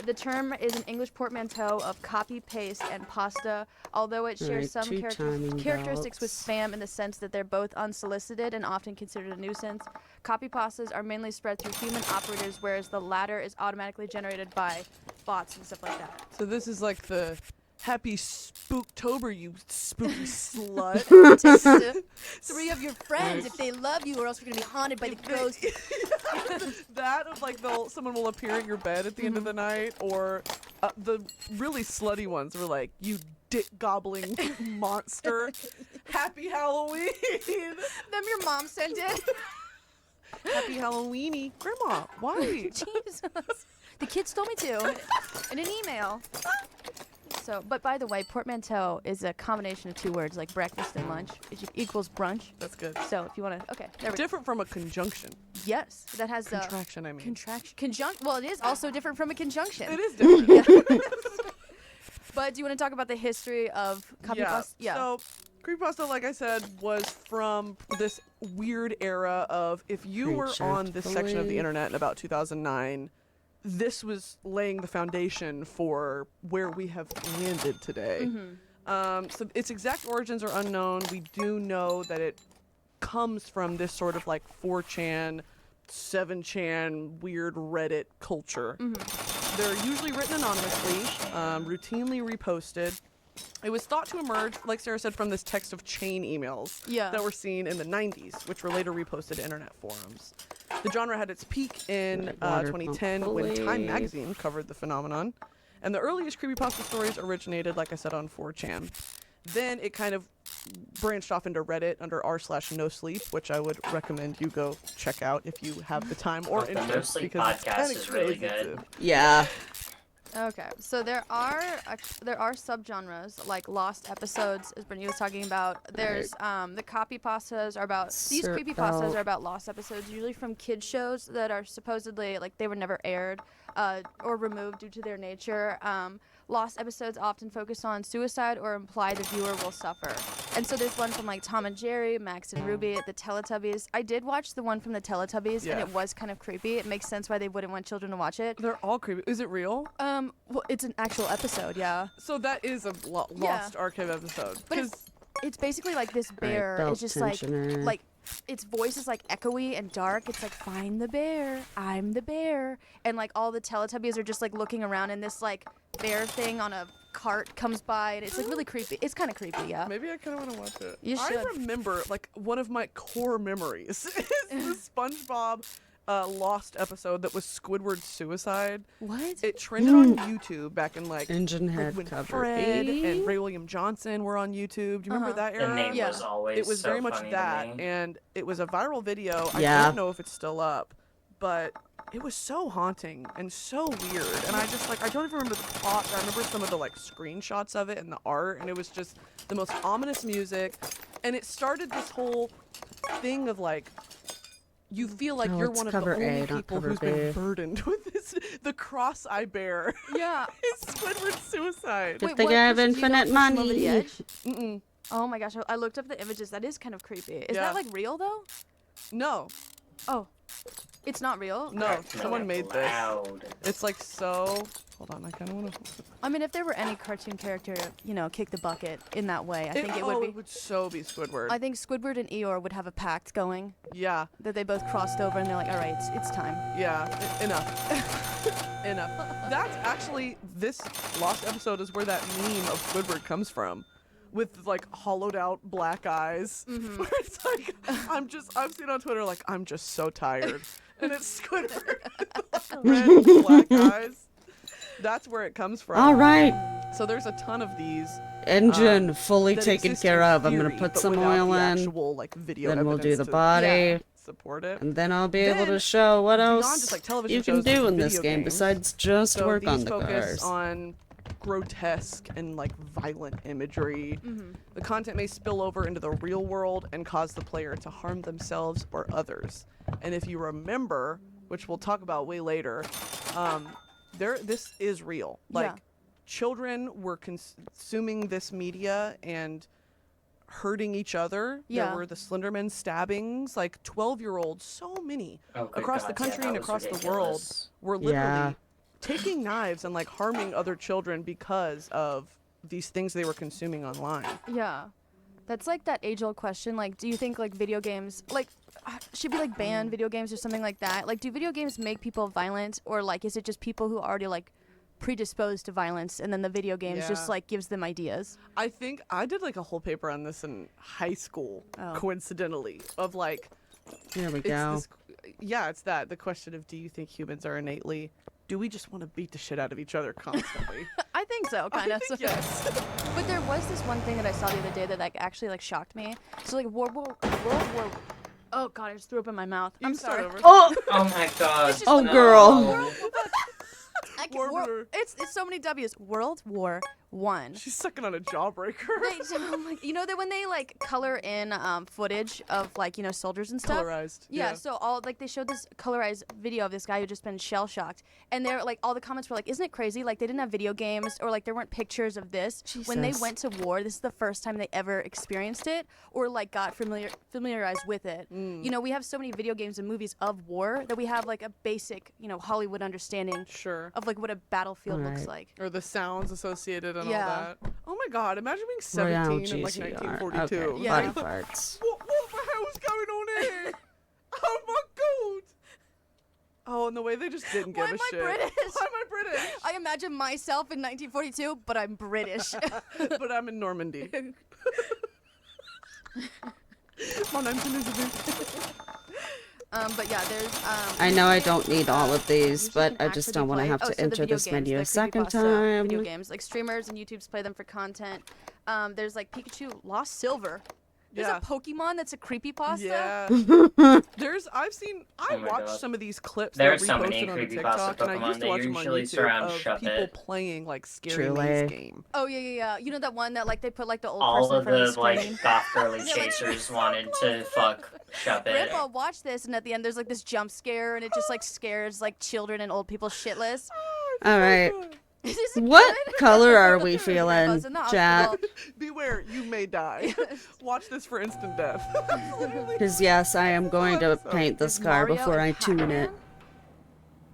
The term is an English portmanteau of copy, paste, and pasta, although it shares Alright, some two timing characteristics with belts. spam in the sense that they're both unsolicited and often considered a nuisance. Copy pastas are mainly spread through human operators, whereas the latter is automatically generated by bots and stuff like that. So this is like the happy Spooktober, you spooky slut. Text 3 of your friends if they love you, or else you're gonna be haunted by the ghost. That of like someone will appear at your bed at the end of the night, or the really slutty ones were like, you dick gobbling monster. Happy Halloween. Them your mom sent it. Happy Halloweeny. Grandma, why? Jesus. The kids told me to in an email. So, but by the way, portmanteau is a combination of 2 words, like breakfast and lunch. It equals brunch. That's good. So if you want to, okay, there we go. Different from a conjunction. Yes, that has the Contraction, I mean. contraction. Well, it is also different from a conjunction. It is different. But do you want to talk about the history of copy pasta? Yeah. So, creepypasta, like I said, was from this weird era of if you were Creature on this section of the fully. internet in about 2009, this was laying the foundation for where we have landed today. So its exact origins are unknown. We do know that it comes from this sort of like 4chan, 7chan, weird Reddit culture. They're usually written anonymously, routinely reposted. It was thought to emerge, like Sarah said, from this text of chain emails that were seen in the 90s, which were later reposted to internet forums. The genre had its peak in Water 2010 pump when Time fully. magazine covered the phenomenon. And the earliest creepypasta stories originated, like I said, on 4chan. Then it kind of branched off into Reddit under r/nosleep, which I would recommend you go check out if you have the time or The No interest. Sleep because it's podcast kinda is really crazy good. too. Yeah. Okay, so there are subgenres like lost episodes, as Brittany was talking about. There's the copy pastas are about these Sir creepy pastas Bell. are about lost episodes, usually from kid shows that are supposedly like they were never aired or removed due to their nature. Lost episodes often focus on suicide or imply the viewer will suffer. And so there's one from like Tom and Jerry, Max and Ruby, the Teletubbies. I did watch the one from the Teletubbies, and Yeah. it was kind of creepy. It makes sense why they wouldn't want children to watch it. They're all creepy. Is it real? Well, it's an actual episode, yeah. So that is a lost archive episode. But 'Cause it's basically like this bear. belt It's just tensioner. like its voice is like echoey and dark. It's like, find the bear, I'm the bear, and like all the Teletubbies are just like looking around, and this like bear thing on a cart comes by, and it's like really creepy. It's kind of creepy, yeah. maybe I kind of want to watch it. You I should. remember, like, one of my core memories is the SpongeBob Lost episode that was Squidward's suicide. What? It trended on YouTube back in, like, Engine like head when cover. Fred and Ray William Johnson were on YouTube. Do you remember that era? The name Yeah. was always It was so very much funny that, to me. and it was a viral video. I Yeah. don't know if it's still up, but it was so haunting and so weird. And I just like I don't even remember the plot. But I remember some of the like screenshots of it and the art, and it was just the most ominous music. And it started this whole thing of like. You feel like Oh, you're it's one of the cover only A, not people cover who's B. been burdened with this. The cross-eye bear Yeah. is Squidward's suicide. Good Wait, thing what I have push- do you know infinite what pushed him over the money. edge? Mm-mm. Oh my gosh, I looked up the images. That is kind of creepy. Is Yeah. that like real though? No, Oh, it's not real. no, That's someone really made this. loud. It's like so. Hold on, I kind of want to. I mean, if there were any cartoon character, you know, kick the bucket in that way, I think it would be. It would so be Squidward. I think Squidward and Eeyore would have a pact going Yeah, that they both crossed over, and they're like, all right, it's time. yeah, enough. Enough. That's actually, this lost episode is where that meme of Squidward comes from. With like hollowed out black eyes. Where it's like, I've seen on Twitter, like, I'm just so tired. And it's Squidward with red black eyes. That's where it comes from. All right. So there's a ton of these. Engine fully that taken exist care in of. I'm going theory, to put but some without oil the in. actual, like, video Then we'll do evidence the to body. support it. And then I'll be able Then, to show what beyond else just, like, television you can shows, do like in this video game games, besides just So work these on the focus cars. on grotesque and like violent imagery. Mm-hmm. The content may spill over into the real world and cause the player to harm themselves or others. And if you remember, which we'll talk about way later, this is real. Like, Yeah. children were consuming this media and hurting each other. Yeah. There were the Slenderman stabbings, like 12-year-olds, so many Oh, good across God, the country yeah, and that was across the world ridiculous. were literally Yeah. taking knives and like harming other children because of these things they were consuming online. Yeah. That's like that age-old question. Like, do you think like video games like should be like banned video games or something like that? Like, do video games make people violent, or like is it just people who are already like predisposed to violence, and then the video games just Yeah. like gives them ideas? I think I did like a whole paper on this in high school, Oh. coincidentally, of like, Here we it's go. this, yeah, it's that, the question of, do you think humans are innately, do we just want to beat the shit out of each other constantly? I think so, kind I of. think yes. But there was this one thing that I saw the other day that like actually like shocked me. So like World War. Oh God, I just threw up in my mouth. You I'm can start sorry. over. Oh, Oh my god. oh, no. girl. I can't- War- it's so many W's. World War One. She's sucking on a jawbreaker. You know that when they like color in footage of like soldiers and stuff. Colorized. Yeah, so all like they showed this colorized video of this guy who just been shell shocked, and they're like all the comments were like, "Isn't it crazy? Like they didn't have video games, or like there weren't pictures of this when they Jesus. went to war. This is the first time they ever experienced it, or like got familiarized with it. You know, we have so many video games and movies of war that we have like a basic Hollywood understanding Sure. of like what a battlefield looks Right. like. Or the sounds associated and Yeah. all that. Oh my god, imagine being 17 Royale in like GCR. 1942. Okay. Yeah. Body parts. What the hell is going on here? Oh my god! Oh, and the way they just didn't give Why a am I shit. British? Why am I British? I imagine myself in 1942, but I'm British. But I'm in Normandy. My name's Elizabeth. But yeah, there's. I know I don't need all of these, Usually but can I just actually don't be want to played. have Oh, to so the enter video this games, menu the a second creepypasta Video time. games, like streamers and YouTubes play them for content. There's like Pikachu Lost Silver. There's Yeah. a Pokemon that's a creepypasta. Yeah. I my watched God. some of these clips There that are are so many reposted on creepypasta TikTok, and I Pokemon. used to They watch them on usually YouTube surround of Shuppet. people playing like scary Truly. maze game. Oh yeah. You know that one that like they put like the old All person of in front of the the like screen. goth girly Yeah, like- chasers wanted to fuck Shuppet. Grandpa, watch this, and at the end there's like this jump scare, and it just like scares like children and old people shitless. All right. Is this What good? color are we feeling, Grandpa's in the chat? hospital. Beware, you may die. Watch this for instant death. Because yes, I am going to Awesome. paint this Is car Mario before and I tune it. Pac-Man?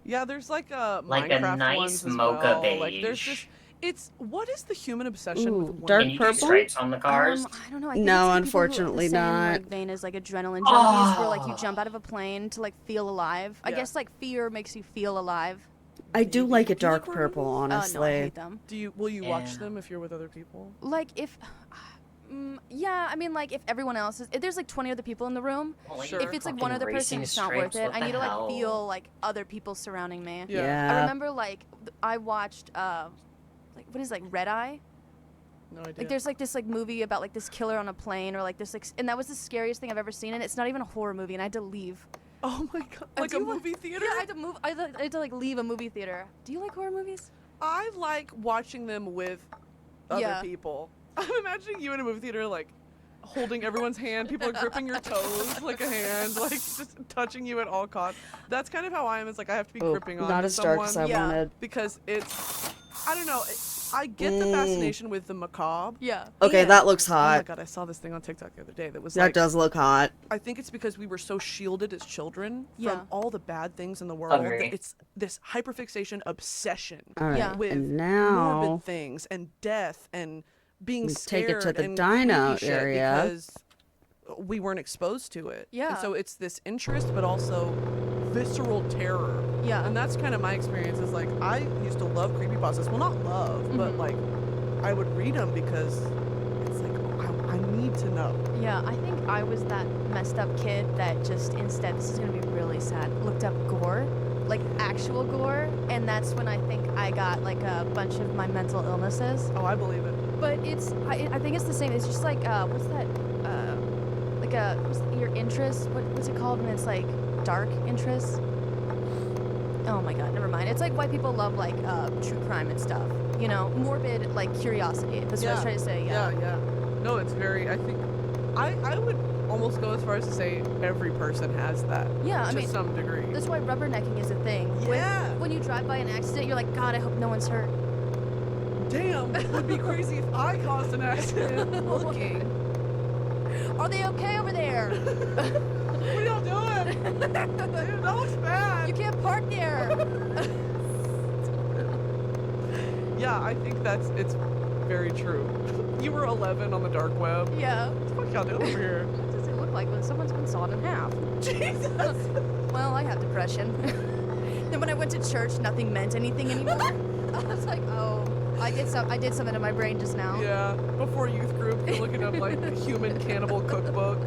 Yeah, there's like a Like a Minecraft nice ones as mocha well. Like there's beige. this. What is the human obsession Ooh, with one? dark Can you do purple? stripes on the cars? I don't know. I think No, it's like people who- unfortunately the same, not. Like, vein as like adrenaline junkies, where like you Oh. jump out of a plane to like feel alive. I Yeah. guess like fear makes you feel alive. I do like a Do you like dark horror purple, No, I honestly. hate them. Will you watch Yeah. them if you're with other people? Like if, yeah, I mean like if everyone else is, if there's like 20 other people in the room, Well, like, Sure. if it's like one fucking other person, racing it's not worth stripes, it. what I the need to like hell? feel like other people surrounding me. Yeah. Yeah. I remember like I watched like what is like Red Eye. No idea. Like there's like this like movie about like this killer on a plane or like this like and that was the scariest thing I've ever seen, and it's not even a horror movie, and I had to leave. Oh my god! I Like do a like- movie theater? Yeah, I had to move. I had to like leave a movie theater. Do you like horror movies? I like watching them with other Yeah. people. I'm imagining you in a movie theater, like holding everyone's hand. People are gripping your toes like a hand, like just touching you at all costs. That's kind of how I am. It's like I have to be Oh, gripping on not to as dark as I someone Yeah. wanted. because it's. I don't know. I get the fascination with the macabre. Yeah. Okay, and- that looks Oh my hot. god! I saw this thing on TikTok the other day that was That like. does look hot. I think it's because we were so shielded as children Yeah. from all the bad things in the world. Agree. That it's this hyperfixation obsession All right, Yeah. with and now morbid things and death and being We scared take it to the and dino creepy shit area. because we weren't exposed to it. Yeah. And so it's this interest, but also visceral terror. Yeah. And that's kind of my experience. Is like I used to love creepypastas. Well, not love, but Mhm. like I would read them because it's like oh, I need to know. Yeah, I think I was that messed up kid that just instead, this is gonna be really sad, looked up gore, like actual gore, and that's when I think I got like a bunch of my mental illnesses. Oh, I believe it. But I think it's the same. It's just like what's that? Like your interest. What's it called when it's like dark interest? Oh my god, never mind. It's like why people love like true crime and stuff. morbid, like, curiosity. That's what I was trying to say, Yeah. No, it's very, I would almost go as far as to say every person has that. Yeah, I to mean, some degree. That's why rubbernecking is a thing. Yeah. When you drive by an accident, you're like, God, I hope no one's hurt. Damn, it would be crazy if I caused an accident looking. Are they okay over there? What are y'all doing? Dude, that looks bad. You can't park there. Yeah, I think it's very true. You were 11 on the dark web. Yeah. What the fuck y'all doing over here? What does it look like when someone's been sawed in half? Jesus. Well, I have depression. Then when I went to church, nothing meant anything anymore. I was like, oh, I did something to my brain just now. Yeah, before youth group, you're looking up like human cannibal cookbook.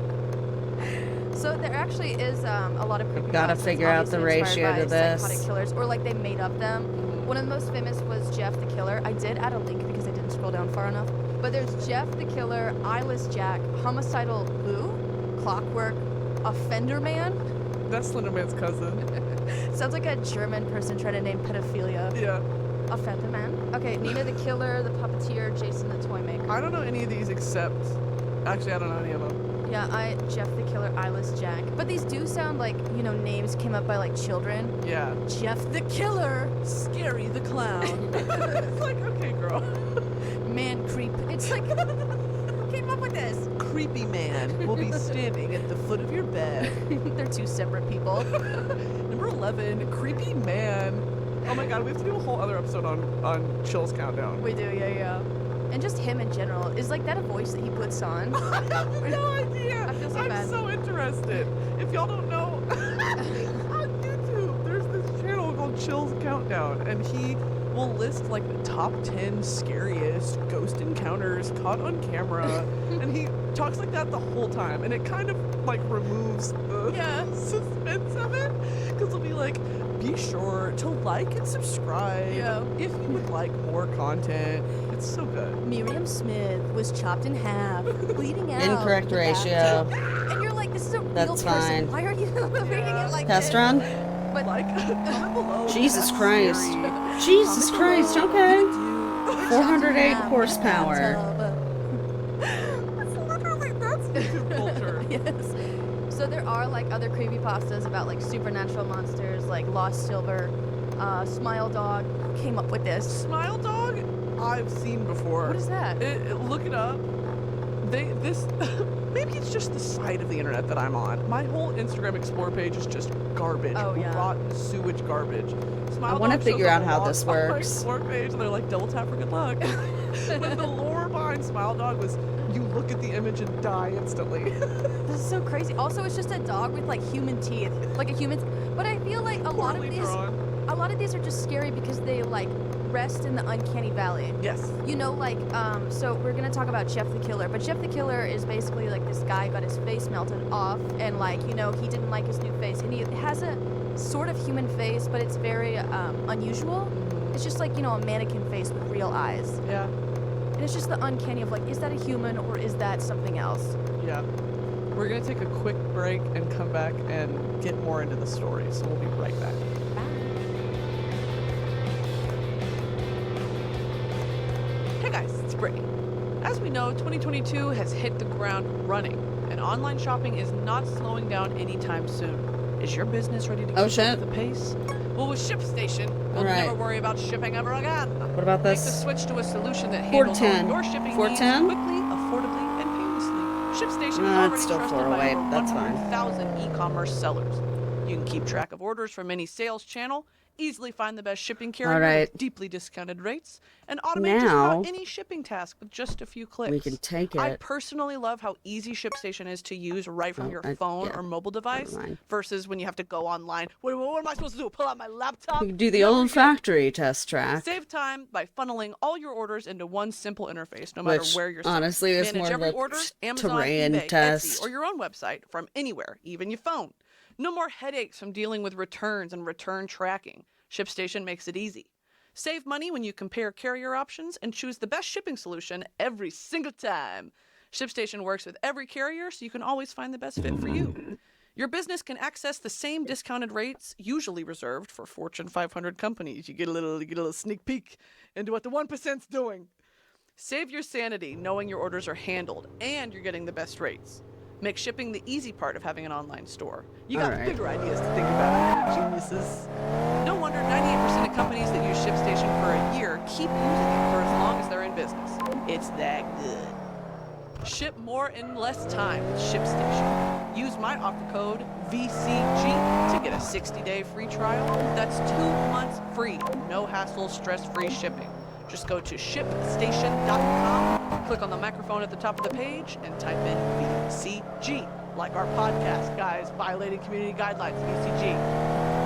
So there actually is a lot of creepypastas. Gotta figure out the obviously inspired ratio to by this. psychotic killers, or like they made up them. One of the most famous was Jeff the Killer. I did add a link because I didn't scroll down far enough. But there's Jeff the Killer, Eyeless Jack, Homicidal Lou, Clockwork, Offender Man. That's Slenderman's cousin. Sounds like a German person trying to name pedophilia. Yeah. Offender Man. Okay, Nina the Killer, the Puppeteer, Jason the Toymaker. I don't know any of these except... Actually, I don't know any of them. Yeah, Jeff the Killer, Eyeless Jack. But these do sound like, names came up by like children. Yeah. Jeff the Killer, Scary the Clown. It's like, okay, girl. Man Creep. It's like, who came up with this? Creepy man will be standing at the foot of your bed. They're two separate people. Number 11, Creepy Man. Oh my god, we have to do a whole other episode on Chill's Countdown. We do, yeah. And just him in general. Is like that a voice that he puts on? I have no idea. I feel so I'm bad. so interested. If y'all don't know, on YouTube, there's this channel called Chill's Countdown, and he will list like the top 10 scariest ghost encounters caught on camera, and he talks like that the whole time, and it kind of like removes the suspense of it, because he'll be like, be sure to like and subscribe if you would like more content. It's so good. Miriam Smith was chopped in half, bleeding out. Incorrect in the ratio. bathtub. And you're like, this is a real That's person. fine. Why are you reading it like Test this? run? But Like, comment below. Jesus That's Christ. scary. Jesus Christ, okay. We're 408 chopped in half in the horsepower. bathtub. That's literally, that's YouTube culture. Yes. So there are like other creepypastas about like supernatural monsters, like Lost Silver, Smile Dog. Who came up with this? Smile Dog, I've seen before. What is that? Look it up. Maybe it's just the side of the internet that I'm on. My whole Instagram Explore page is just garbage. Oh, yeah. Rotten sewage garbage. Smile I wanna Dog figure shows out up a how lot this on my works. Explore page, and they're like, double tap for good luck. When the lore behind Smile Dog was, you look at the image and die instantly. This is so crazy. Also, it's just a dog with like human teeth, like a human. But I feel like a lot Poorly of drawn. these are just scary because they like rest in the uncanny valley. Yes. So we're gonna talk about Jeff the Killer, but Jeff the Killer is basically like this guy got his face melted off, and he didn't like his new face, and he has a sort of human face, but it's very unusual. It's just like a mannequin face with real eyes, Yeah. and it's just the uncanny of like, is that a human or is that something else? Yeah. We're going to take a quick break and come back and get more into the story, so we'll be right back. Hey guys, it's Brittany. As we know, 2022 has hit the ground running, and online shopping is not slowing down anytime soon. Is your business ready to Oh, keep shit. up with the pace? Well, with ShipStation, we'll Right. never worry about shipping ever again. What about Make the this? switch to a solution that handles all 410. your shipping 410? needs quickly, affordably, and painlessly. ShipStation is No, already it's still trusted 408. by over That's fine. 100,000 e-commerce sellers. You can keep track of orders from any sales channel, easily find the best shipping carrier right. with deeply discounted rates, and automate just Now, about any shipping task with just a few clicks. we can take I it. personally love how easy ShipStation is to use right from Oh, your phone yeah. or mobile device Never mind. versus when you have to go online. What am I supposed to do? Pull out my laptop? We can do the Never old again. factory test track, Save time by funneling all your orders into one simple interface, no matter which where you're selling. honestly is Manage more of every a order, Amazon, terrain eBay, test. Etsy, or your own website from anywhere, even your phone. No more headaches from dealing with returns and return tracking. ShipStation makes it easy. Save money when you compare carrier options and choose the best shipping solution every single time. ShipStation works with every carrier, so you can always find the best fit for you. Your business can access the same discounted rates usually reserved for Fortune 500 companies. You get a little sneak peek into what the 1%'s doing. Save your sanity knowing your orders are handled and you're getting the best rates. Make shipping the easy part of having an online store. You got bigger ideas to think about, geniuses. No wonder 98% of companies that use ShipStation for a year keep using it for as long as they're in business. It's that good. Ship more in less time with ShipStation. Use my offer code VCG to get a 60-day free trial. That's 2 months free. No hassle, stress-free shipping. Just go to shipstation.com, click on the microphone at the top of the page, and type in VCG, like our podcast, guys, violating community guidelines, VCG.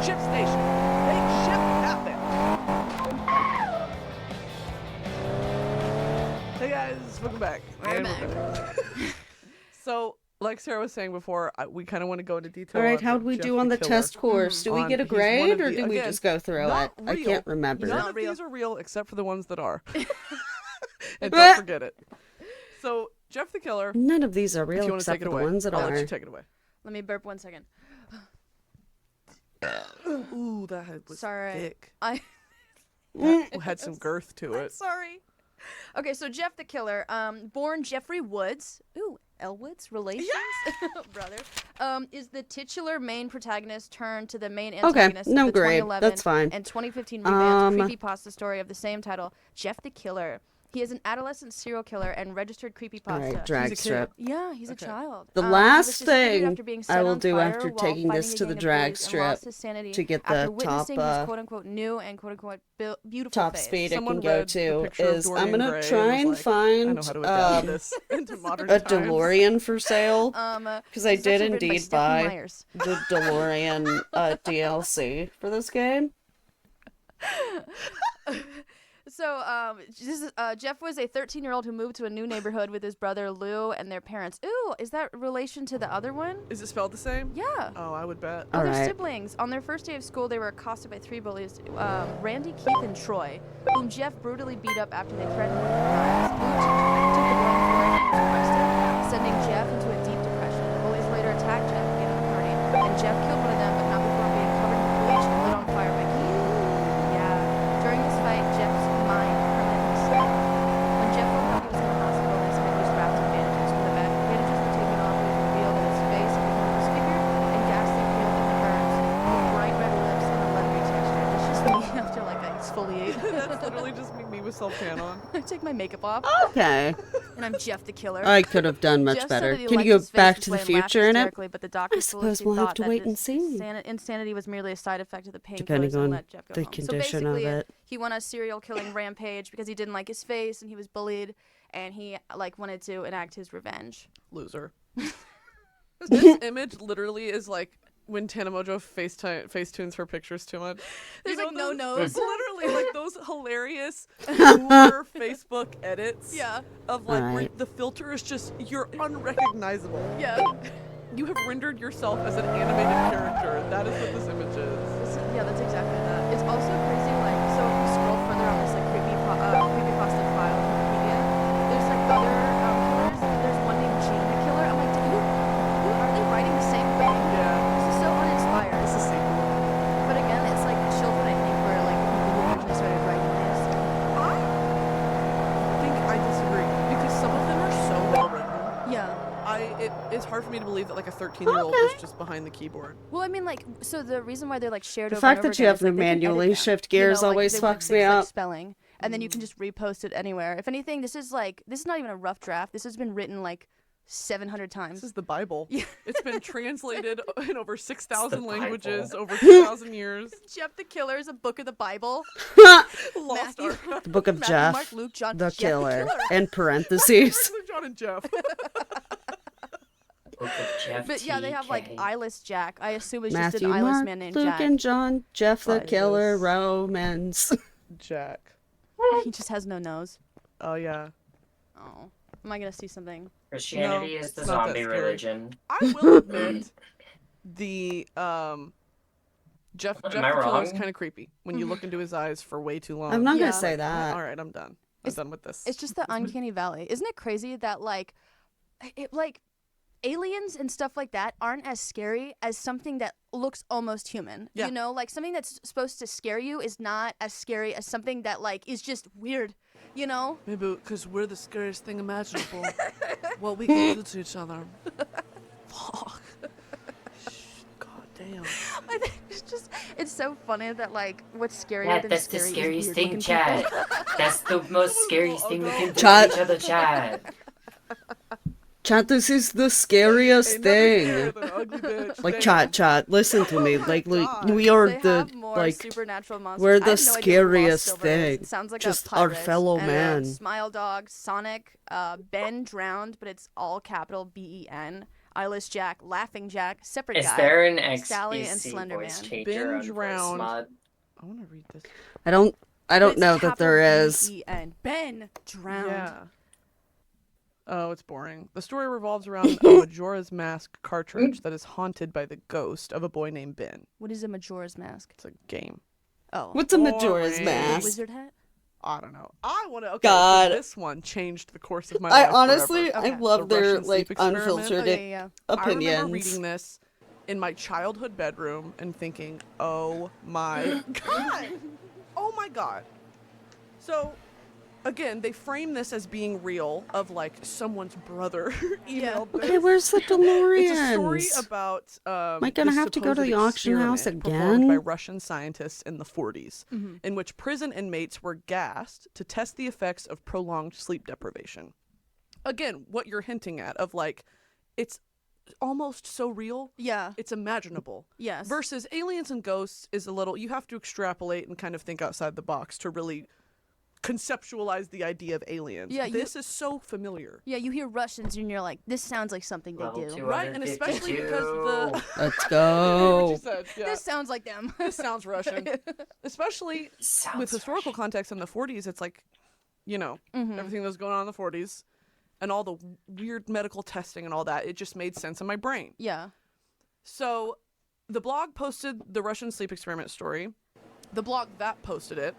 ShipStation, make ship happen. Hey guys, welcome back. We're back. So, like Sarah was saying before, we kind of want to go into detail. All right, on how'd we Jeff do on the Killer. test course? Do we On- get a he's one grade, of or the- do we again, just go through not it? I real. can't remember. None Not of real. these are real except for the ones that are. And don't forget it. So, Jeff the Killer, None of these are if real you want to except take it for the away, ones that I'll are. let you take it away. Let me burp 1 second. Ooh, that was Sorry. thick. I That had some girth to it. sorry. Okay, so Jeff the Killer, born Jeffrey Woods. Ooh, Elwood's relations, brother. Is the titular main protagonist turned to the main antagonist no of the grade. 2011 That's fine. and 2015 revamped creepypasta story of the same title, Jeff the Killer. He is an adolescent serial killer and registered creepypasta. All right, He's a drag kid. strip. Yeah, he's Okay. a child. The He was last suspended thing after being I set will on do fire after while taking this fighting to a the gang of drag bullies and lost strip his sanity to get after the witnessing top, his quote-unquote new and quote-unquote beautiful top face. speed it Someone can go read the to picture of is I'm Dorian gonna Gray try and and was like, I know find how to adapt this into modern a times. DeLorean for sale because I this is did actually written by indeed Stephanie buy Myers. the DeLorean DLC for this game. So, Jeff was a 13-year-old who moved to a new neighborhood with his brother Lou and their parents. Ooh, is that relation to the other one? Is it spelled the same? Yeah. Oh, I would bet. Oh, they're Alright. siblings. On their first day of school, they were accosted by 3 bullies, Randy, Keith, and Troy, whom Jeff brutally beat up after they threatened him with knives. Lou took the blame for it and was arrested, sending Jeff into a deep depression. The bullies later attacked Jeff again at the party, and Jeff killed one of them, but not before being covered in bleach and lit on fire by Keith. Yeah. During this fight, Jeff's mind permanently snapped. When Jeff woke up, he was in the hospital and his head was wrapped in bandages. When the bandages were taken off, it was revealed that his face had become disfigured and ghastly pale in the burns, with bright red lips and a leathery texture. That's just me after like I exfoliate. That's literally just me with self-tan on. I take my makeup off, Okay, and I'm Jeff the Killer. I could have done much Jeff said better. that he Can liked you go his face back to display the and laughed future in it? hysterically, but the doctor suppose we'll have to wait and see. Insanity was merely a side effect of the painkillers Depending and on let Jeff go the home. condition so of basically, it. he went on a serial killing rampage because he didn't like his face and he was bullied, and he like wanted to enact his revenge. Loser. This image literally is like when Tana Mojo facetunes her pictures too much. There's like no those- nose. Literally like those hilarious poor Facebook edits Yeah. of like where Alright. the filter is just, you're unrecognizable. Yeah. You have rendered yourself as an animated character. That is what this image is. Yeah, that's exactly that. It's also crazy, like, so if you scroll further on this, like, creepypasta file on Wikipedia, there's, like, other killers. There's one named Gene the Killer. I'm like, who are they writing the same thing? Yeah. This is so uninspired. It's a sequel. But again, it's, like, children, I think, were, like, the people who originally started writing this. I think I disagree because some of them are so well written. Yeah. It's hard for me to believe that like a 13-year-old is just behind the keyboard. Well, I mean, like, so the reason why they're, like, shared The over fact and over that you again have is, to like, they can edit manually them. shift You know, gears like, always they would fucks fix, me like, up. spelling, and then you can just repost it anywhere. If anything, this is not even a rough draft. This has been written like 700 times. This is the Bible. Yeah. It's been translated in over 6,000 the languages Bible. over 2,000 years. Jeff the Killer is a book of the Bible. Lost Matthew, Ark. The Book of Matthew, Jeff, Mark, Luke, John, the Jeff killer, The in parentheses. John and Jeff. Book of Jeff But yeah, they have like TK. eyeless Jack. I assume it's just Matthew, an eyeless Mark, man named Luke, Jack. and John, Jeff the Why Killer, this? Romans. Jack. He just has no nose. Oh yeah. Oh, am I gonna see something? Christianity No, is the it's not that zombie scary. religion. I will admit the Jeff Am the I Killer is wrong? kind of creepy when you look into his eyes for way too long. I'm not Yeah. gonna say that. All right, I'm done. I'm It's- done with this. It's just the uncanny valley. Isn't it crazy that like, it like, aliens and stuff like that aren't as scary as something that looks almost human. Yeah. You know, like something that's supposed to scare you is not as scary as something that like is just weird. You know? Maybe because we're the scariest thing imaginable. What we can do to each other. Fuck. God damn. I think it's so funny that like what's scarier Yeah, than that's the scary scariest is thing, weird-looking Chad. people. That's the most scariest thing we can do Chad. to each other, Chad. Chat, this is the scariest Ain't nothing thing. scarier than an ugly bitch. Like, Damn. chat, listen to me. Like, God. we are They the, have more like, supernatural monsters. we're I the have no idea who Lost scariest Silver is. thing. It sounds like Just a our pirate. fellow And, man. Smile Dog, Sonic, Ben drowned, but it's all capital Ben. Eyeless Jack, Laughing Jack, Separate Is Guy, there an Sally and XBC Slender voice Man. changer on Binge voice round. mod? I want to read this. I don't It's know that there capital is. Ben. Ben drowned. Yeah. Oh, it's boring. The story revolves around a Majora's Mask cartridge that is haunted by the ghost of a boy named Ben. What is a Majora's Mask? It's a game. Oh. What's a Majora's Boring. Mask? Wizard hat? I don't know. I want to. Okay, God. so this one changed the course of my I life. honestly, forever. I Okay. love The their, Russian like, sleep experiment. unfiltered Oh, yeah. I opinions. remember reading this in my childhood bedroom and thinking, "Oh my god, oh my god." So, again, they frame this as being real, of like someone's brother emailed this. Okay, where's the It's a story DeLoreans? about Am I gonna this have to go to supposed the auction house experiment performed again? by Russian scientists in the 40s, in which prison inmates were gassed to test the effects of prolonged sleep deprivation. Again, what you're hinting at of like, it's almost so real, Yeah. it's imaginable. Yes. Versus aliens and ghosts is a little, you have to extrapolate and kind of think outside the box to really conceptualize the idea of aliens. Yeah, this is so familiar. Yeah, you hear Russians and you're like, this sounds like something they Level do. 2. Right, and especially because the... Let's what go. you said, yeah. This sounds like them. This sounds Russian. Especially Sounds with historical Russian. context in the 40s, it's like, you know, Mm-hmm. everything that was going on in the 40s and all the weird medical testing and all that, it just made sense in my brain. Yeah. So the blog posted the Russian sleep experiment story. The blog that posted it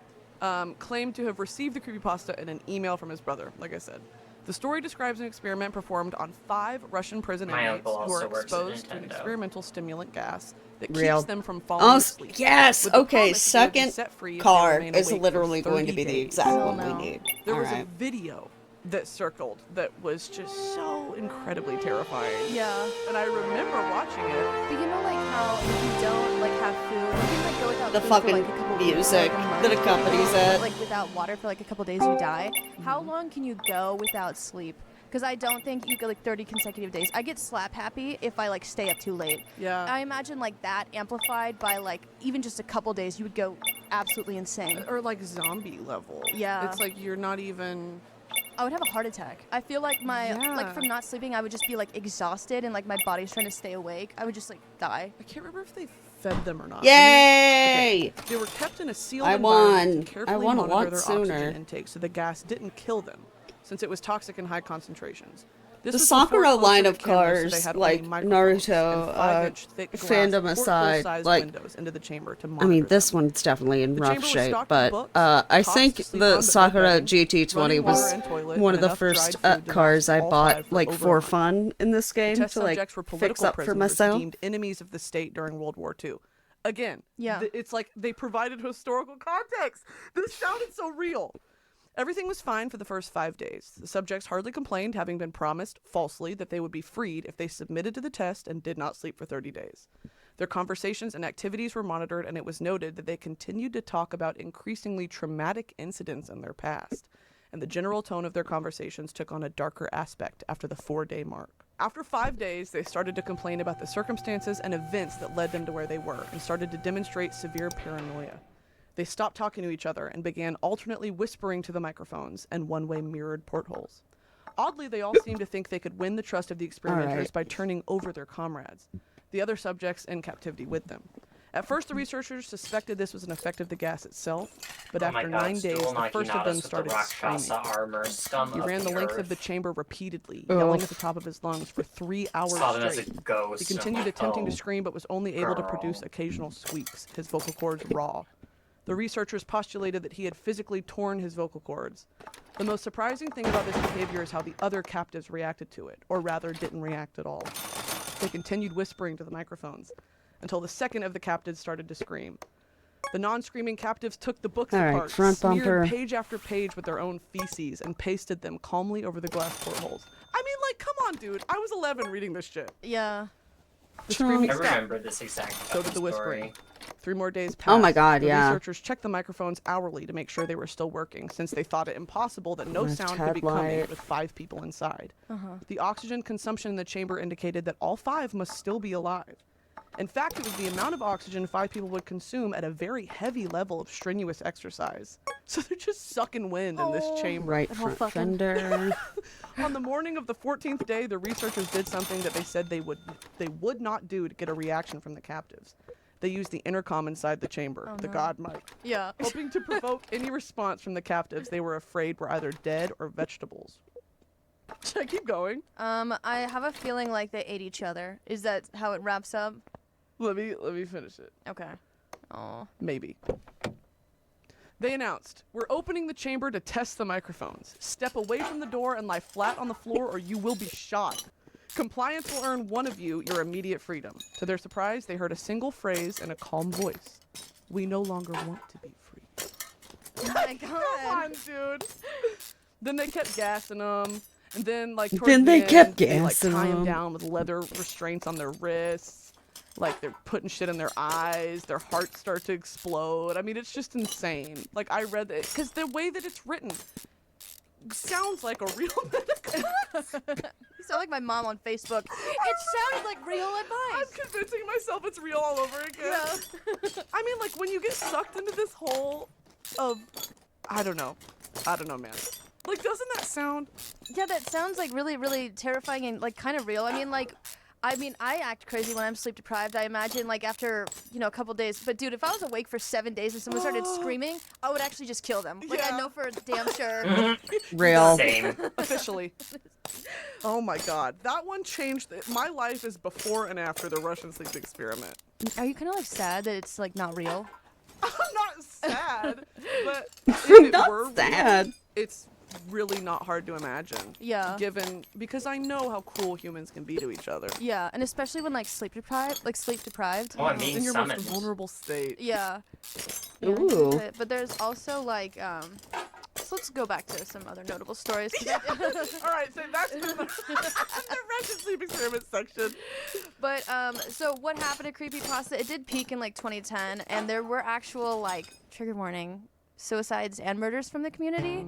claimed to have received the creepypasta in an email from his brother, like I said. The story describes an experiment performed on 5 Russian prison My inmates uncle who are also works at exposed to an Nintendo. experimental stimulant gas that Real. keeps them from falling Oh, asleep. yes. with the Okay, promise that they would be second set free if they card remain is awake for literally going to 30 be the days. exact Oh, one no. we need. There All was right. a video that circled that was just so incredibly terrifying. Yeah. And I remember watching it. But you know, like how if you don't like have food, you can like go without The food fucking for, like, a couple weeks, music like, a month, that accompanies but, it. like without water for like a couple days, you die. How long can you go without sleep? Because I don't think you go like 30 consecutive days. I get slap happy if I like stay up too late. Yeah. I imagine like that amplified by like even just a couple days, you would go absolutely insane. Or like zombie level. Yeah. It's like you're not even. I would have a heart attack. I feel like my Yeah. like from not sleeping, I would just be like exhausted and like my body's trying to stay awake. I would just like die. I can't remember if they fed them or not. Yay! They were kept in a sealed I environment won. to carefully I won a monitor lot their sooner. oxygen intake so the gas didn't kill them, since it was toxic in high concentrations. This The was before Sakura line close-circuit of cameras, so they cars, had like only microphones Naruto, and 5-inch thick glass fandom porthole aside, sized like, windows into the chamber to I monitor mean, this them. one's definitely in The rough chamber was shape, stocked but with books, I cots think to sleep the on, but no Sakura bedding, GT20 running water was and toilet, one and of the enough first dried food to cars last I all bought, 5 for like, over for a month. fun in this The game test to, like, subjects were fix political up for prisoners myself. deemed enemies of the state during World War II. Again, Yeah. it's like they provided historical context. This sounded so real. Everything was fine for the first 5 days. The subjects hardly complained, having been promised, falsely, that they would be freed if they submitted to the test and did not sleep for 30 days. Their conversations and activities were monitored, and it was noted that they continued to talk about increasingly traumatic incidents in their past, and the general tone of their conversations took on a darker aspect after the 4-day mark. After 5 days, they started to complain about the circumstances and events that led them to where they were, and started to demonstrate severe paranoia. They stopped talking to each other and began alternately whispering to the microphones and one-way mirrored portholes. Oddly, they all seemed to think they could win the trust of the experimenters right. by turning over their comrades, the other subjects in captivity with them. At first, the researchers suspected this was an effect of the gas itself, but Oh my after god, 9 days, Stool the knocking first of out them us with the started Rakshasa screaming. armor scum He of ran the length earth. of the chamber repeatedly, Ugh. yelling at the top of his lungs for 3 hours Saw them as straight. a ghost. He continued I'm like, attempting to oh, scream, but was only able to produce girl. occasional squeaks, his vocal cords raw. The researchers postulated that he had physically torn his vocal cords. The most surprising thing about this behavior is how the other captives reacted to it, or rather didn't react at all. They continued whispering to the microphones until the second of the captives started to scream. The non-screaming captives took the books All right, apart, front smeared bumper. page after page with their own feces, and pasted them calmly over the glass portholes. I mean, like, come on, dude. I was 11 reading this shit. Yeah. The screaming I stopped. remember this exact So did the fucking whispering. story. 3 more days passed. Oh my God, The yeah. researchers checked the microphones hourly to make sure they were still working, since they thought it impossible that no Left sound could be coming headlight. with 5 people inside. The oxygen consumption in the chamber indicated that all 5 must still be alive. In fact, it was the amount of oxygen 5 people would consume at a very heavy level of strenuous exercise. So they're just sucking wind in this chamber. Right That whole front fucking- fender. On the morning of the 14th day, the researchers did something that they said they would not do to get a reaction from the captives. They used the intercom inside the chamber, the god mic. Yeah. Hoping to provoke any response from the captives they were afraid were either dead or vegetables. Should I keep going? I have a feeling like they ate each other. Is that how it wraps up? Let me finish it. Okay. Oh. Maybe. They announced, "We're opening the chamber to test the microphones. Step away from the door and lie flat on the floor or you will be shot. Compliance will earn one of you your immediate freedom." To their surprise, they heard a single phrase in a calm voice. "We no longer want to be free." Oh my Come god. on, dude. Then they kept gassing them. And then, like, towards Then the they end, kept they, like, gassing tie 'em 'em. down with leather restraints on their wrists. Like, they're putting shit in their eyes. Their hearts start to explode. I mean, it's just insane. Like, I read it because the way that it's written sounds like a real medical. You sound like my mom on Facebook. It sounded like real I'm advice. convincing myself it's real all over again. I mean, like, when you get sucked into this hole of, I don't know, man. Like, doesn't that sound? Yeah, that sounds like really, really terrifying and like kind of real. I act crazy when I'm sleep deprived. I imagine like after, a couple days. But dude, if I was awake for 7 days and someone started screaming, I would actually just kill them. Like Yeah. I know for damn sure. Real. Same. Officially. Oh my god. That one changed. My life is before and after the Russian sleep experiment. Are you kind of like sad that it's like not real? I'm not sad, but if it Not were real, sad. it's really not hard to imagine. Yeah. Because I know how cruel humans can be to each other. Yeah, and especially when like sleep deprived. Oh, I'm In being your summoned. most vulnerable state. Yeah. Ooh. But there's also like so let's go back to some other notable stories. All right, so that's the Russian sleep experiment section. But so what happened to Creepypasta? It did peak in like 2010, and there were actual like trigger warning suicides and murders from the community.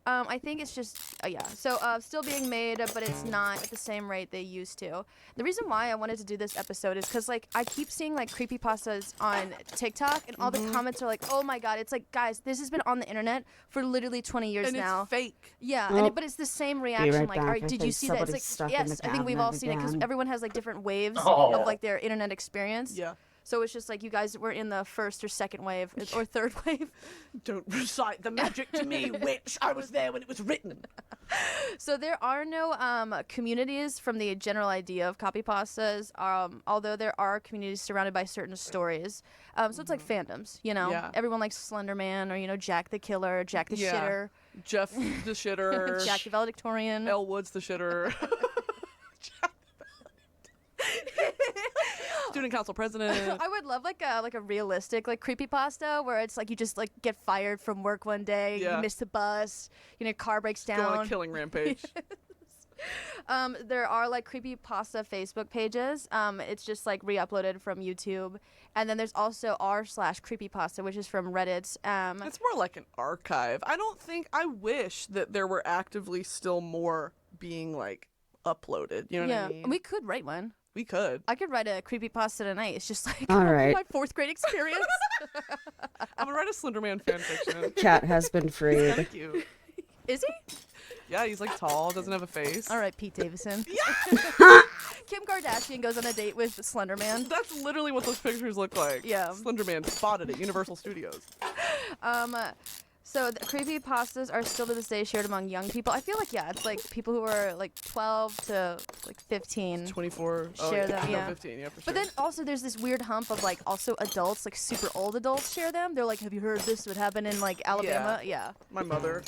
I think it's just so still being made, but it's not at the same rate they used to. The reason why I wanted to do this episode is because like I keep seeing like creepypastas on TikTok, and all the comments are like, "Oh my god!" It's like, guys, this has been on the internet for literally 20 years And now. it's fake. Yeah, Well, but it's the same reaction. right like, back. all right, I did think you see that? It's somebody's like, stuck in yes, the I think we've all seen it because cabinet everyone has like different waves Oh. of like their internet experience. Yeah. So it's just like you guys were in the first or second wave or third wave. Don't recite the magic to me, witch. I was there when it was written. So there are no communities from the general idea of copypastas, although there are communities surrounded by certain stories. So it's like fandoms, Yeah. Everyone likes Slender Man or, Jack the Killer, Jack the Yeah. Shitter, Jeff the shitter. Jack the Valedictorian. Elle Woods the shitter. Student council president. I would love like a realistic like creepypasta where it's like you just like get fired from work one day, Yeah. you miss the bus, car breaks Go on a down. killing rampage. There are like creepypasta Facebook pages. It's just like re-uploaded from YouTube, and then there's also r/creepypasta, which is from Reddit. It's more like an archive. I wish that there were actively still more being like uploaded. You know what I mean? we could write one. We could. I could write a creepypasta tonight. It's just like All right. my 4th grade experience. I'm gonna write a Slenderman fanfiction. Cat has been freed. Thank you. Is he? Yeah, he's like tall, doesn't have a face. All right, Pete Davidson. Kim Kardashian goes on a date with Slender Man. That's literally what those pictures look like. Yeah. Slenderman spotted at Universal Studios. So the creepypastas are still to this day shared among young people. I feel like, yeah, it's like people who are like 12 to like 15. 24. Share them, yeah. 15, yeah, for sure. But then also there's this weird hump of like also adults, like super old adults share them. They're like, have you heard this would happen in like Alabama? Yeah. My mother.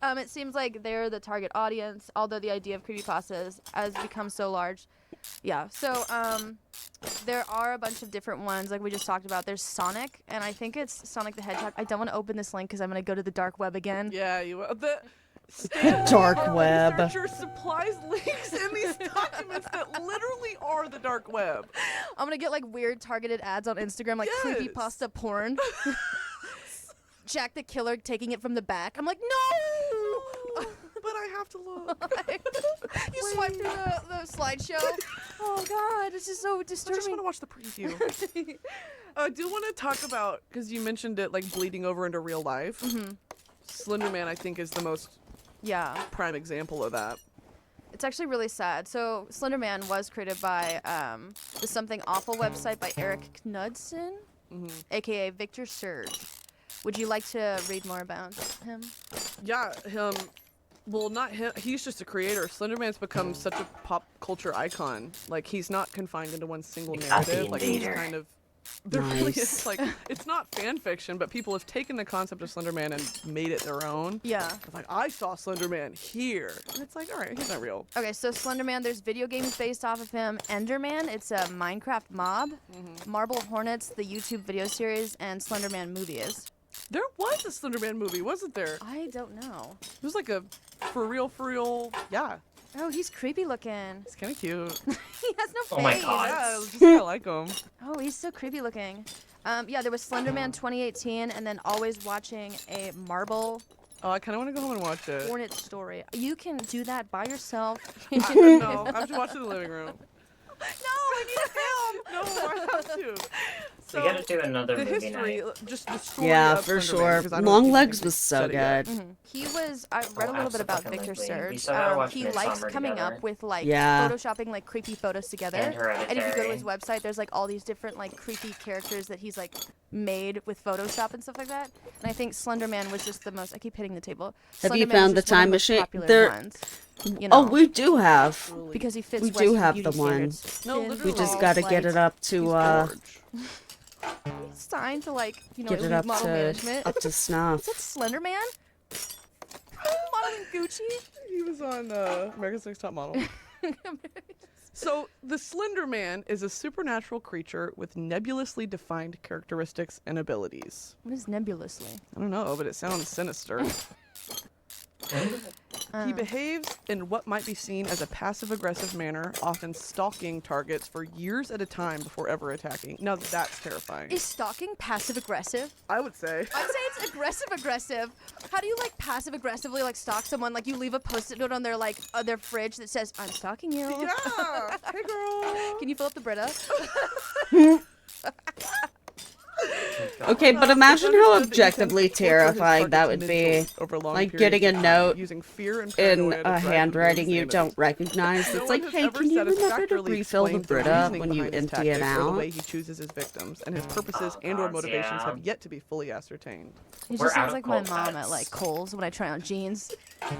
It seems like they're the target audience, although the idea of creepypastas has become so large. Yeah, so there are a bunch of different ones, like we just talked about. There's Sonic, and I think it's Sonic the Hedgehog. I don't want to open this link because I'm going to go to the dark web again. Yeah, you will. The Dark web. researcher supplies links in these documents that literally are the dark web. I'm going to get like weird targeted ads on Instagram, like Yes. creepypasta porn. Jack the Killer taking it from the back. I'm like, no! But I have to look. You swipe through the slideshow. Oh God, this is so I just disturbing. want to watch the preview. I do want to talk about, because you mentioned it like bleeding over into real life. Slender Man, I think, is the most Yeah, prime example of that. it's actually really sad. So Slender Man was created by the Something Awful website by Eric Knudsen, aka Victor Surge. Would you like to read more about him? Yeah, him. Well, not him. He's just a creator. Slenderman's become such a pop culture icon. Like, he's not confined into one single got the narrative. Like, he's invader. kind of. There really Nice. is, like, it's not fan fiction, but people have taken the concept of Slenderman and made it their own. Yeah. It's like, I saw Slenderman here. And it's like, all right, he's not real. Okay, so Slender Man, there's video games based off of him. Enderman, it's a Minecraft mob. Marble Hornets, the YouTube video series, and Slender Man movie is. There was a Slenderman movie, wasn't there? I don't know. It was like a for real, yeah. Oh, he's creepy looking. It's kind of cute. He has no face. Oh my God. Yeah, just I like him. Oh, he's so creepy looking. Yeah, there was Slenderman 2018, and then always watching a Marble Oh, I kind of want to go home and watch it. Hornet story. You can do that by yourself. No, I have to watch it in the living room. No, I need a film. No, I have to. We gotta do another The movie history, night. just the story. Yeah, of for Slenderman, sure. because I don't Long even Legs think was we've so said it yet. good. He was. I read a little bit about Victor abso-fucking-lutely. We Surge. still gotta watch He Midsommar likes coming together. up with like Yeah. photoshopping like creepy photos together. And And if you go to Hereditary. his website, there's like all these different like creepy characters that he's like made with Photoshop and stuff like that. And I think Slenderman was just the most. I keep hitting the table. Have you Slenderman found was the just one of time most machine? popular There- ones, you know, Oh, we do have. because he fits. we do Western have beauty the one. standards. No, Thin, literally. We just tall, got to get it slight. up to He's signed to like get elite it up model to management. up to snuff. Is that Slenderman? Modeling Gucci. He was on America's Next Top Model. So, the Slender Man is a supernatural creature with nebulously defined characteristics and abilities. What is nebulously? I don't know, but it sounds sinister. He behaves in what might be seen as a passive-aggressive manner, often stalking targets for years at a time before ever attacking. Now, that's terrifying. Is stalking passive aggressive? I would say. I'd say it's aggressive aggressive. How do you like passive aggressively like stalk someone? Like you leave a post-it note on their like their fridge that says "I'm stalking you." Yeah! Hey, girl! Can you fill up the Brita? Okay, but imagine how objectively terrifying that would be. Like getting a note using fear and in paranoia to a drive them to handwriting you insanity. don't recognize. No It's one like, has hey, ever can you remember to satisfactorily refill the explained Brita reasoning when you behind his empty it tactics or the out? way he chooses his victims, and his purposes and or God, motivations yeah. have yet to be fully ascertained. He We're just out sounds of like my cold mom cuts. at like Kohl's when I try on jeans.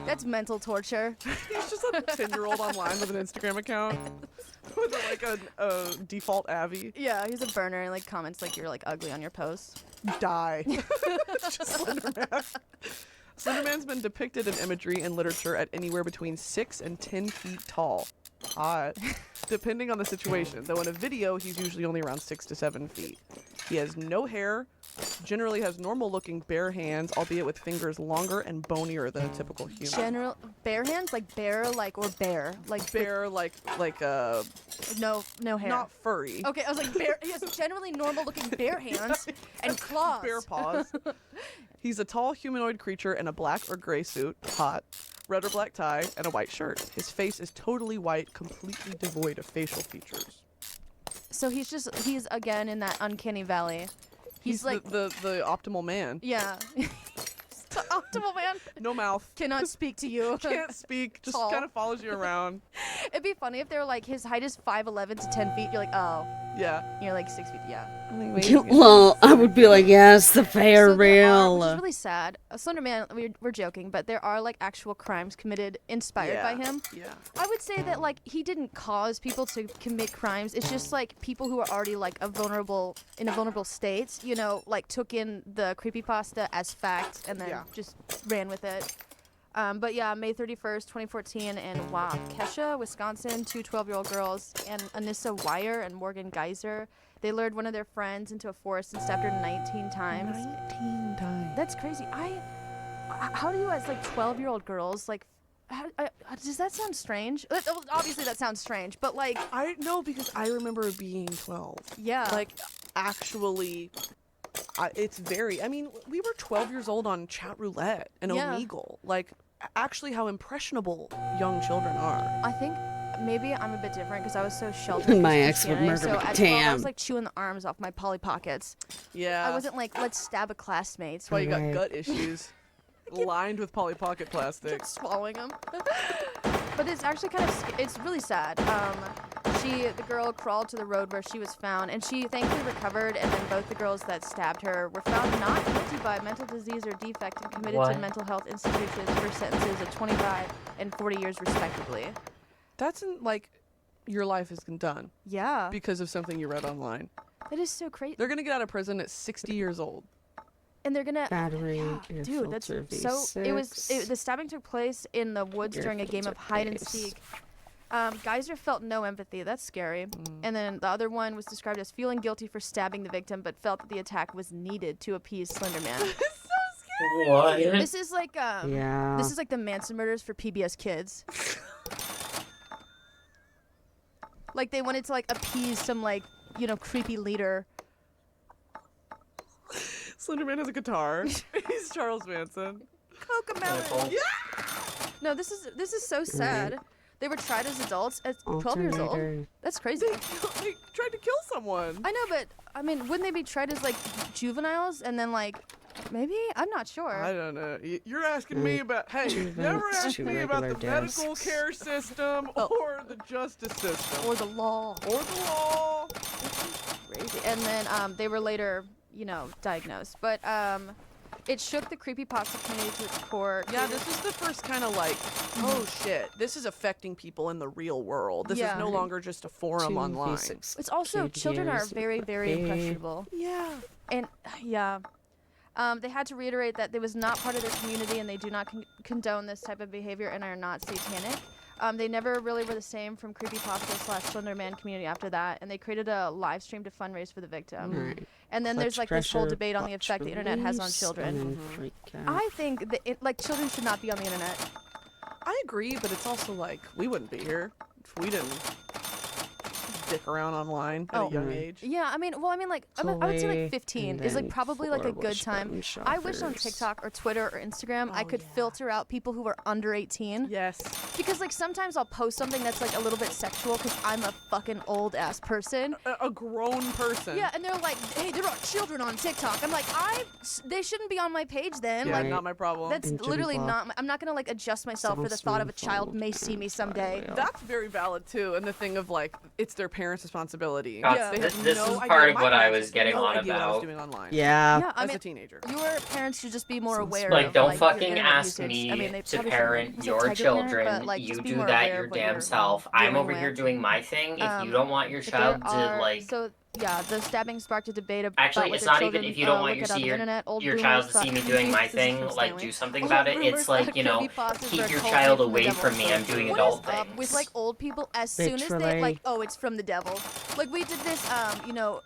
That's mental torture. He's just a 10-year-old online with an Instagram account with like a default Avi. Yeah, he's a burner and like comments like you're like ugly on your posts. Die. Just Slenderman. Slenderman's been depicted in imagery and literature at anywhere between 6 and 10 feet tall. Hot. Depending on the situation, though in a video he's usually only around 6 to 7 feet. He has no hair, generally has normal looking bare hands, albeit with fingers longer and bonier than a typical human. General bare hands like bear like or bear like Bare like no hair. not furry. Okay, I was like bear. He has generally normal looking bare hands and claws. Bare paws. He's a tall humanoid creature in a black or gray suit, hot, red or black tie, and a white shirt. His face is totally white, completely devoid of facial features. So he's again in that uncanny valley. He's like the optimal man. yeah. He's the Unacceptable, man. No mouth. Cannot speak to you. Can't speak. Just Tall. kind of follows you around. It'd be funny if they were like, his height is 5'11" to 10 feet. You're like, oh. Yeah. You're like 6 feet. Yeah. Well, I would be like, yes, the fair So there are, real. which is really sad. Slender Man, we're joking, but there are like actual crimes committed inspired by him. Yeah. I would say that like he didn't cause people to commit crimes. It's just like people who are already like in a vulnerable state, you know, like took in the creepypasta as fact and then just ran with it. But yeah, May 31st, 2014 in Waukesha, Wisconsin, two 12-year-old girls, and Anissa Wire and Morgan Geyser. They lured one of their friends into a forest and stabbed her 19 times. 19 times. That's crazy. How do you, as like 12-year-old girls, like, does that sound strange? Obviously, that sounds strange, but like, I know because I remember being 12. yeah, Like, actually, it's very. I mean, we were 12 years old on chat roulette and Yeah. Omegle. Like, actually, how impressionable young children are. I think maybe I'm a bit different because I was so sheltered. My with ex would Christianity, murder so me. at 12, I Damn. was like chewing the arms off my Polly Pockets. Yeah. I wasn't like, let's stab a classmate. That's why you got Right. gut issues. Lined with Polly Pocket plastic. Kept swallowing them. But it's actually kind of, it's really sad. The girl crawled to the road where she was found, and she thankfully recovered, and then both the girls that stabbed her were found not guilty by mental disease or defect and committed to What? mental health institutions for sentences of 25 and 40 years respectively. That's like your life is done Yeah. because of something you read online. That is so crazy. They're gonna get out of prison at 60 years old. And they're gonna Battery, yeah, air dude, that's filter so V6. the stabbing took place in the woods Air during a game of filter hide and base. seek. Geyser felt no empathy. That's scary. And then the other one was described as feeling guilty for stabbing the victim, but felt that the attack was needed to appease Slender Man. What? This is like Yeah. this is like the Manson murders for PBS Kids. Like they wanted to like appease some like, you know, creepy leader. Slenderman has a guitar. He's Charles Manson. Cocomelon. No, this is so sad. They were tried as adults at 12 years old. Alternator. That's crazy. They tried to kill someone. I know, but I mean, wouldn't they be tried as like juveniles and then like maybe? I'm not sure. I don't know. You're asking me about. Hey, Two never votes, ask two me about the regular medical discs. care system or the justice system Or the law. or the law. Crazy. And then they were later, you know, diagnosed. But it shook the creepypasta community to its core. Yeah, this is the first kind of like, oh shit, this is affecting people in the real world. This Yeah. is no longer just a forum Two online. V6 It's also children are cages very, with very a- impressionable. Yeah. And yeah. They had to reiterate that it was not part of their community and they do not condone this type of behavior and are not satanic. They never really were the same from creepypasta / Slender Man community after that, and they created a live stream to fundraise for the victim. Right. And then there's Clutch like this whole pressure, debate on the botched effect the internet has on release, children. and then freak out. I think that like children should not be on the internet. I agree, but it's also like we wouldn't be here if we didn't dick around online at Oh. a young Right. age. Yeah, I mean, well, I mean, like, I would say Chloe, like 15 and is like then probably like a four good wish time. button I wish on shoppers. TikTok or Twitter or Instagram I Oh, could yeah. filter out people who are under 18. Yes. Because like sometimes I'll post something that's like a little bit sexual because I'm a fucking old ass person. A grown person. Yeah, and they're like, hey, there are children on TikTok. I'm like, they shouldn't be on my page then. Yeah, Like, not my problem. that's And Jimmy literally Block. not. I'm not gonna like adjust myself for the thought of a child may see me someday. That's very valid too, and the thing of like it's their parents' responsibility. God, Yeah. They this have this no is idea. part of My what I parents was had getting no on idea what I was about. doing online. Yeah. Yeah, I As mean, a teenager. your parents should just be more aware. Like, of, don't like, your fucking internet ask usage. me I mean, they to probably parent shouldn't. Is it your tiger parent? children. But, like, You just be do more that aware your of what damn you're self. I'm dealing over here with. doing my thing. If you don't want your But child there to are- like, So yeah, the stabbing sparked a debate about actually, what it's their not even children, if you don't want look at on the internet. Old your boomers child to thought see me doing my this is thing. from Like, Stanley. do something Old about it. boomers It's like, thought you know, creepypastas were keep a your cult child made from the away devil. from me. I'm doing What adult is up things. with like old people as Big soon as they Trolley. like, oh, it's from the devil. Like we did this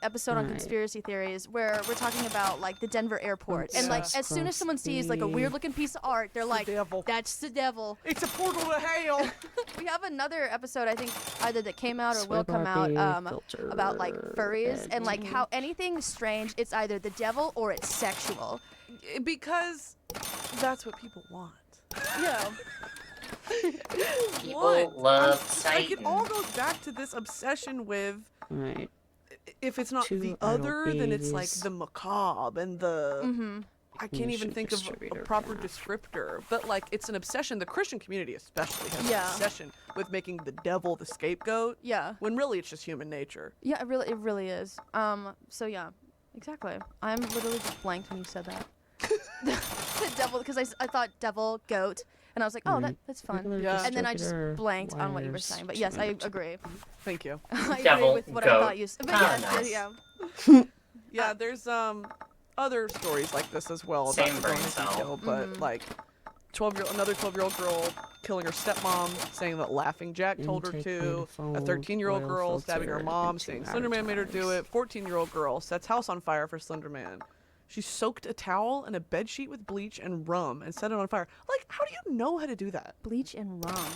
episode on Right. conspiracy theories where we're talking about like the Denver airport, and like as soon as someone sees like a weird looking piece of art, they're like, devil. that's the devil. It's a portal to hell. We have another episode I think either that came out or Soy will come out Barbie, filter, about like furries and like edge. how anything strange, it's either the devil or it's sexual. Because that's what people want. Yeah. People What? love Like it all Satan. goes back to this obsession with Right. if it's not Two the idle other, then it's like babies. the macabre and the I can't even think of a proper descriptor, but like it's an obsession. The Christian community especially has an obsession with making the devil the scapegoat. Yeah. When really it's just human nature. Yeah, it really is. So yeah, exactly. I'm literally just blanked when you said that. The devil, because I thought devil, goat, and I was like, oh, that's fun. Yeah. And then I just blanked on what you were saying. But yes, I agree. Thank you. I Devil, agree with what goat. I thought you said. But Nice. yeah. Yeah, there's other stories like this as well. Same not to go brain into cell. detail, but like another 12-year-old girl killing her stepmom, saying that Laughing Jack told her to. A 13-year-old girl stabbing her mom, saying Slenderman made her do it. 14-year-old girl sets house on fire for Slenderman. She soaked a towel and a bedsheet with bleach and rum and set it on fire. Like, how do you know how to do that? Bleach and rum.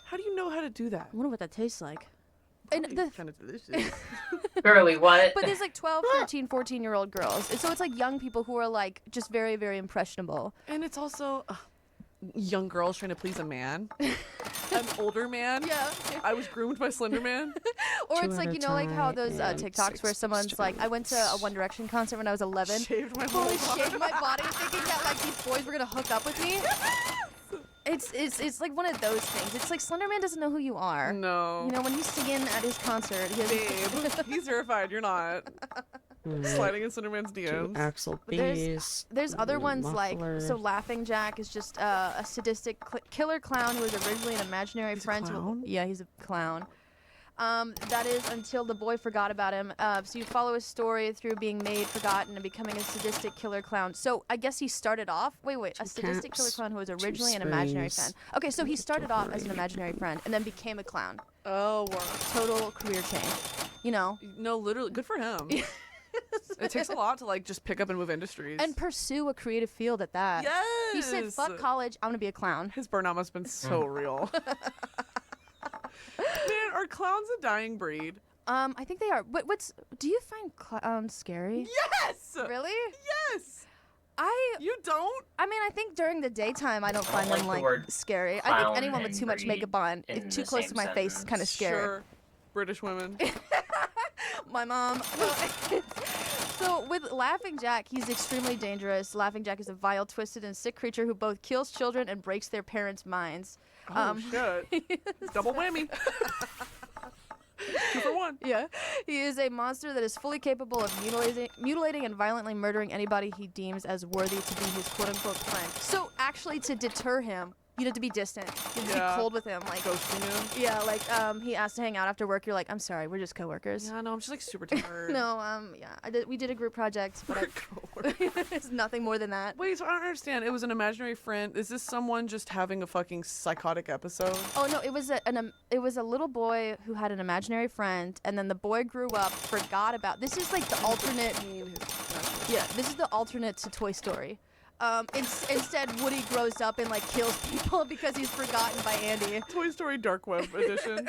How do you know how to do that? I wonder what that tastes like. And the Kind of delicious. Girly, what? But there's like 12, 13, 14-year-old girls. And so it's like young people who are like just very, very impressionable. And it's also young girls trying to please a man. An older man. Yeah. I was groomed by Slenderman. Or it's like, you know, like how those TikToks where someone's like, I went to a One Direction concert when I was 11. Shaved my Fully whole shaved my body thinking that like these boys were going to hook up with me. It's like one of those things. It's like Slenderman doesn't know who you are. No. You know, when he's singing at his concert, he has Babe, he's verified. You're not. Sliding in Slenderman's DMs. Axel There's- Beast. There's other ones Muffler. like, so Laughing Jack is just a sadistic killer clown who was originally an imaginary He's a friend. clown? Yeah, he's a clown. That is until the boy forgot about him. So you follow his story through being made, forgotten, and becoming a sadistic killer clown. So I guess he started off. Wait, a sadistic killer caps, clown who was 2 originally an imaginary springs. friend. Okay, so he started off as an imaginary friend and then became a clown. Oh, wow. Total career change. You know. No, literally, good for him. It takes a lot to like just pick up and move industries. And pursue a creative field at that. yes. He said, "Fuck college. I'm gonna be a clown." His burnout must have been so real. Man, are clowns a dying breed? I think they are. Do you find clowns scary? Yes. Really? Yes. I You don't? mean, I think during the daytime I don't find like them the like word scary. I clown think anyone with and too much breed makeup on, in too the close to same my face, is kind of sentence. scary. Sure. British women. My mom. So with Laughing Jack, he's extremely dangerous. Laughing Jack is a vile, twisted, and sick creature who both kills children and breaks their parents' minds. Oh shit. Double whammy. 2 for 1. Yeah. He is a monster that is fully capable of mutilating and violently murdering anybody he deems as worthy to be his quote-unquote friend. So actually, to deter him, you have to be distant. You have to Yeah. be cold with him. Like, Ghosting him. yeah, like he asked to hang out after work. You're like, I'm sorry, we're just coworkers. Yeah, no, I'm just like super tired. No, yeah, we did a group project, but it's nothing more than that. Wait, so I don't understand. It was an imaginary friend. Is this someone just having a fucking psychotic episode? Oh no, it was a little boy who had an imaginary friend, and then the boy grew up, forgot about. This is like the alternate. Yeah, this is the alternate to Toy Story. Instead, Woody grows up and like kills people because he's forgotten by Andy. Toy Story Dark Web edition.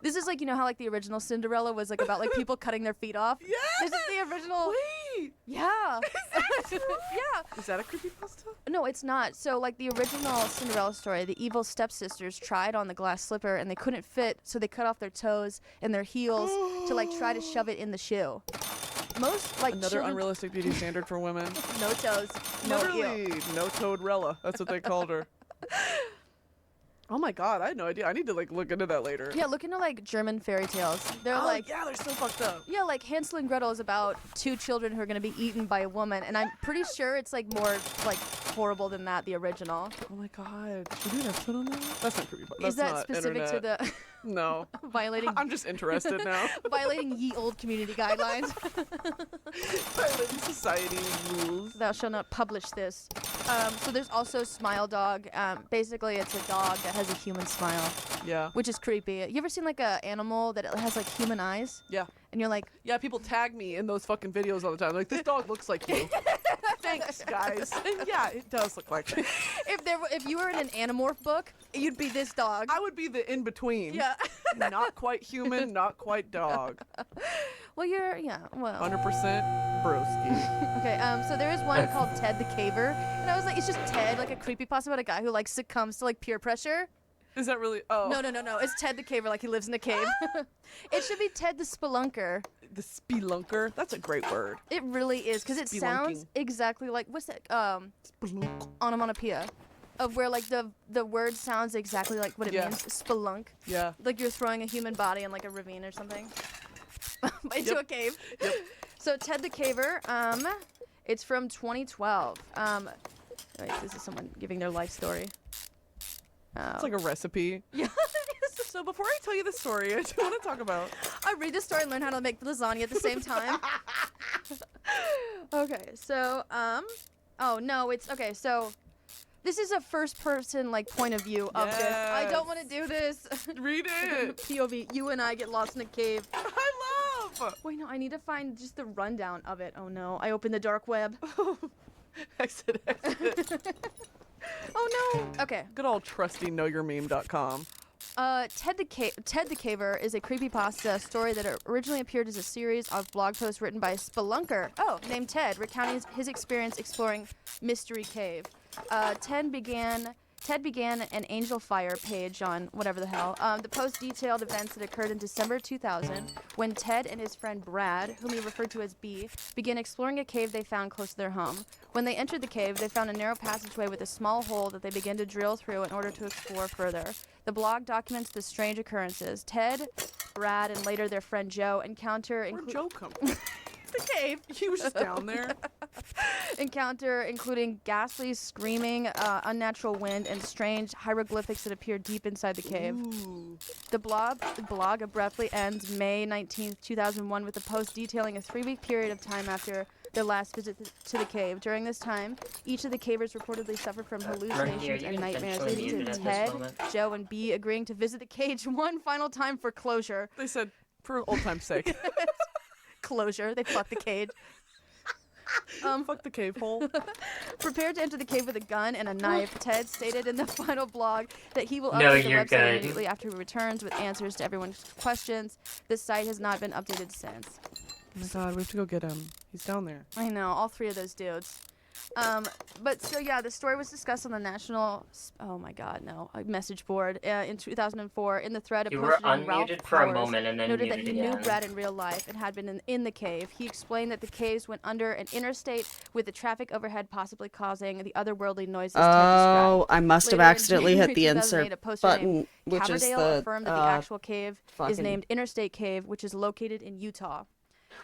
This is like, you know how like the original Cinderella was like about like people cutting their feet off. Yes! This is the original. Wait! Yeah. Yeah. Is that a creepypasta? No, it's not. So, like the original Cinderella story, the evil stepsisters tried on the glass slipper and they couldn't fit, so they cut off their toes and their heels to like try to shove it in the shoe. Most like Another children, unrealistic beauty standard for women. no toes, no heel. Literally, no toed Rella. That's what they called her. Oh my god, I had no idea. I need to like look into that later. Yeah, look into like German fairy tales. They're Oh, like, yeah, they're so fucked up. yeah, like Hansel and Gretel is about 2 children who are gonna be eaten by a woman, and I'm pretty sure it's like more like horrible than that. The original. Oh my god, should we do an episode on that? That's not creepy. Is that not specific internet. to the No. violating I'm just interested now. violating ye old community guidelines? Violating society rules. Thou shalt not publish this. So there's also Smile Dog. Basically, it's a dog that has a human smile, Yeah. which is creepy. You ever seen like a animal that has like human eyes? Yeah. And you're like, Yeah, people tag me in those fucking videos all the time. Like, this dog looks like you. Thanks, guys. And yeah, it does look like me. if you were in an Animorph book, you'd be this dog. I would be the in-between. Yeah. Not quite human, not quite dog. Well, well. 100% broski. Okay, so there is one called Ted the Caver, and I was like, it's just Ted, like a creepypasta about a guy who like succumbs to like peer pressure. Is that really? Oh. No. It's Ted the Caver, like he lives in a cave. It should be Ted the Spelunker. The spelunker. That's a great word. It really is, because it sounds Spelunking. exactly like, what's that? Spelunk. Onomatopoeia. Of where, like, the word sounds exactly like what it Yeah. means. Spelunk. Yeah. Like you're throwing a human body in, like, a ravine or something. Into a cave. Yep. So, Ted the Caver, it's from 2012. Wait, this is someone giving their life story. It's like a recipe. Yeah. So before I tell you the story, I do want to talk about. I read the story and learn how to make lasagna at the same time. Okay, so, oh, no, it's, okay, so, this is a first-person, like, point of view of this. I don't want to do this. Read it. POV, you and I get lost in a cave. I love. Wait, no, I need to find just the rundown of it. Oh, no, I opened the dark web. Exit. Oh, no. Okay. Good old trusty knowyourmeme.com. Ted the Caver is a creepypasta story that originally appeared as a series of blog posts written by a spelunker, named Ted, recounting his experience exploring Mystery Cave. Ted began an Angel Fire page on whatever the hell. The post detailed events that occurred in December 2000 when Ted and his friend Brad, whom he referred to as B, began exploring a cave they found close to their home. When they entered the cave, they found a narrow passageway with a small hole that they began to drill through in order to explore further. The blog documents the strange occurrences. Ted, Brad, and later their friend Joe encounter... Where'd Joe come from? the cave. He was just down there. Encounter including ghastly screaming, unnatural wind, and strange hieroglyphics that appear deep inside the cave. Ooh. The blog abruptly ends May 19th, 2001 with a post detailing a 3-week period of time after their last visit to the cave. During this time, each of the cavers reportedly suffered from hallucinations and nightmares, leading to Ted, Joe, and B agreeing to visit the cage one final time for closure. They said, for old time's sake. Closure. They fucked the cage. Fuck the cave hole. Prepared to enter the cave with a gun and a knife, Ted stated in the final blog that he will No, update the you're website good. immediately after he returns with answers to everyone's questions. The site has not been updated since. Oh my god, we have to go get him. He's down there. I know, all 3 of those dudes. But so yeah, the story was discussed on the national, message board in 2004. In the thread, a You were poster named Ralph unmuted for a Powers moment and then noted that muted he knew again. Brad in real life and had been in the cave. He explained that the caves went under an interstate with the traffic overhead possibly causing the otherworldly noises Ted described. I must have Later in accidentally hit the January insert 2008, a poster button, named which is Caverdale the affirmed that the actual cave is fucking- named Interstate Cave, which is located in Utah.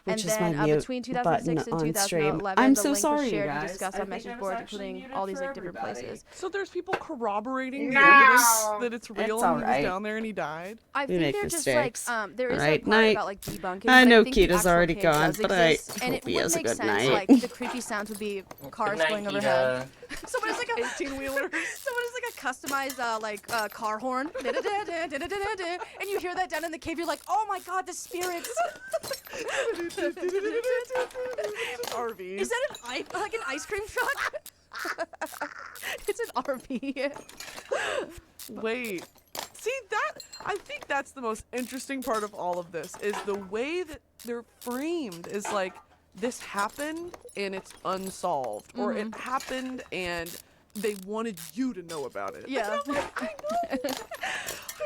which And is then my mute between button 2006 and on stream. 2011, I'm the so link sorry, was you shared and guys. discussed I on think I message was board, actually including muted all these for like different everybody. places. So there's people corroborating the No. evidence that it's real It's and he alright. was down there and he died? I We think make they're mistakes. just like there is Alright, a part night. about like debunking. I but know think the Kita's actual already cave gone, does but I exist, and hope it he would has a make good sense. night. Like the creepy sounds would be cars Good night, going overhead. Kita. Someone is like a 18-wheeler. someone is like a customized car horn, and you hear that down in the cave. You're like, oh my god, the spirits. RVs. Is that like an ice cream truck? It's an RV. Wait. See, I think that's the most interesting part of all of this, is the way that they're framed is like, this happened and it's unsolved. Or it happened and they wanted you to know about it. Yeah. And I'm like, I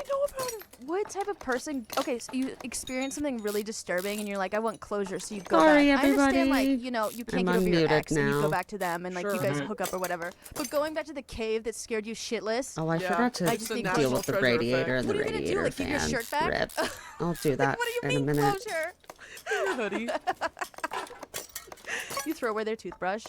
know about it. What type of person? Okay, so you experience something really disturbing, and you're like, I want closure, so you go Sorry, back. I understand, everybody. like, you can't I'm get over your unmuted ex, and you now. go back to them, and like you Sure. guys hook up or whatever. But going back to the cave that scared you shitless. Oh, I Yeah. forgot to I just think deal National with the Treasure radiator effect. and What the are you gonna do, radiator like, give your fan. shirt back? Rip. I'll do that What do you in a mean minute. closure? Your hoodie. You throw away their toothbrush.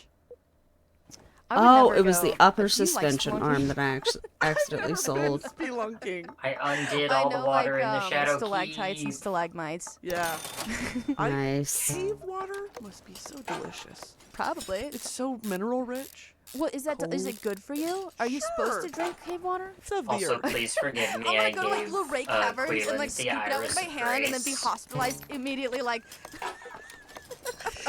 I would Oh, never it was go. the upper Do you like suspension spelunking? arm that I accidentally sold. Spelunking. I undid I all know, the water like, in the shadow stalactites and keys. stalagmites. Yeah. Nice. Cave water must be so delicious. Probably. It's so mineral rich. What is that? Is it good for you? Are you supposed to Sure. drink cave water? It's a Also, beer. please forgive me. I'm gonna I go to like gave Luray Caverns and like Quaylen scoop the it out with iris my of hand and then be grace. hospitalized immediately. Like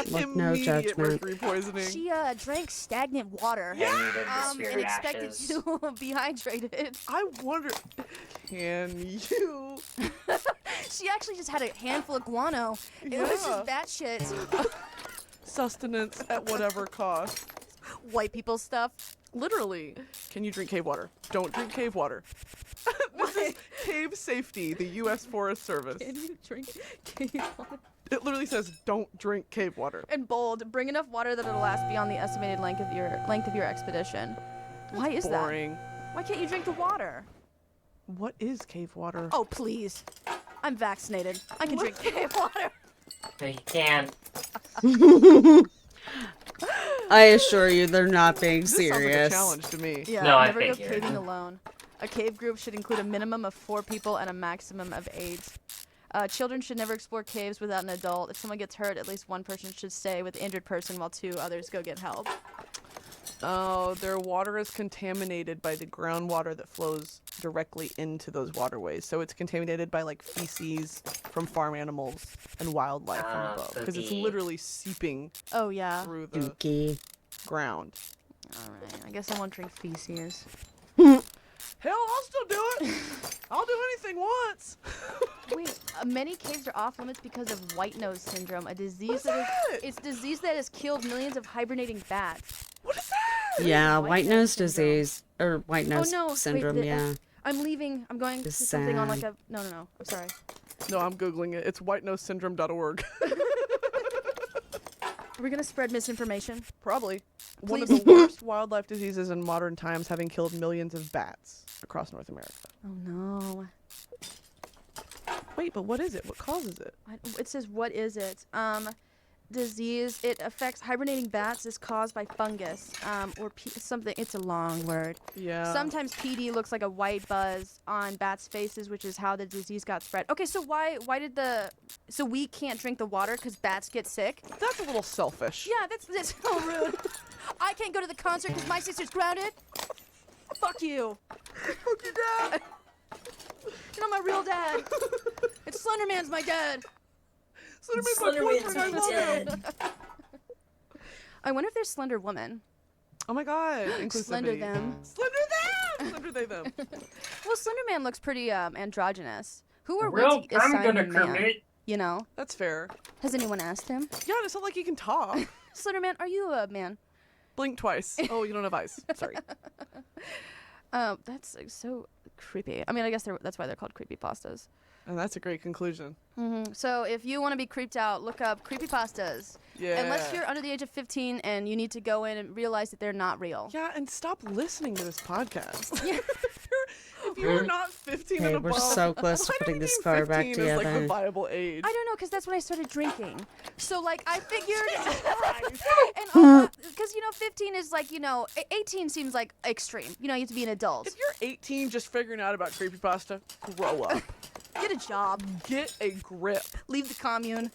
Look, no Immediate judgment. mercury poisoning. she drank stagnant water. I needed the And spirit expected ashes. to be hydrated. I wonder, can you? She actually just had a handful of guano. It was just that shit. Sustenance at whatever cost. White people stuff. Literally. Can you drink cave water? Don't drink cave water. What This is Cave Safety, the U.S. Forest Service. Can you drink cave water? It literally says, "Don't drink cave water." And bold, bring enough water that it'll last beyond the estimated length of your expedition. Why is Boring. that? Why can't you drink the water? What is cave water? Oh, please. I'm vaccinated. I can drink cave water. No, you can't. I assure you, they're not being this sounds like a serious. challenge to me. Yeah, No, I never go figured. caving alone. A cave group should include a minimum of 4 people and a maximum of 8. Children should never explore caves without an adult. If someone gets hurt, at least one person should stay with the injured person while 2 others go get help. Oh, their water is contaminated by the groundwater that flows directly into those waterways. So it's contaminated by like feces from farm animals and wildlife from Ah, above. Because it's poopy. literally seeping Oh, yeah. through the Dookie. ground. Alright, I guess I won't drink feces. Hell, I'll still do it. I'll do anything once. Wait, many caves are off limits because of white nose syndrome, a disease What's that that? it's disease that has killed millions of hibernating bats. What is that? Yeah, White white nose nose syndrome. disease or white nose no, wait, syndrome. Yeah. I'm leaving. I'm going to It's something on like sad. a. No. I'm sorry. No, I'm Googling it. It's whitenosesyndrome.org. Are we gonna spread misinformation? Probably. One of Please. the worst wildlife diseases in modern times, having killed millions of bats across North America. Oh no. Wait, but what is it? What causes it? It says what is it? Disease. It affects hibernating bats. Is caused by fungus. Or something. It's a long word. Yeah. Sometimes PD looks like a white buzz on bats' faces, which is how the disease got spread. Okay, so why did so we can't drink the water because bats get sick? That's a little selfish. Yeah, that's so rude. I can't go to the concert because my sister's grounded. Fuck you. Fuck your dad. You're not my real dad. It's Slenderman's my dad. Slenderman's my boyfriend. I love him. I wonder if there's Slender Woman. Oh my god. Inclusivity. Slender them. Slender them. Slender they them. Well, Slenderman looks pretty androgynous. Who are we Well, to I'm assign gonna a man? commit. You know? That's fair. Has anyone asked him? Yeah, it's not like he can talk. Slenderman, are you a man? Blink twice. Oh, you don't have eyes. Sorry. That's so creepy. I mean, I guess that's why they're called creepypastas. And that's a great conclusion. So if you want to be creeped out, look up creepypastas. Yeah. Unless you're under the age of 15 and you need to go in and realize that they're not real. Yeah, and stop listening to this podcast. Yeah. if you're not 15 Hey, and above, we're so close to why do putting we this deem car back 15 as, like, the together. viable age. I don't know, because that's when I started drinking. So, like, I figured... and because, 15 is, like, 18 seems, like, extreme. You have to be an adult. If you're 18 just figuring out about creepypasta, grow up. Get a job. Get a grip. Leave the commune.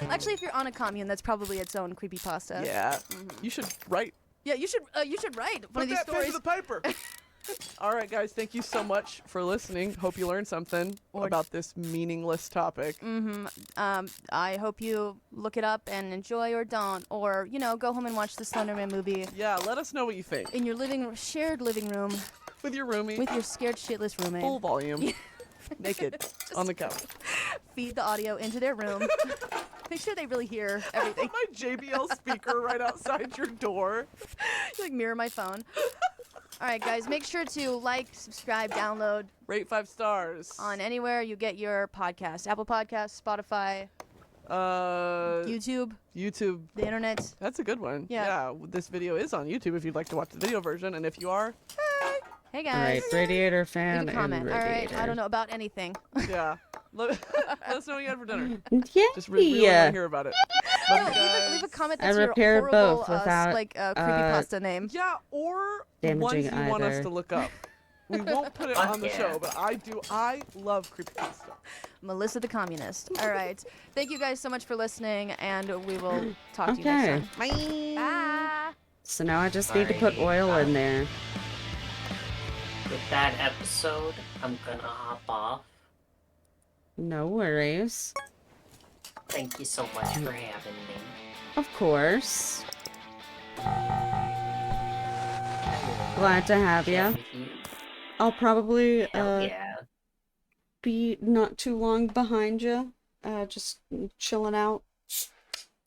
Actually, if you're on a commune, that's probably its own creepypasta. Yeah. You should write. Yeah, you should write one Put of these that pen stories. to the paper. All right, guys. Thank you so much for listening. Hope you learned something about this meaningless topic. I hope you look it up and enjoy or don't. Or, go home and watch the Slenderman movie Yeah, let us know what you think. in your shared living room With your roomie, with your scared shitless roommate. full volume, naked, on the couch. Feed the audio into their room. Make sure they really hear Put everything. my JBL speaker right outside your door. Like mirror my phone. All right, guys, make sure to like, subscribe, download Rate 5 stars. on anywhere you get your podcast. Apple Podcasts, Spotify, YouTube, YouTube. the internet. That's a good one. Yeah. This video is on YouTube if you'd like to watch the video version, and if you are, Hey, All guys. right, Radiator Leave fan a comment. and All Radiator. right, I don't know about anything. yeah, let us know what you had for dinner. Yeah. Just really want to hear about it. No, Love you leave a guys. comment I that's your repair horrible, both without, creepypasta name. Yeah, or damaging ones you want us either. to look up. We won't put it Fuck on the yeah. show, but I love creepypasta. Melissa the Communist. All right. Thank you guys so much for listening, and we will talk to you next Okay. time. Bye. So now I just need to put Alrighty, oil in there. With that episode, I'm gonna hop off. No worries. Thank you so much for having me. Of course. Glad to have Chat ya. with you. I'll probably Hell yeah. be not too long behind you, just chilling out.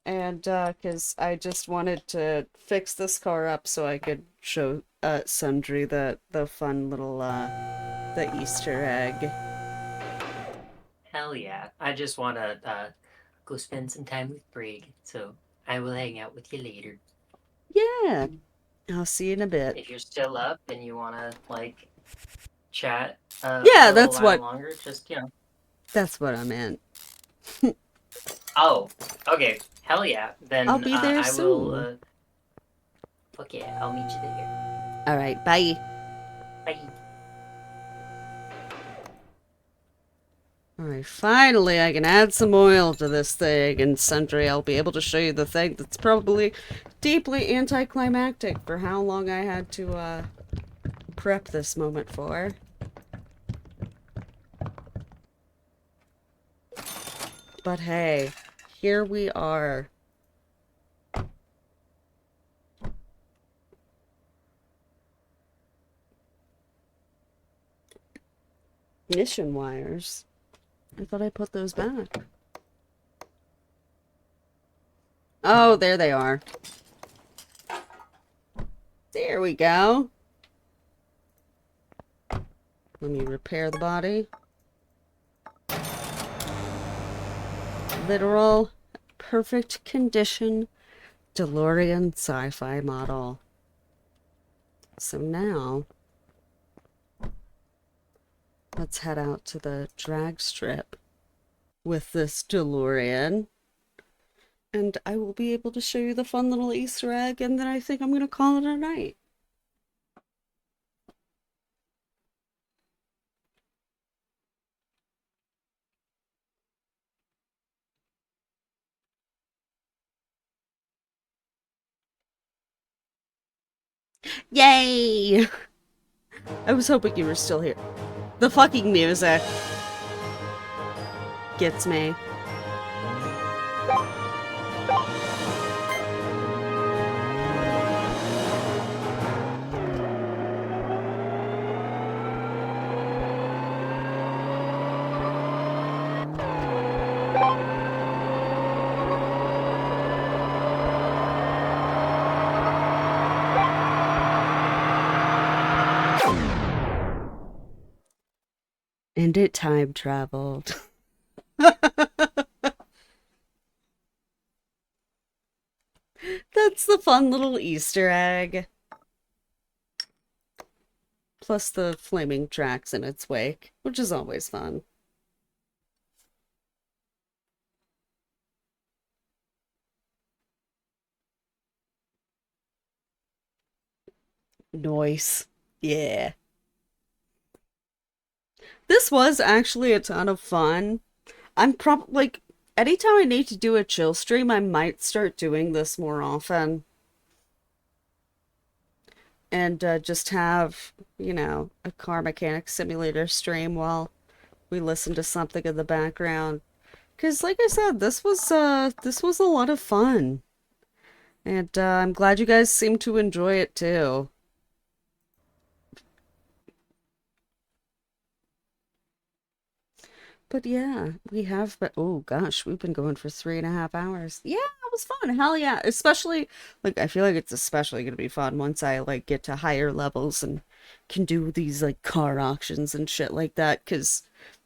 And, cause I just wanted to fix this car up so I could show Sundry, the fun little the Easter egg. Hell yeah. I just want to go spend some time with Brig, so I will hang out with you later. Yeah, I'll see you in a bit. If you're still up and you want to, like, chat Yeah, a little while longer, just, that's what I meant. Oh, okay. Hell yeah. Then I'll be there I will, soon. fuck yeah, I'll meet you there. All right, bye. Bye. All right, finally I can add some oil to this thing, and Sundry, I'll be able to show you the thing that's probably deeply anticlimactic for how long I had to prep this moment for. But hey, here we are. Mission wires. I thought I put those back. Oh, there they are. There we go. Let me repair the body. Literal, perfect condition DeLorean sci-fi model. So now, let's head out to the drag strip with this DeLorean. And I will be able to show you the fun little Easter egg, and then I think I'm going to call it a night. Yay! I was hoping you were still here. The fucking music gets me. And it time traveled. That's the fun little Easter egg. Plus the flaming tracks in its wake, which is always fun. Nice. Yeah. This was actually a ton of fun. I'm probably like, anytime I need to do a chill stream, I might start doing this more often. And just have, a car mechanic simulator stream while we listen to something in the background. Because, like I said, this was a lot of fun. And I'm glad you guys seem to enjoy it too. But yeah, but oh gosh, we've been going for 3.5 hours. Yeah, it was fun. Hell yeah. Especially, like, I feel like it's especially gonna be fun once I, like, get to higher levels and can do these, like, car auctions and shit like that. Because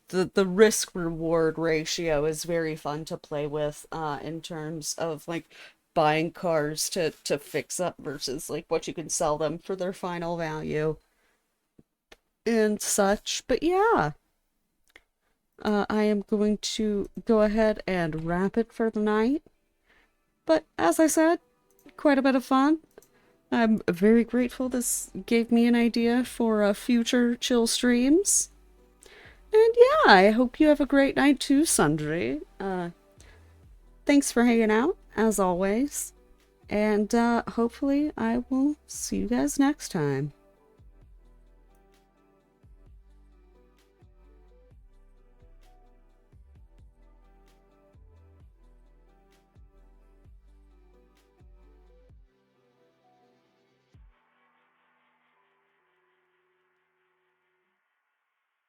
the risk reward ratio is very fun to play with, in terms of, like, buying cars to fix up versus, like, what you can sell them for their final value and such. But yeah. I am going to go ahead and wrap it for the night. But as I said, quite a bit of fun. I'm very grateful this gave me an idea for future chill streams. And yeah, I hope you have a great night too, Sundry. Thanks for hanging out, as always. And hopefully I will see you guys next time.